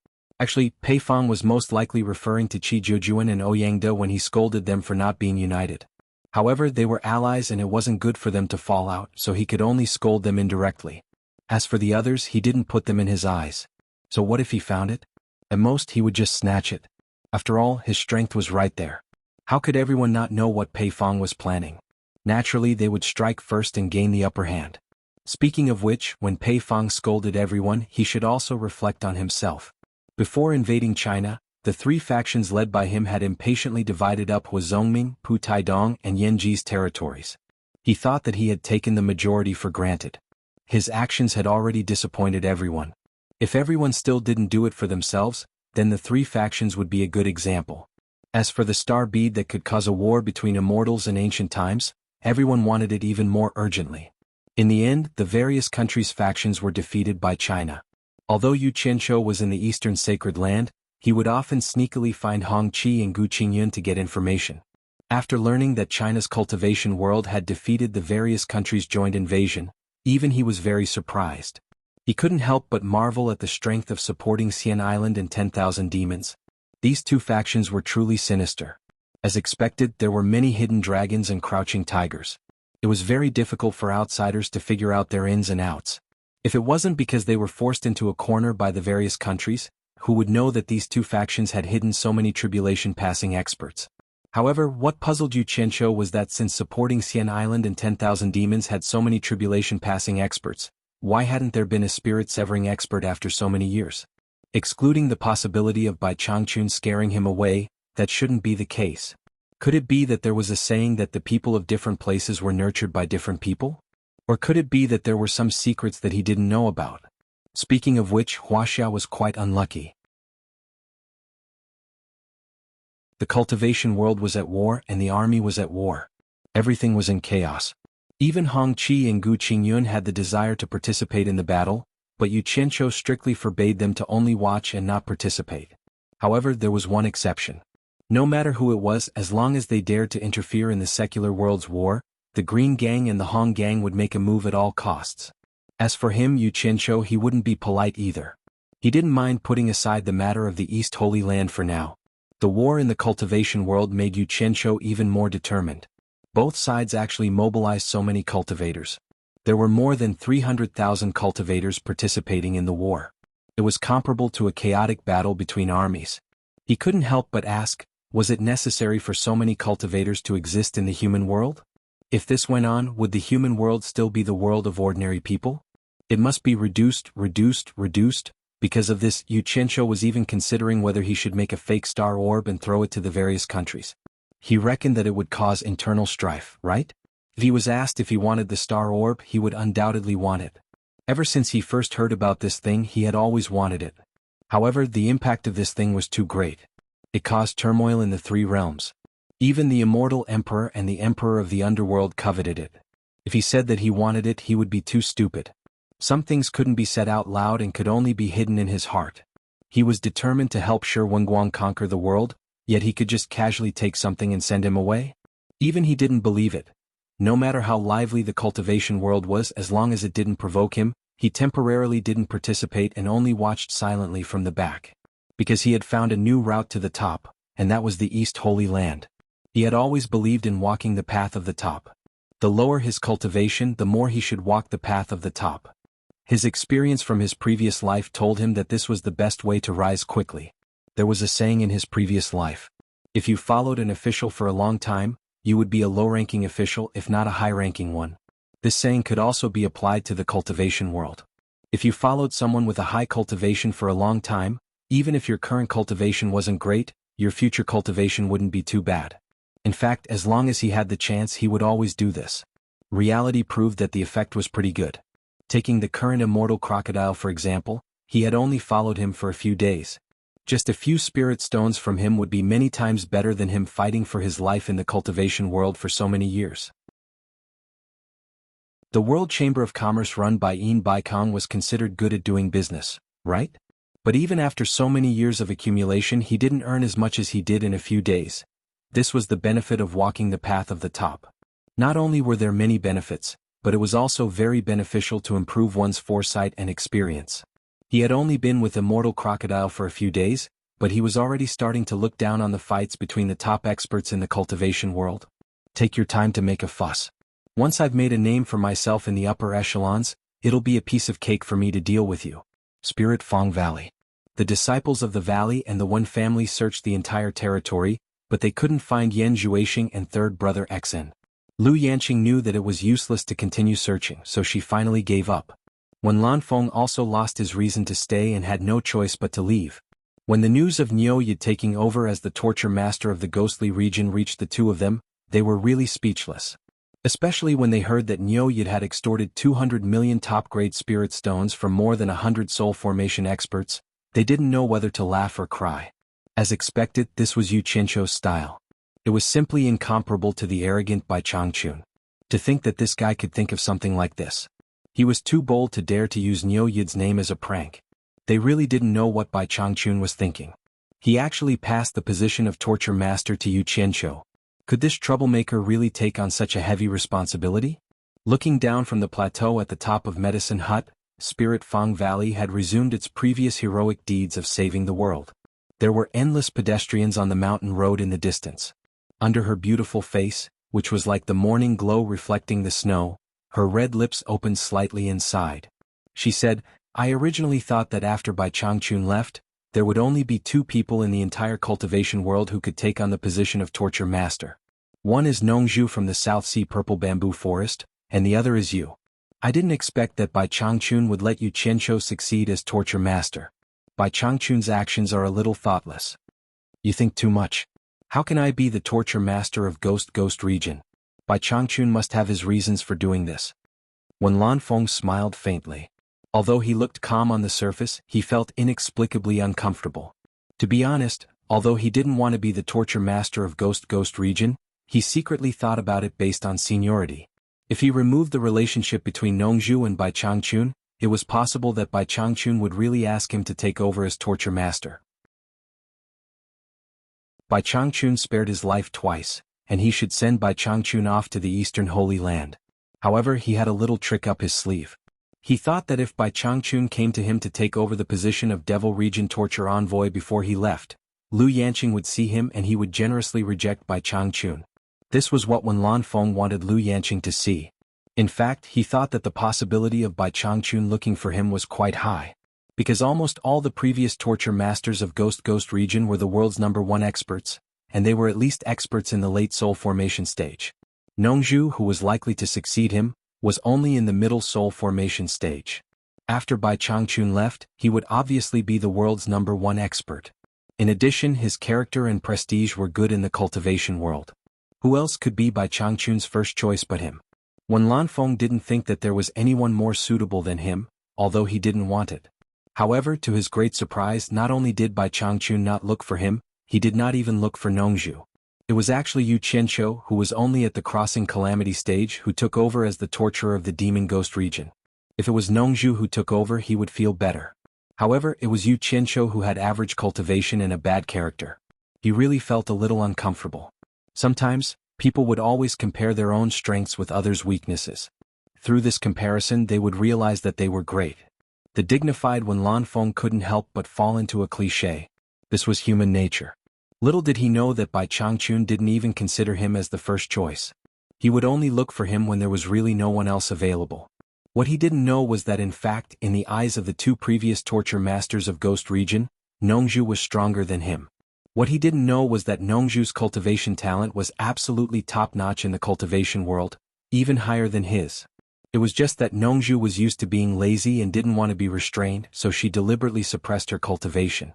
Actually, Pei Fang was most likely referring to Qi Zhujuan and Ouyangde when he scolded them for not being united. However, they were allies and it wasn't good for them to fall out, so he could only scold them indirectly. As for the others, he didn't put them in his eyes. So what if he found it? At most, he would just snatch it. After all, his strength was right there. How could everyone not know what Pei Fang was planning? Naturally, they would strike first and gain the upper hand. Speaking of which, when Pei Fang scolded everyone, he should also reflect on himself. Before invading China, the three factions led by him had impatiently divided up Huazongming, Pu Taidong, and Yanji's territories. He thought that he had taken the majority for granted. His actions had already disappointed everyone. If everyone still didn't do it for themselves, then the three factions would be a good example. As for the star bead that could cause a war between immortals in ancient times, everyone wanted it even more urgently. In the end, the various countries' factions were defeated by China. Although Yu Qianzhou was in the eastern sacred land, he would often sneakily find Hongqi and Gu Qingyun to get information. After learning that China's cultivation world had defeated the various countries' joint invasion, even he was very surprised. He couldn't help but marvel at the strength of supporting Xian Island and 10,000 demons. These two factions were truly sinister. As expected, there were many hidden dragons and crouching tigers. It was very difficult for outsiders to figure out their ins and outs. If it wasn't because they were forced into a corner by the various countries, who would know that these two factions had hidden so many tribulation-passing experts? However, what puzzled Yu Qianzhou was that since supporting Xian Island and 10,000 demons had so many tribulation-passing experts, why hadn't there been a spirit-severing expert after so many years? Excluding the possibility of Bai Changchun scaring him away, that shouldn't be the case. Could it be that there was a saying that the people of different places were nurtured by different people? Or could it be that there were some secrets that he didn't know about? Speaking of which, wuxia was quite unlucky. The cultivation world was at war and the army was at war. Everything was in chaos. Even Hongqi and Gu Qingyun had the desire to participate in the battle, but Yu Qianzhou strictly forbade them to only watch and not participate. However, there was one exception. No matter who it was, as long as they dared to interfere in the secular world's war, the Green Gang and the Hong Gang would make a move at all costs. As for him, Yu Qianzhou, he wouldn't be polite either. He didn't mind putting aside the matter of the East Holy Land for now. The war in the cultivation world made Yu Qianzhou even more determined. Both sides actually mobilized so many cultivators. There were more than 300,000 cultivators participating in the war. It was comparable to a chaotic battle between armies. He couldn't help but ask, was it necessary for so many cultivators to exist in the human world? If this went on, would the human world still be the world of ordinary people? It must be reduced. Because of this, Yu Qianzhou was even considering whether he should make a fake star orb and throw it to the various countries. He reckoned that it would cause internal strife, right? If he was asked if he wanted the star orb, he would undoubtedly want it. Ever since he first heard about this thing, he had always wanted it. However, the impact of this thing was too great. It caused turmoil in the three realms. Even the immortal emperor and the emperor of the underworld coveted it. If he said that he wanted it, he would be too stupid. Some things couldn't be said out loud and could only be hidden in his heart. He was determined to help Xuanhuan conquer the world, yet he could just casually take something and send him away? Even he didn't believe it. No matter how lively the cultivation world was, as long as it didn't provoke him, he temporarily didn't participate and only watched silently from the back. Because he had found a new route to the top, and that was the East Holy Land. He had always believed in walking the path of the top. The lower his cultivation, the more he should walk the path of the top. His experience from his previous life told him that this was the best way to rise quickly. There was a saying in his previous life. If you followed an official for a long time, you would be a low-ranking official if not a high-ranking one. This saying could also be applied to the cultivation world. If you followed someone with a high cultivation for a long time, even if your current cultivation wasn't great, your future cultivation wouldn't be too bad. In fact, as long as he had the chance, he would always do this. Reality proved that the effect was pretty good. Taking the current immortal crocodile for example, he had only followed him for a few days. Just a few spirit stones from him would be many times better than him fighting for his life in the cultivation world for so many years. The World Chamber of Commerce run by Yin Baikong was considered good at doing business, right? But even after so many years of accumulation, he didn't earn as much as he did in a few days. This was the benefit of walking the path of the top. Not only were there many benefits, but it was also very beneficial to improve one's foresight and experience. He had only been with Immortal Crocodile for a few days, but he was already starting to look down on the fights between the top experts in the cultivation world. Take your time to make a fuss. Once I've made a name for myself in the upper echelons, it'll be a piece of cake for me to deal with you. Spirit Fong Valley. The disciples of the valley and the One family searched the entire territory, but they couldn't find Yan Zhuixing and third brother Xen. Lu Yanqing knew that it was useless to continue searching, so she finally gave up. When Lanfeng also lost his reason to stay and had no choice but to leave. When the news of Niu Yi taking over as the torture master of the ghostly region reached the two of them, they were really speechless. Especially when they heard that Niu Yi had extorted 200 million top-grade spirit stones from more than 100 soul formation experts, they didn't know whether to laugh or cry. As expected, this was Yu Qianzhou's style. It was simply incomparable to the arrogant Bai Changchun. To think that this guy could think of something like this. He was too bold to dare to use Niu Yi's name as a prank. They really didn't know what Bai Changchun was thinking. He actually passed the position of torture master to Yu Qianzhou. Could this troublemaker really take on such a heavy responsibility? Looking down from the plateau at the top of Medicine Hut, Spirit Fong Valley had resumed its previous heroic deeds of saving the world. There were endless pedestrians on the mountain road in the distance. Under her beautiful face, which was like the morning glow reflecting the snow, her red lips opened slightly inside. She said, I originally thought that after Bai Changchun left, there would only be two people in the entire cultivation world who could take on the position of torture master. One is Nongzhu from the South Sea Purple Bamboo Forest, and the other is you. I didn't expect that Bai Changchun would let Yu Qianzhou succeed as torture master. Bai Changchun's actions are a little thoughtless. You think too much. How can I be the torture master of Ghost region? Bai Changchun must have his reasons for doing this. When Lanfeng smiled faintly. Although he looked calm on the surface, he felt inexplicably uncomfortable. To be honest, although he didn't want to be the torture master of Ghost region, he secretly thought about it based on seniority. If he removed the relationship between Nongzhu and Bai Changchun, it was possible that Bai Changchun would really ask him to take over as torture master. Bai Changchun spared his life twice, and he should send Bai Changchun off to the Eastern Holy Land. However, he had a little trick up his sleeve. He thought that if Bai Changchun came to him to take over the position of Devil Region Torture Envoy before he left, Lu Yanqing would see him and he would generously reject Bai Changchun. This was what Wen Lanfeng wanted Lu Yanqing to see. In fact, he thought that the possibility of Bai Changchun looking for him was quite high. Because almost all the previous torture masters of Ghost region were the world's #1 experts, and they were at least experts in the late soul formation stage. Nongzhu, who was likely to succeed him, was only in the middle soul formation stage. After Bai Changchun left, he would obviously be the world's #1 expert. In addition, his character and prestige were good in the cultivation world. Who else could be Bai Changchun's first choice but him? Wen Lanfeng didn't think that there was anyone more suitable than him, although he didn't want it. However, to his great surprise, not only did Bai Changchun not look for him, he did not even look for Nongzhu. It was actually Yu Qianzhou, who was only at the crossing calamity stage, who took over as the torturer of the demon ghost region. If it was Nongzhu who took over, he would feel better. However, it was Yu Qianzhou who had average cultivation and a bad character. He really felt a little uncomfortable. Sometimes, people would always compare their own strengths with others' weaknesses. Through this comparison, they would realize that they were great. The dignified Wen Lanfeng couldn't help but fall into a cliché. This was human nature. Little did he know that Bai Changchun didn't even consider him as the first choice. He would only look for him when there was really no one else available. What he didn't know was that in fact, in the eyes of the two previous torture masters of Ghost region, Nongzhu was stronger than him. What he didn't know was that Nongzhu's cultivation talent was absolutely top-notch in the cultivation world, even higher than his. It was just that Nongzhu was used to being lazy and didn't want to be restrained, so she deliberately suppressed her cultivation.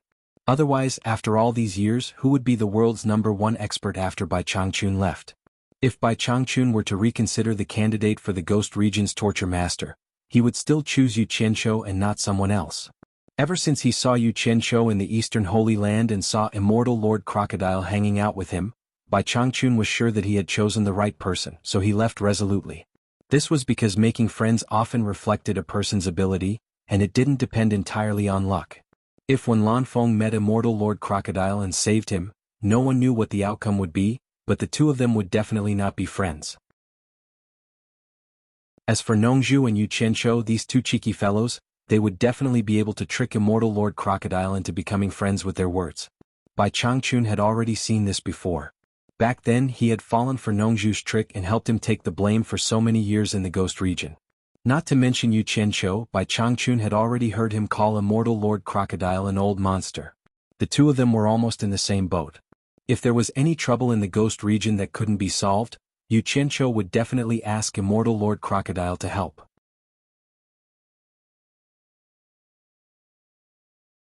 Otherwise, after all these years, who would be the world's #1 expert after Bai Changchun left? If Bai Changchun were to reconsider the candidate for the Ghost region's torture master, he would still choose Yu Qianzhou and not someone else. Ever since he saw Yu Qianzhou in the Eastern Holy Land and saw Immortal Lord Crocodile hanging out with him, Bai Changchun was sure that he had chosen the right person, so he left resolutely. This was because making friends often reflected a person's ability, and it didn't depend entirely on luck. If Wen Lanfeng met Immortal Lord Crocodile and saved him, no one knew what the outcome would be, but the two of them would definitely not be friends. As for Nongzhu and Yu Qianzhou, these two cheeky fellows, they would definitely be able to trick Immortal Lord Crocodile into becoming friends with their words. Bai Changchun had already seen this before. Back then he had fallen for Nongzhu's trick and helped him take the blame for so many years in the Ghost region. Not to mention Yu Qianqiu, Bai Changchun had already heard him call Immortal Lord Crocodile an old monster. The two of them were almost in the same boat. If there was any trouble in the Ghost region that couldn't be solved, Yu Qianqiu would definitely ask Immortal Lord Crocodile to help.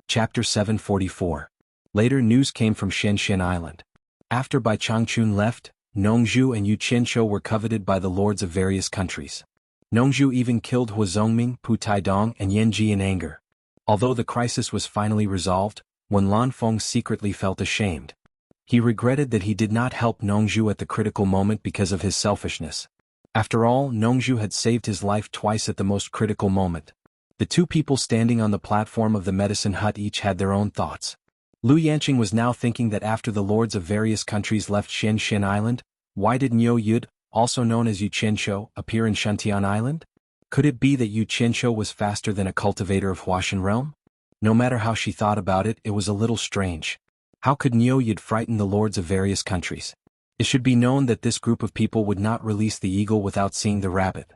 Chapter 744. Later news came from Xianxian Island. After Bai Changchun left, Nongzhu and Yu Qianqiu were coveted by the lords of various countries. Nongzhu even killed Hua Zongming, Pu Taidong and Yanji in anger. Although the crisis was finally resolved, Wen Lanfeng secretly felt ashamed. He regretted that he did not help Nongzhu at the critical moment because of his selfishness. After all, Nongzhu had saved his life twice at the most critical moment. The two people standing on the platform of the medicine hut each had their own thoughts. Lu Yanqing was now thinking that after the lords of various countries left Xianxian Island, why did Niu Yud, also known as Yu Qianqiu, appear in Shantian Island? Could it be that Yu Qianqiu was faster than a cultivator of Huashan realm? No matter how she thought about it, it was a little strange. How could Niu Yud frighten the lords of various countries? It should be known that this group of people would not release the eagle without seeing the rabbit.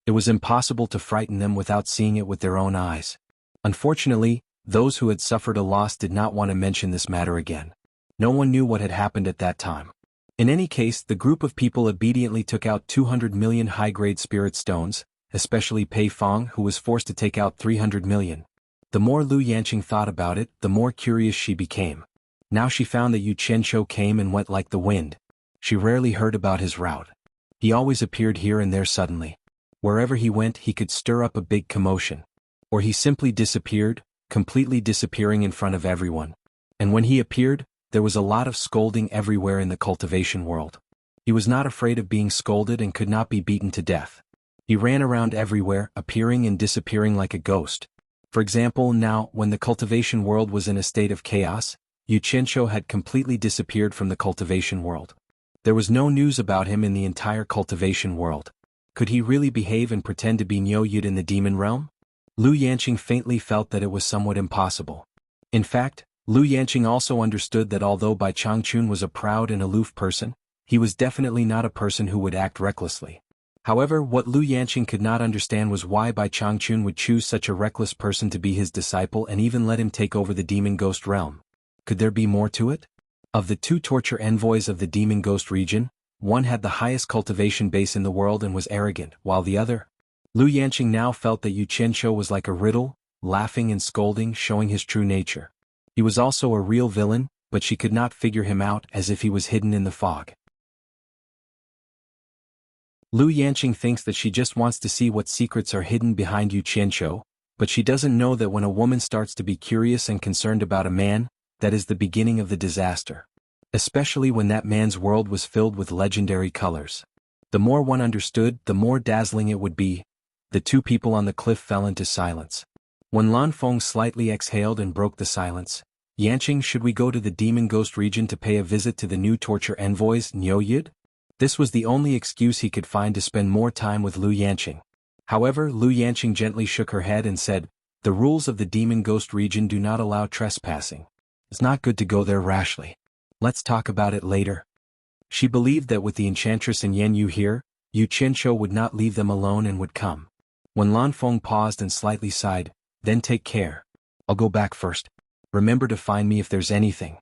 It was impossible to frighten them without seeing it with their own eyes. Unfortunately, those who had suffered a loss did not want to mention this matter again. No one knew what had happened at that time. In any case, the group of people obediently took out 200 million high-grade spirit stones, especially Pei Fong, who was forced to take out 300 million. The more Lu Yanqing thought about it, the more curious she became. Now she found that Yu Qianqiu came and went like the wind. She rarely heard about his route. He always appeared here and there suddenly. Wherever he went, he could stir up a big commotion. Or he simply disappeared, completely disappearing in front of everyone. And when he appeared, there was a lot of scolding everywhere in the cultivation world. He was not afraid of being scolded and could not be beaten to death. He ran around everywhere, appearing and disappearing like a ghost. For example, now, when the cultivation world was in a state of chaos, Yu Qianqiu had completely disappeared from the cultivation world. There was no news about him in the entire cultivation world. Could he really behave and pretend to be Niu Yud in the demon realm? Lu Yanqing faintly felt that it was somewhat impossible. In fact, Lu Yanqing also understood that although Bai Changchun was a proud and aloof person, he was definitely not a person who would act recklessly. However, what Lu Yanqing could not understand was why Bai Changchun would choose such a reckless person to be his disciple and even let him take over the demon ghost realm. Could there be more to it? Of the two torture envoys of the demon ghost region, one had the highest cultivation base in the world and was arrogant, while the other... Lu Yanqing now felt that Yu Qianqiu was like a riddle, laughing and scolding, showing his true nature. He was also a real villain, but she could not figure him out, as if he was hidden in the fog. Lu Yanqing thinks that she just wants to see what secrets are hidden behind Yu Qianqiu, but she doesn't know that when a woman starts to be curious and concerned about a man, that is the beginning of the disaster. Especially when that man's world was filled with legendary colors. The more one understood, the more dazzling it would be. The two people on the cliff fell into silence. When Lanfeng slightly exhaled and broke the silence, Yanqing, should we go to the demon ghost region to pay a visit to the new torture envoys, Niu Yud? This was the only excuse he could find to spend more time with Lu Yanqing. However, Lu Yanqing gently shook her head and said, "The rules of the demon ghost region do not allow trespassing. It's not good to go there rashly. Let's talk about it later." She believed that with the enchantress and Yan Yu here, Yu Qianqiu would not leave them alone and would come. When Lanfeng paused and slightly sighed, "Then take care. I'll go back first. Remember to find me if there's anything.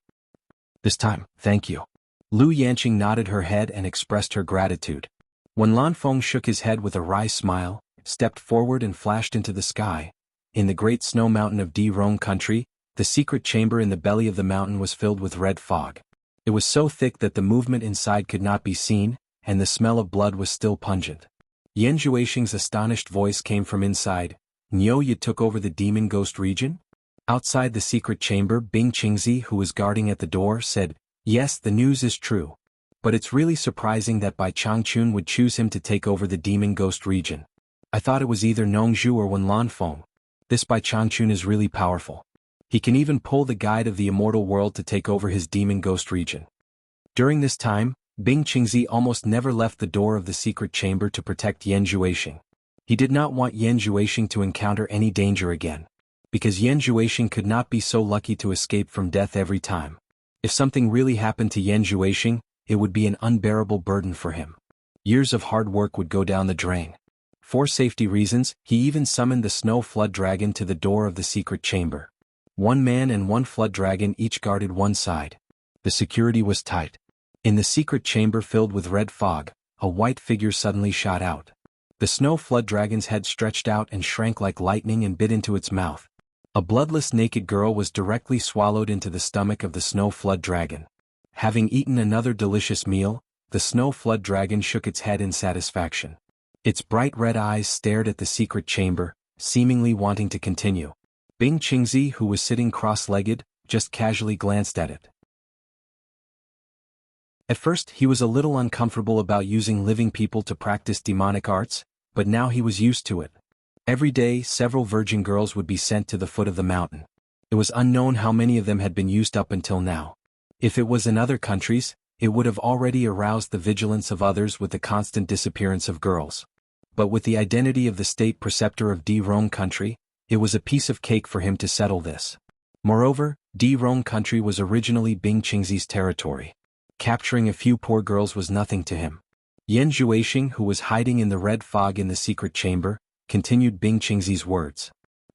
This time, thank you." Lu Yanqing nodded her head and expressed her gratitude. When Lanfeng shook his head with a wry smile, stepped forward and flashed into the sky. In the great snow mountain of Di Rong country, the secret chamber in the belly of the mountain was filled with red fog. It was so thick that the movement inside could not be seen, and the smell of blood was still pungent. Yan Zhuixing's astonished voice came from inside. "Niu Yud took over the demon ghost region?" Outside the secret chamber, Bing Qingzi, who was guarding at the door, said, "Yes, the news is true. But it's really surprising that Bai Changchun would choose him to take over the demon ghost region. I thought it was either Nongzhu or Wen Lanfeng. This Bai Changchun is really powerful. He can even pull the guide of the immortal world to take over his demon ghost region." During this time, Bing Qingzi almost never left the door of the secret chamber to protect Yan Zhuixing. He did not want Yan Zhuixing to encounter any danger again, because Yan Zhuixing could not be so lucky to escape from death every time. If something really happened to Yan Zhuixing, it would be an unbearable burden for him. Years of hard work would go down the drain. For safety reasons, he even summoned the snow flood dragon to the door of the secret chamber. One man and one flood dragon each guarded one side. The security was tight. In the secret chamber filled with red fog, a white figure suddenly shot out. The snow flood dragon's head stretched out and shrank like lightning and bit into its mouth. A bloodless naked girl was directly swallowed into the stomach of the snow flood dragon. Having eaten another delicious meal, the snow flood dragon shook its head in satisfaction. Its bright red eyes stared at the secret chamber, seemingly wanting to continue. Bing Qingzi, who was sitting cross-legged, just casually glanced at it. At first he was a little uncomfortable about using living people to practice demonic arts, but now he was used to it. Every day several virgin girls would be sent to the foot of the mountain. It was unknown how many of them had been used up until now. If it was in other countries, it would have already aroused the vigilance of others with the constant disappearance of girls. But with the identity of the state preceptor of Di Rong country, it was a piece of cake for him to settle this. Moreover, Di Rong country was originally Bing Qingzi's territory. Capturing a few poor girls was nothing to him. Yan Zhuixing, who was hiding in the red fog in the secret chamber, continued Bing Qingzi's words.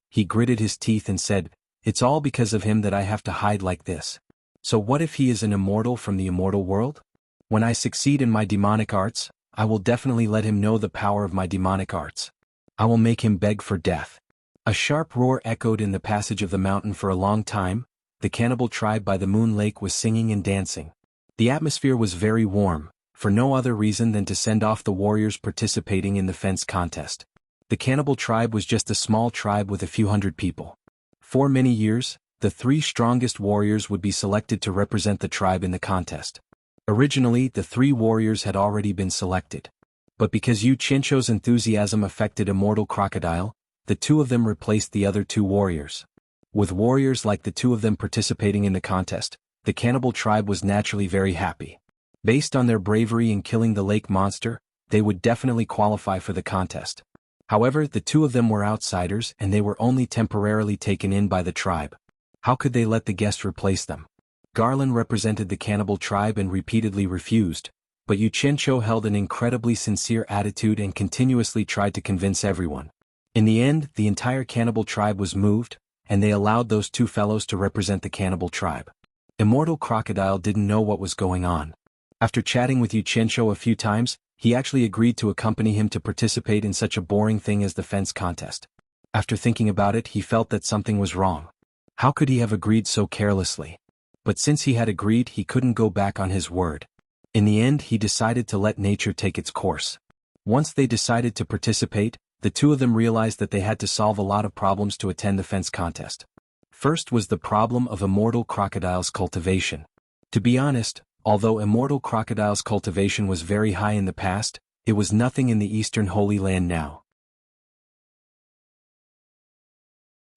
He gritted his teeth and said, "It's all because of him that I have to hide like this. So what if he is an immortal from the immortal world? When I succeed in my demonic arts, I will definitely let him know the power of my demonic arts. I will make him beg for death." A sharp roar echoed in the passage of the mountain for a long time. The cannibal tribe by the moon lake was singing and dancing. The atmosphere was very warm, for no other reason than to send off the warriors participating in the fence contest. The cannibal tribe was just a small tribe with a few hundred people. For many years, the 3 strongest warriors would be selected to represent the tribe in the contest. Originally, the 3 warriors had already been selected. But because Yu Qianzhou's enthusiasm affected Immortal Crocodile, the 2 of them replaced the other 2 warriors. With warriors like the 2 of them participating in the contest, the cannibal tribe was naturally very happy. Based on their bravery in killing the lake monster, they would definitely qualify for the contest. However, the 2 of them were outsiders and they were only temporarily taken in by the tribe. How could they let the guest replace them? Garland represented the cannibal tribe and repeatedly refused, but Yu Qianzhou held an incredibly sincere attitude and continuously tried to convince everyone. In the end, the entire cannibal tribe was moved, and they allowed those 2 fellows to represent the cannibal tribe. Immortal Crocodile didn't know what was going on. After chatting with Yu Qianzhou a few times, he actually agreed to accompany him to participate in such a boring thing as the fence contest. After thinking about it, he felt that something was wrong. How could he have agreed so carelessly? But since he had agreed, he couldn't go back on his word. In the end, he decided to let nature take its course. Once they decided to participate, the 2 of them realized that they had to solve a lot of problems to attend the fence contest. First was the problem of Immortal Crocodile's cultivation. To be honest, although Immortal Crocodile's cultivation was very high in the past, it was nothing in the Eastern Holy Land now.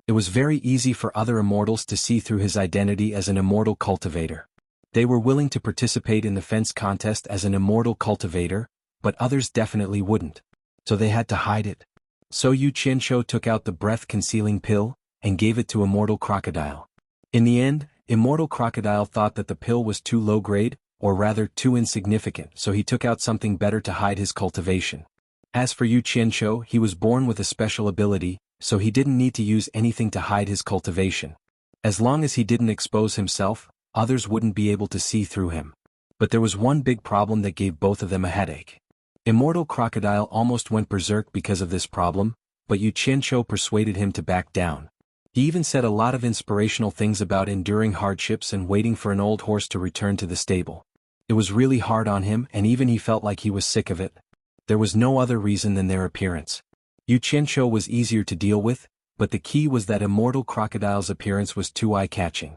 It was very easy for other immortals to see through his identity as an immortal cultivator. They were willing to participate in the fence contest as an immortal cultivator, but others definitely wouldn't. So they had to hide it. So Yu Qianzhou took out the breath-concealing pill and gave it to Immortal Crocodile. In the end, Immortal Crocodile thought that the pill was too low grade, or rather too insignificant, so he took out something better to hide his cultivation. As for Yu Qianzhou, he was born with a special ability, so he didn't need to use anything to hide his cultivation. As long as he didn't expose himself, others wouldn't be able to see through him. But there was one big problem that gave both of them a headache. Immortal Crocodile almost went berserk because of this problem, but Yu Qianzhou persuaded him to back down. He even said a lot of inspirational things about enduring hardships and waiting for an old horse to return to the stable. It was really hard on him, and even he felt like he was sick of it. There was no other reason than their appearance. Yu Qianzhou was easier to deal with, but the key was that Immortal Crocodile's appearance was too eye-catching.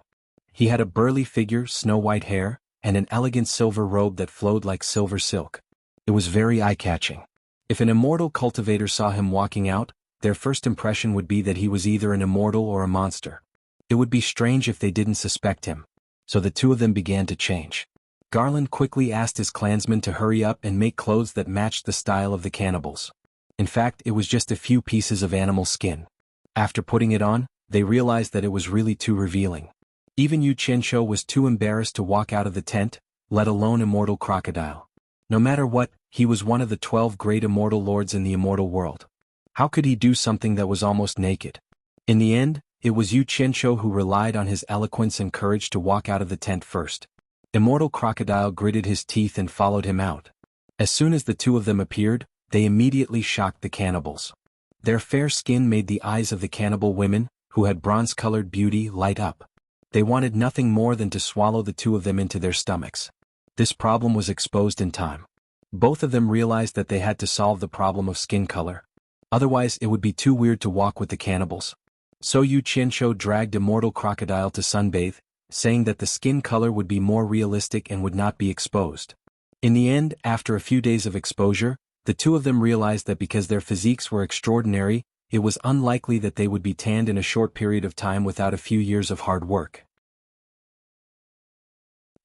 He had a burly figure, snow-white hair, and an elegant silver robe that flowed like silver silk. It was very eye-catching. If an immortal cultivator saw him walking out, their first impression would be that he was either an immortal or a monster. It would be strange if they didn't suspect him. So the 2 of them began to change. Garland quickly asked his clansmen to hurry up and make clothes that matched the style of the cannibals. In fact, it was just a few pieces of animal skin. After putting it on, they realized that it was really too revealing. Even Yu Qianqiu was too embarrassed to walk out of the tent, let alone immortal crocodile. No matter what, he was one of the 12 great immortal lords in the immortal world. How could he do something that was almost naked? In the end, it was Yu Qianqiu who relied on his eloquence and courage to walk out of the tent first. Immortal crocodile gritted his teeth and followed him out. As soon as the two of them appeared, they immediately shocked the cannibals. Their fair skin made the eyes of the cannibal women, who had bronze-colored beauty, light up. They wanted nothing more than to swallow the two of them into their stomachs. This problem was exposed in time. Both of them realized that they had to solve the problem of skin color. Otherwise, it would be too weird to walk with the cannibals. So Yu Qianqiu dragged immortal crocodile to sunbathe, saying that the skin color would be more realistic and would not be exposed. In the end, after a few days of exposure, the two of them realized that because their physiques were extraordinary, it was unlikely that they would be tanned in a short period of time without a few years of hard work.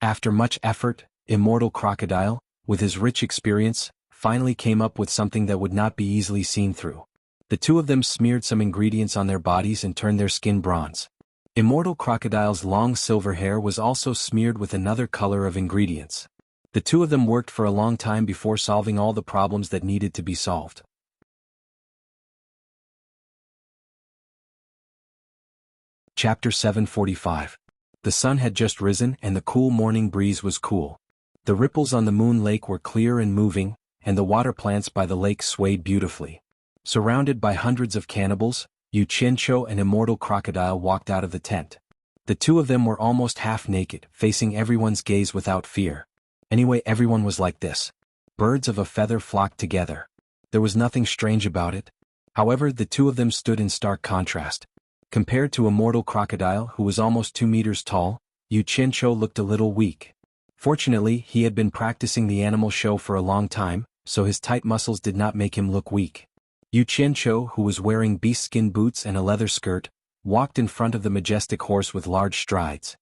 After much effort, immortal crocodile, with his rich experience, finally came up with something that would not be easily seen through. The two of them smeared some ingredients on their bodies and turned their skin bronze. Immortal crocodile's long silver hair was also smeared with another color of ingredients. The two of them worked for a long time before solving all the problems that needed to be solved. Chapter 745. The sun had just risen and the cool morning breeze was cool. The ripples on the moon lake were clear and moving, and the water plants by the lake swayed beautifully. Surrounded by hundreds of cannibals, Yu Qianqiu and immortal crocodile walked out of the tent. The two of them were almost half naked, facing everyone's gaze without fear. Anyway, everyone was like this. Birds of a feather flocked together. There was nothing strange about it. However, the two of them stood in stark contrast. Compared to immortal crocodile, who was almost 2 meters tall, Yu Qianqiu looked a little weak. Fortunately, he had been practicing the animal show for a long time, so his tight muscles did not make him look weak. Yu Qianqiu, who was wearing beast-skin boots and a leather skirt, walked in front of the majestic horse with large strides.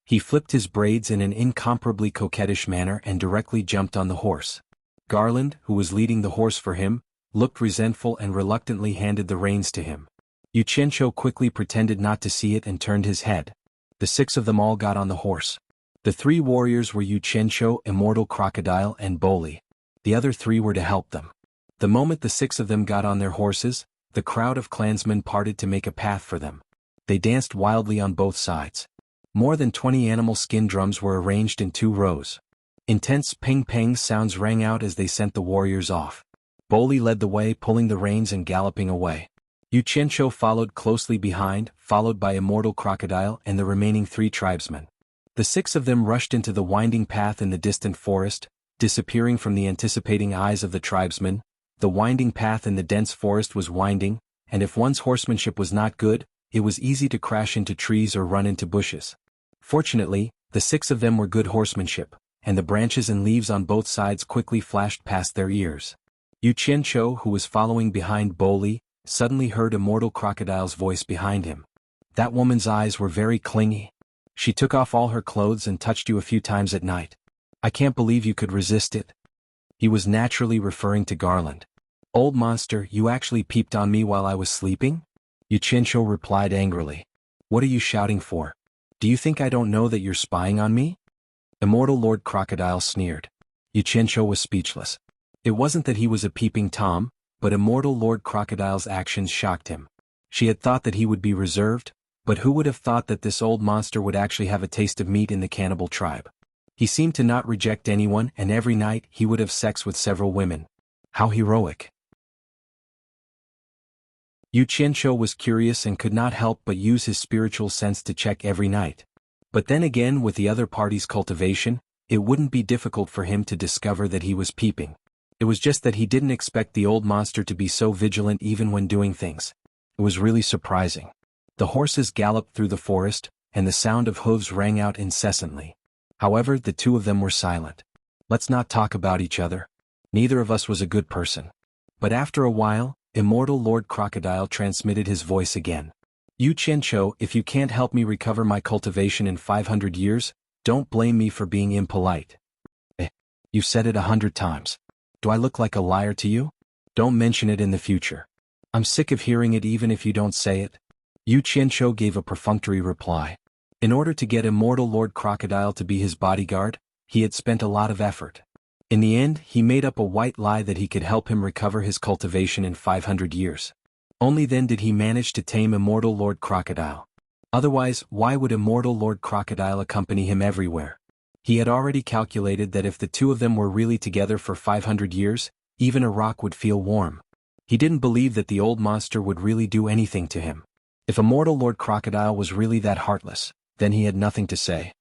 He flipped his braids in an incomparably coquettish manner and directly jumped on the horse. Garland, who was leading the horse for him, looked resentful and reluctantly handed the reins to him. Yu Qianqiu quickly pretended not to see it and turned his head. The 6 of them all got on the horse. The 3 warriors were Yu Qianqiu, immortal crocodile, and Boli. The other 3 were to help them. The moment the 6 of them got on their horses, the crowd of clansmen parted to make a path for them. They danced wildly on both sides. More than 20 animal skin drums were arranged in 2 rows. Intense ping-pang sounds rang out as they sent the warriors off. Boli led the way, pulling the reins and galloping away. Yu Qianqiu followed closely behind, followed by immortal crocodile and the remaining 3 tribesmen. The 6 of them rushed into the winding path in the distant forest, disappearing from the anticipating eyes of the tribesmen. The winding path in the dense forest was winding, and if one's horsemanship was not good, it was easy to crash into trees or run into bushes. Fortunately, the 6 of them were good horsemanship, and the branches and leaves on both sides quickly flashed past their ears. Yu Qianqiu, who was following behind Boli, suddenly heard immortal crocodile's voice behind him. That woman's eyes were very clingy. She took off all her clothes and touched you a few times at night. I can't believe you could resist it. He was naturally referring to Garland. Old monster, you actually peeped on me while I was sleeping? Yu Qianqiu replied angrily. What are you shouting for? Do you think I don't know that you're spying on me? Immortal Lord Crocodile sneered. Yu Qianqiu was speechless. It wasn't that he was a peeping Tom, but Immortal Lord Crocodile's actions shocked him. She had thought that he would be reserved, but who would have thought that this old monster would actually have a taste of meat in the cannibal tribe? He seemed to not reject anyone, and every night he would have sex with several women. How heroic. Yu Qianqiu was curious and could not help but use his spiritual sense to check every night. But then again, with the other party's cultivation, it wouldn't be difficult for him to discover that he was peeping. It was just that he didn't expect the old monster to be so vigilant even when doing things. It was really surprising. The horses galloped through the forest, and the sound of hooves rang out incessantly. However, the 2 of them were silent. Let's not talk about each other. Neither of us was a good person. But after a while, Immortal Lord Crocodile transmitted his voice again. Yu Qianqiu, if you can't help me recover my cultivation in 500 years, don't blame me for being impolite. You've said it 100 times. Do I look like a liar to you? Don't mention it in the future. I'm sick of hearing it even if you don't say it. Yu Qianzhou gave a perfunctory reply. In order to get Immortal Lord Crocodile to be his bodyguard, he had spent a lot of effort. In the end, he made up a white lie that he could help him recover his cultivation in 500 years. Only then did he manage to tame Immortal Lord Crocodile. Otherwise, why would Immortal Lord Crocodile accompany him everywhere? He had already calculated that if the two of them were really together for 500 years, even a rock would feel warm. He didn't believe that the old monster would really do anything to him. If Immortal Lord Crocodile was really that heartless, then he had nothing to say.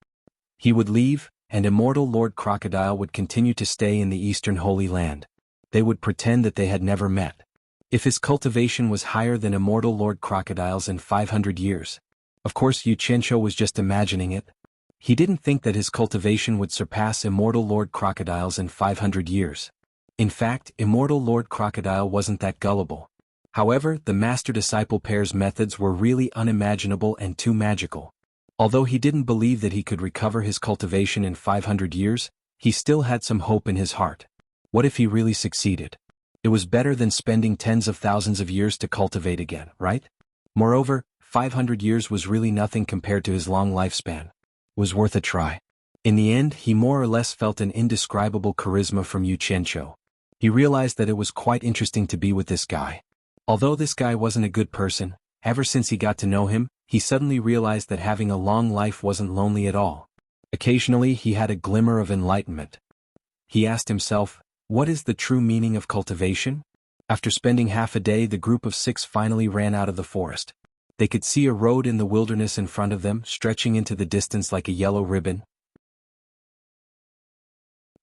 He would leave, and Immortal Lord Crocodile would continue to stay in the Eastern Holy Land. They would pretend that they had never met. If his cultivation was higher than Immortal Lord Crocodile's in 500 years. Of course Yu Qianzhou was just imagining it. He didn't think that his cultivation would surpass Immortal Lord Crocodile's in 500 years. In fact, Immortal Lord Crocodile wasn't that gullible. However, the master-disciple pair's methods were really unimaginable and too magical. Although he didn't believe that he could recover his cultivation in 500 years, he still had some hope in his heart. What if he really succeeded? It was better than spending tens of thousands of years to cultivate again, right? Moreover, 500 years was really nothing compared to his long lifespan. Was worth a try. In the end, he more or less felt an indescribable charisma from Yu Qianzhou. He realized that it was quite interesting to be with this guy. Although this guy wasn't a good person, ever since he got to know him, he suddenly realized that having a long life wasn't lonely at all. Occasionally he had a glimmer of enlightenment. He asked himself, what is the true meaning of cultivation? After spending half a day, the group of 6 finally ran out of the forest. They could see a road in the wilderness in front of them, stretching into the distance like a yellow ribbon.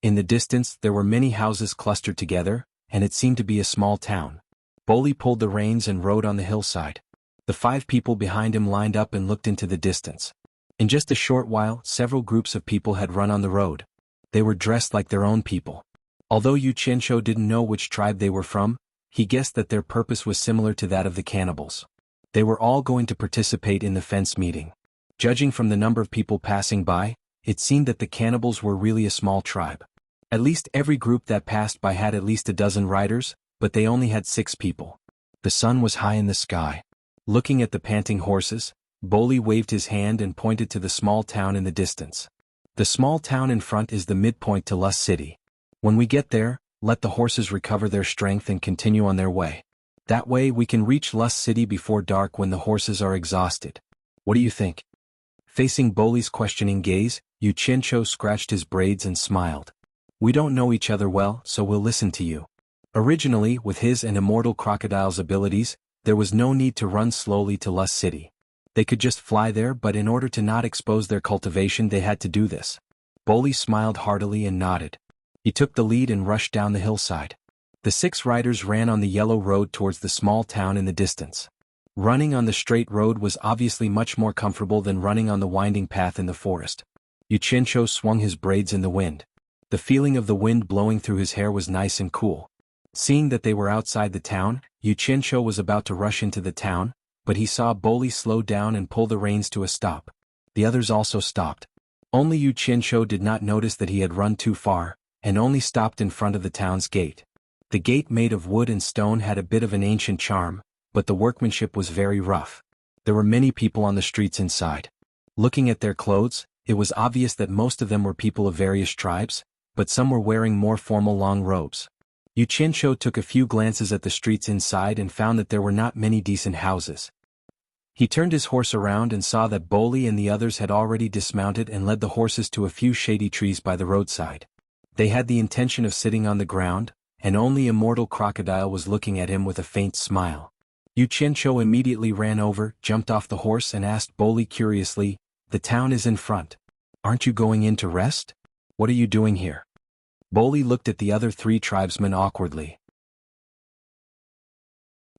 In the distance, there were many houses clustered together, and it seemed to be a small town. Boli pulled the reins and rode on the hillside. The 5 people behind him lined up and looked into the distance. In just a short while, several groups of people had run on the road. They were dressed like their own people. Although Yu Qianzhou didn't know which tribe they were from, he guessed that their purpose was similar to that of the cannibals. They were all going to participate in the fence meeting. Judging from the number of people passing by, it seemed that the cannibals were really a small tribe. At least every group that passed by had at least a dozen riders, but they only had 6 people. The sun was high in the sky. Looking at the panting horses, Boli waved his hand and pointed to the small town in the distance. The small town in front is the midpoint to Lust City. When we get there, let the horses recover their strength and continue on their way. That way we can reach Lust City before dark when the horses are exhausted. What do you think? Facing Boli's questioning gaze, Yu Qianzhou scratched his braids and smiled. We don't know each other well, so we'll listen to you. Originally, with his and Immortal Crocodile's abilities, there was no need to run slowly to Lust City. They could just fly there, but in order to not expose their cultivation they had to do this. Boli smiled heartily and nodded. He took the lead and rushed down the hillside. The 6 riders ran on the yellow road towards the small town in the distance. Running on the straight road was obviously much more comfortable than running on the winding path in the forest. Yu Qianzhou swung his braids in the wind. The feeling of the wind blowing through his hair was nice and cool. Seeing that they were outside the town, Yu Qianzhou was about to rush into the town, but he saw Boli slow down and pull the reins to a stop. The others also stopped. Only Yu Qianzhou did not notice that he had run too far, and only stopped in front of the town's gate. The gate made of wood and stone had a bit of an ancient charm, but the workmanship was very rough. There were many people on the streets inside. Looking at their clothes, it was obvious that most of them were people of various tribes, but some were wearing more formal long robes. Yu Qianzhou took a few glances at the streets inside and found that there were not many decent houses. He turned his horse around and saw that Boli and the others had already dismounted and led the horses to a few shady trees by the roadside. They had the intention of sitting on the ground, and only Immortal Crocodile was looking at him with a faint smile. Yu Qianzhou immediately ran over, jumped off the horse and asked Boli curiously, "The town is in front. Aren't you going in to rest? What are you doing here?" Boli looked at the other 3 tribesmen awkwardly.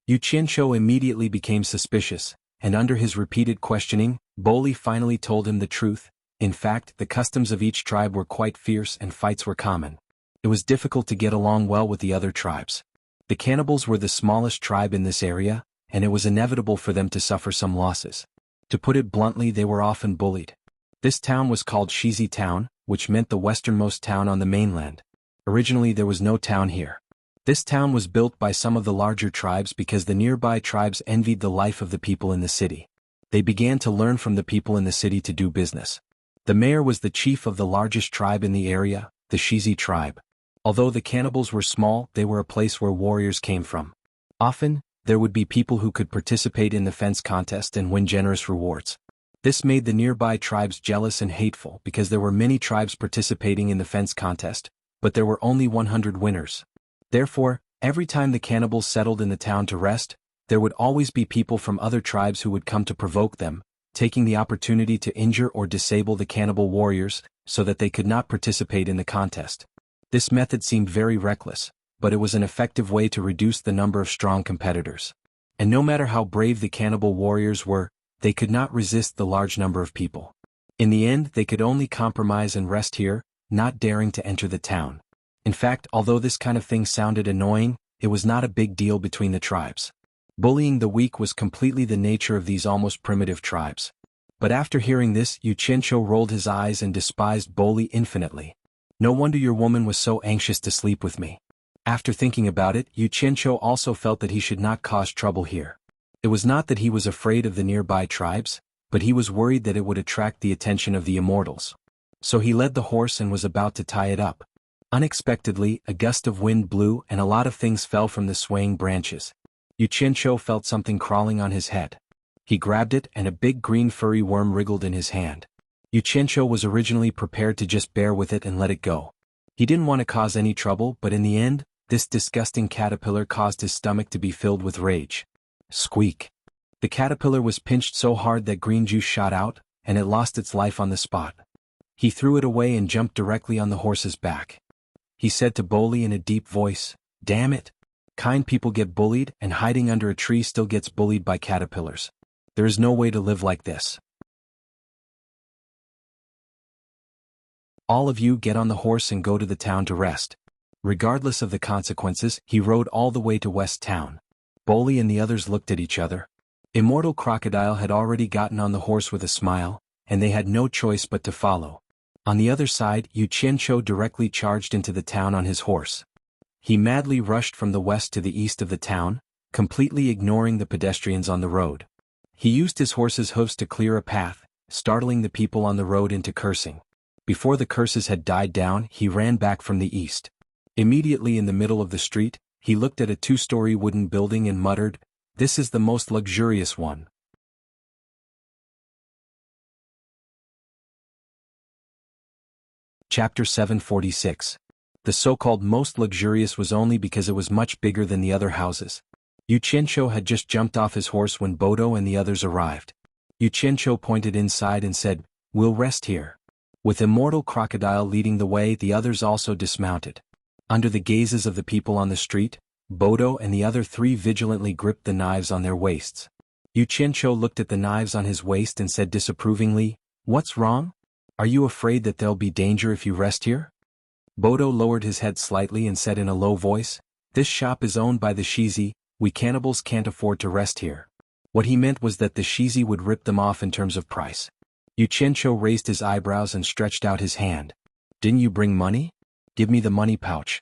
Yu Qianzhou immediately became suspicious, and under his repeated questioning, Boli finally told him the truth. In fact, the customs of each tribe were quite fierce and fights were common. It was difficult to get along well with the other tribes. The cannibals were the smallest tribe in this area, and it was inevitable for them to suffer some losses. To put it bluntly, they were often bullied. This town was called Shizi Town, which meant the westernmost town on the mainland. Originally there was no town here. This town was built by some of the larger tribes because the nearby tribes envied the life of the people in the city. They began to learn from the people in the city to do business. The mayor was the chief of the largest tribe in the area, the Xizi tribe. Although the cannibals were small, they were a place where warriors came from. Often, there would be people who could participate in the fence contest and win generous rewards. This made the nearby tribes jealous and hateful because there were many tribes participating in the fence contest, but there were only 100 winners. Therefore, every time the cannibals settled in the town to rest, there would always be people from other tribes who would come to provoke them, taking the opportunity to injure or disable the cannibal warriors so that they could not participate in the contest. This method seemed very reckless, but it was an effective way to reduce the number of strong competitors. And no matter how brave the cannibal warriors were, they could not resist the large number of people. In the end, they could only compromise and rest here, not daring to enter the town. In fact, although this kind of thing sounded annoying, it was not a big deal between the tribes. Bullying the weak was completely the nature of these almost primitive tribes. But after hearing this, Xianxia rolled his eyes and despised bully infinitely. No wonder your woman was so anxious to sleep with me. After thinking about it, Xianxia also felt that he should not cause trouble here. It was not that he was afraid of the nearby tribes, but he was worried that it would attract the attention of the immortals. So he led the horse and was about to tie it up. Unexpectedly, a gust of wind blew and a lot of things fell from the swaying branches. Xianxia felt something crawling on his head. He grabbed it and a big green furry worm wriggled in his hand. Xianxia was originally prepared to just bear with it and let it go. He didn't want to cause any trouble, but in the end, this disgusting caterpillar caused his stomach to be filled with rage. Squeak! The caterpillar was pinched so hard that green juice shot out, and it lost its life on the spot. He threw it away and jumped directly on the horse's back. He said to Bolly in a deep voice, "Damn it! Kind people get bullied, and hiding under a tree still gets bullied by caterpillars. There is no way to live like this. All of you get on the horse and go to the town to rest." Regardless of the consequences, he rode all the way to West Town. Bolly and the others looked at each other. Immortal Crocodile had already gotten on the horse with a smile, and they had no choice but to follow. On the other side, Xianxia directly charged into the town on his horse. He madly rushed from the west to the east of the town, completely ignoring the pedestrians on the road. He used his horse's hooves to clear a path, startling the people on the road into cursing. Before the curses had died down, he ran back from the east. Immediately in the middle of the street, he looked at a 2-story wooden building and muttered, "This is the most luxurious one." Chapter 746. The so-called most luxurious was only because it was much bigger than the other houses. Xianxia had just jumped off his horse when Bodo and the others arrived. Xianxia pointed inside and said, "We'll rest here." With Immortal Crocodile leading the way, the others also dismounted. Under the gazes of the people on the street, Bodo and the other 3 vigilantly gripped the knives on their waists. Xianxia looked at the knives on his waist and said disapprovingly, "What's wrong? Are you afraid that there'll be danger if you rest here?" Bodo lowered his head slightly and said in a low voice, "This shop is owned by the Xizi, we cannibals can't afford to rest here." What he meant was that the Xizi would rip them off in terms of price. Xianxia raised his eyebrows and stretched out his hand. "Didn't you bring money? Give me the money pouch."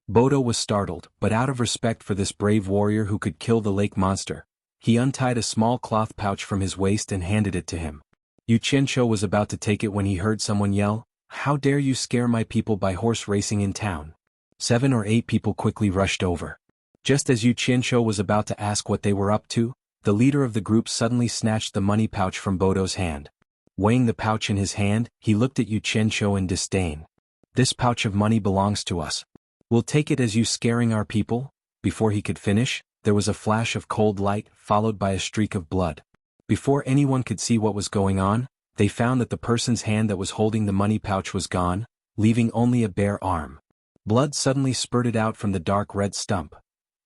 Bodo was startled, but out of respect for this brave warrior who could kill the lake monster, he untied a small cloth pouch from his waist and handed it to him. Xianxia was about to take it when he heard someone yell, "How dare you scare my people by horse racing in town?" 7 or 8 people quickly rushed over. Just as Xianxia was about to ask what they were up to, the leader of the group suddenly snatched the money pouch from Bodo's hand. Weighing the pouch in his hand, he looked at Xianxia in disdain. "This pouch of money belongs to us. We'll take it as you scaring our people." Before he could finish, there was a flash of cold light, followed by a streak of blood. Before anyone could see what was going on, they found that the person's hand that was holding the money pouch was gone, leaving only a bare arm. Blood suddenly spurted out from the dark red stump.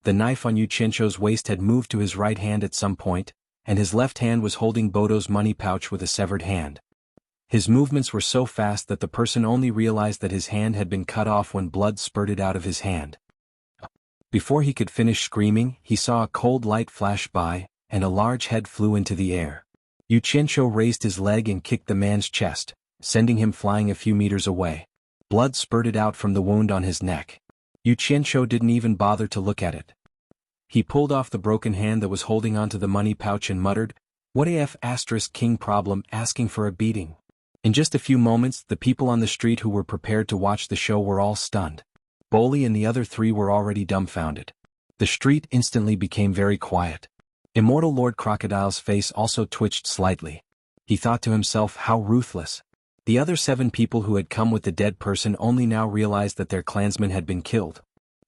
The knife on Xianxia's waist had moved to his right hand at some point, and his left hand was holding Bodo's money pouch with a severed hand. His movements were so fast that the person only realized that his hand had been cut off when blood spurted out of his hand. Before he could finish screaming, he saw a cold light flash by, and a large head flew into the air. Xianxia raised his leg and kicked the man's chest, sending him flying a few meters away. Blood spurted out from the wound on his neck. Xianxia didn't even bother to look at it. He pulled off the broken hand that was holding onto the money pouch and muttered, "What AF asterisk king problem asking for a beating?" In just a few moments, the people on the street who were prepared to watch the show were all stunned. Bolly and the other three were already dumbfounded. The street instantly became very quiet. Immortal Lord Crocodile's face also twitched slightly. He thought to himself, how ruthless. The other 7 people who had come with the dead person only now realized that their clansman had been killed.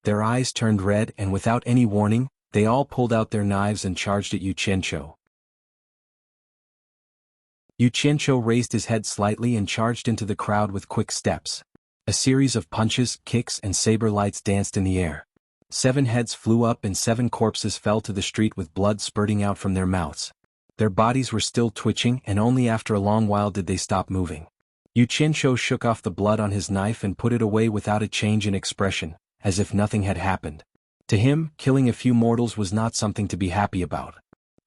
Their eyes turned red and without any warning, they all pulled out their knives and charged at Xianxia. Xianxia raised his head slightly and charged into the crowd with quick steps. A series of punches, kicks and saber lights danced in the air. 7 heads flew up and 7 corpses fell to the street with blood spurting out from their mouths. Their bodies were still twitching and only after a long while did they stop moving. Xianxia shook off the blood on his knife and put it away without a change in expression, as if nothing had happened. To him, killing a few mortals was not something to be happy about.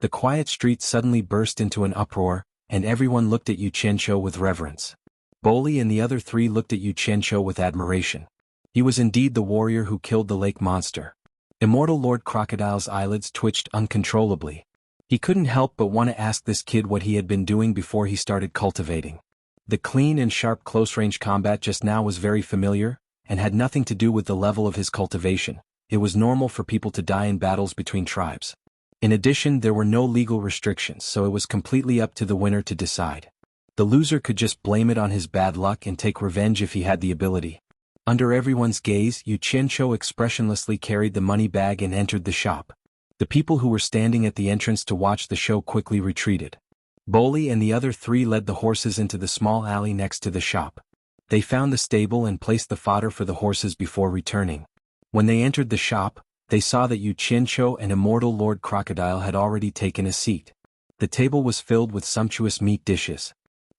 The quiet street suddenly burst into an uproar, and everyone looked at Xianxia with reverence. Bolly and the other 3 looked at Xianxia with admiration. He was indeed the warrior who killed the lake monster. Immortal Lord Crocodile's eyelids twitched uncontrollably. He couldn't help but want to ask this kid what he had been doing before he started cultivating. The clean and sharp close-range combat just now was very familiar, and had nothing to do with the level of his cultivation. It was normal for people to die in battles between tribes. In addition, there were no legal restrictions, so it was completely up to the winner to decide. The loser could just blame it on his bad luck and take revenge if he had the ability. Under everyone's gaze, Xianxia expressionlessly carried the money bag and entered the shop. The people who were standing at the entrance to watch the show quickly retreated. Bolly and the other 3 led the horses into the small alley next to the shop. They found the stable and placed the fodder for the horses before returning. When they entered the shop, they saw that Xianxia and Immortal Lord Crocodile had already taken a seat. The table was filled with sumptuous meat dishes.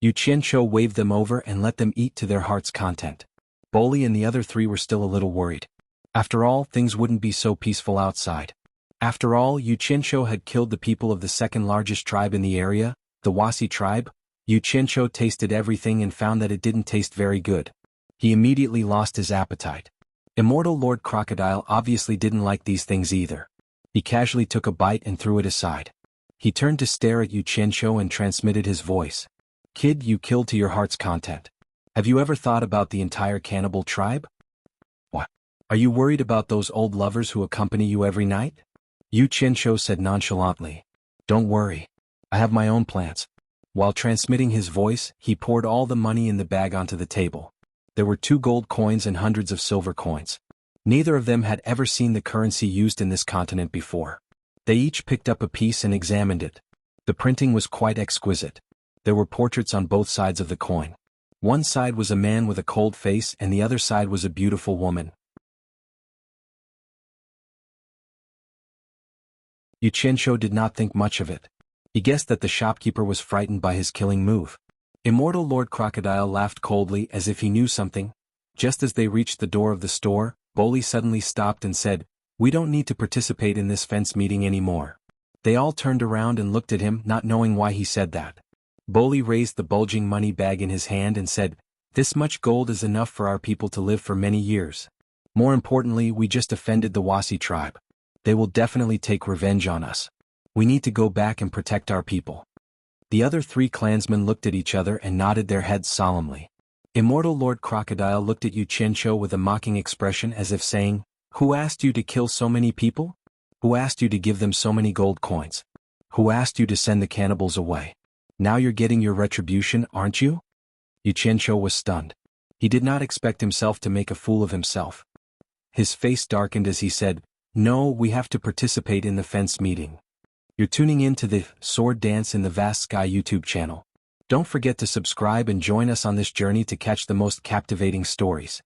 Xianxia waved them over and let them eat to their heart's content. Bolly and the other 3 were still a little worried. After all, things wouldn't be so peaceful outside. After all, Xianxia had killed the people of the second largest tribe in the area, the Wuxia tribe. Xianxia tasted everything and found that it didn't taste very good. He immediately lost his appetite. Immortal Lord Crocodile obviously didn't like these things either. He casually took a bite and threw it aside. He turned to stare at Xianxia and transmitted his voice. "Kid, you killed to your heart's content. Have you ever thought about the entire cannibal tribe? What? Are you worried about those old lovers who accompany you every night?" Xianxia said nonchalantly. "Don't worry. I have my own plans." While transmitting his voice, he poured all the money in the bag onto the table. There were 2 gold coins and hundreds of silver coins. Neither of them had ever seen the currency used in this continent before. They each picked up a piece and examined it. The printing was quite exquisite. There were portraits on both sides of the coin. One side was a man with a cold face and the other side was a beautiful woman. Xianxia did not think much of it. He guessed that the shopkeeper was frightened by his killing move. Immortal Lord Crocodile laughed coldly as if he knew something. Just as they reached the door of the store, Bolly suddenly stopped and said, "We don't need to participate in this fence meeting anymore." They all turned around and looked at him, not knowing why he said that. Bolly raised the bulging money bag in his hand and said, "This much gold is enough for our people to live for many years. More importantly, we just offended the Wuxia tribe. They will definitely take revenge on us. We need to go back and protect our people." The other 3 clansmen looked at each other and nodded their heads solemnly. Immortal Lord Crocodile looked at Xianxia with a mocking expression as if saying, "Who asked you to kill so many people? Who asked you to give them so many gold coins? Who asked you to send the cannibals away? Now you're getting your retribution, aren't you?" Xianxia was stunned. He did not expect himself to make a fool of himself. His face darkened as he said, "No, we have to participate in the fence meeting." You're tuning in to the Sword Dance in the Vast Sky YouTube channel. Don't forget to subscribe and join us on this journey to catch the most captivating stories.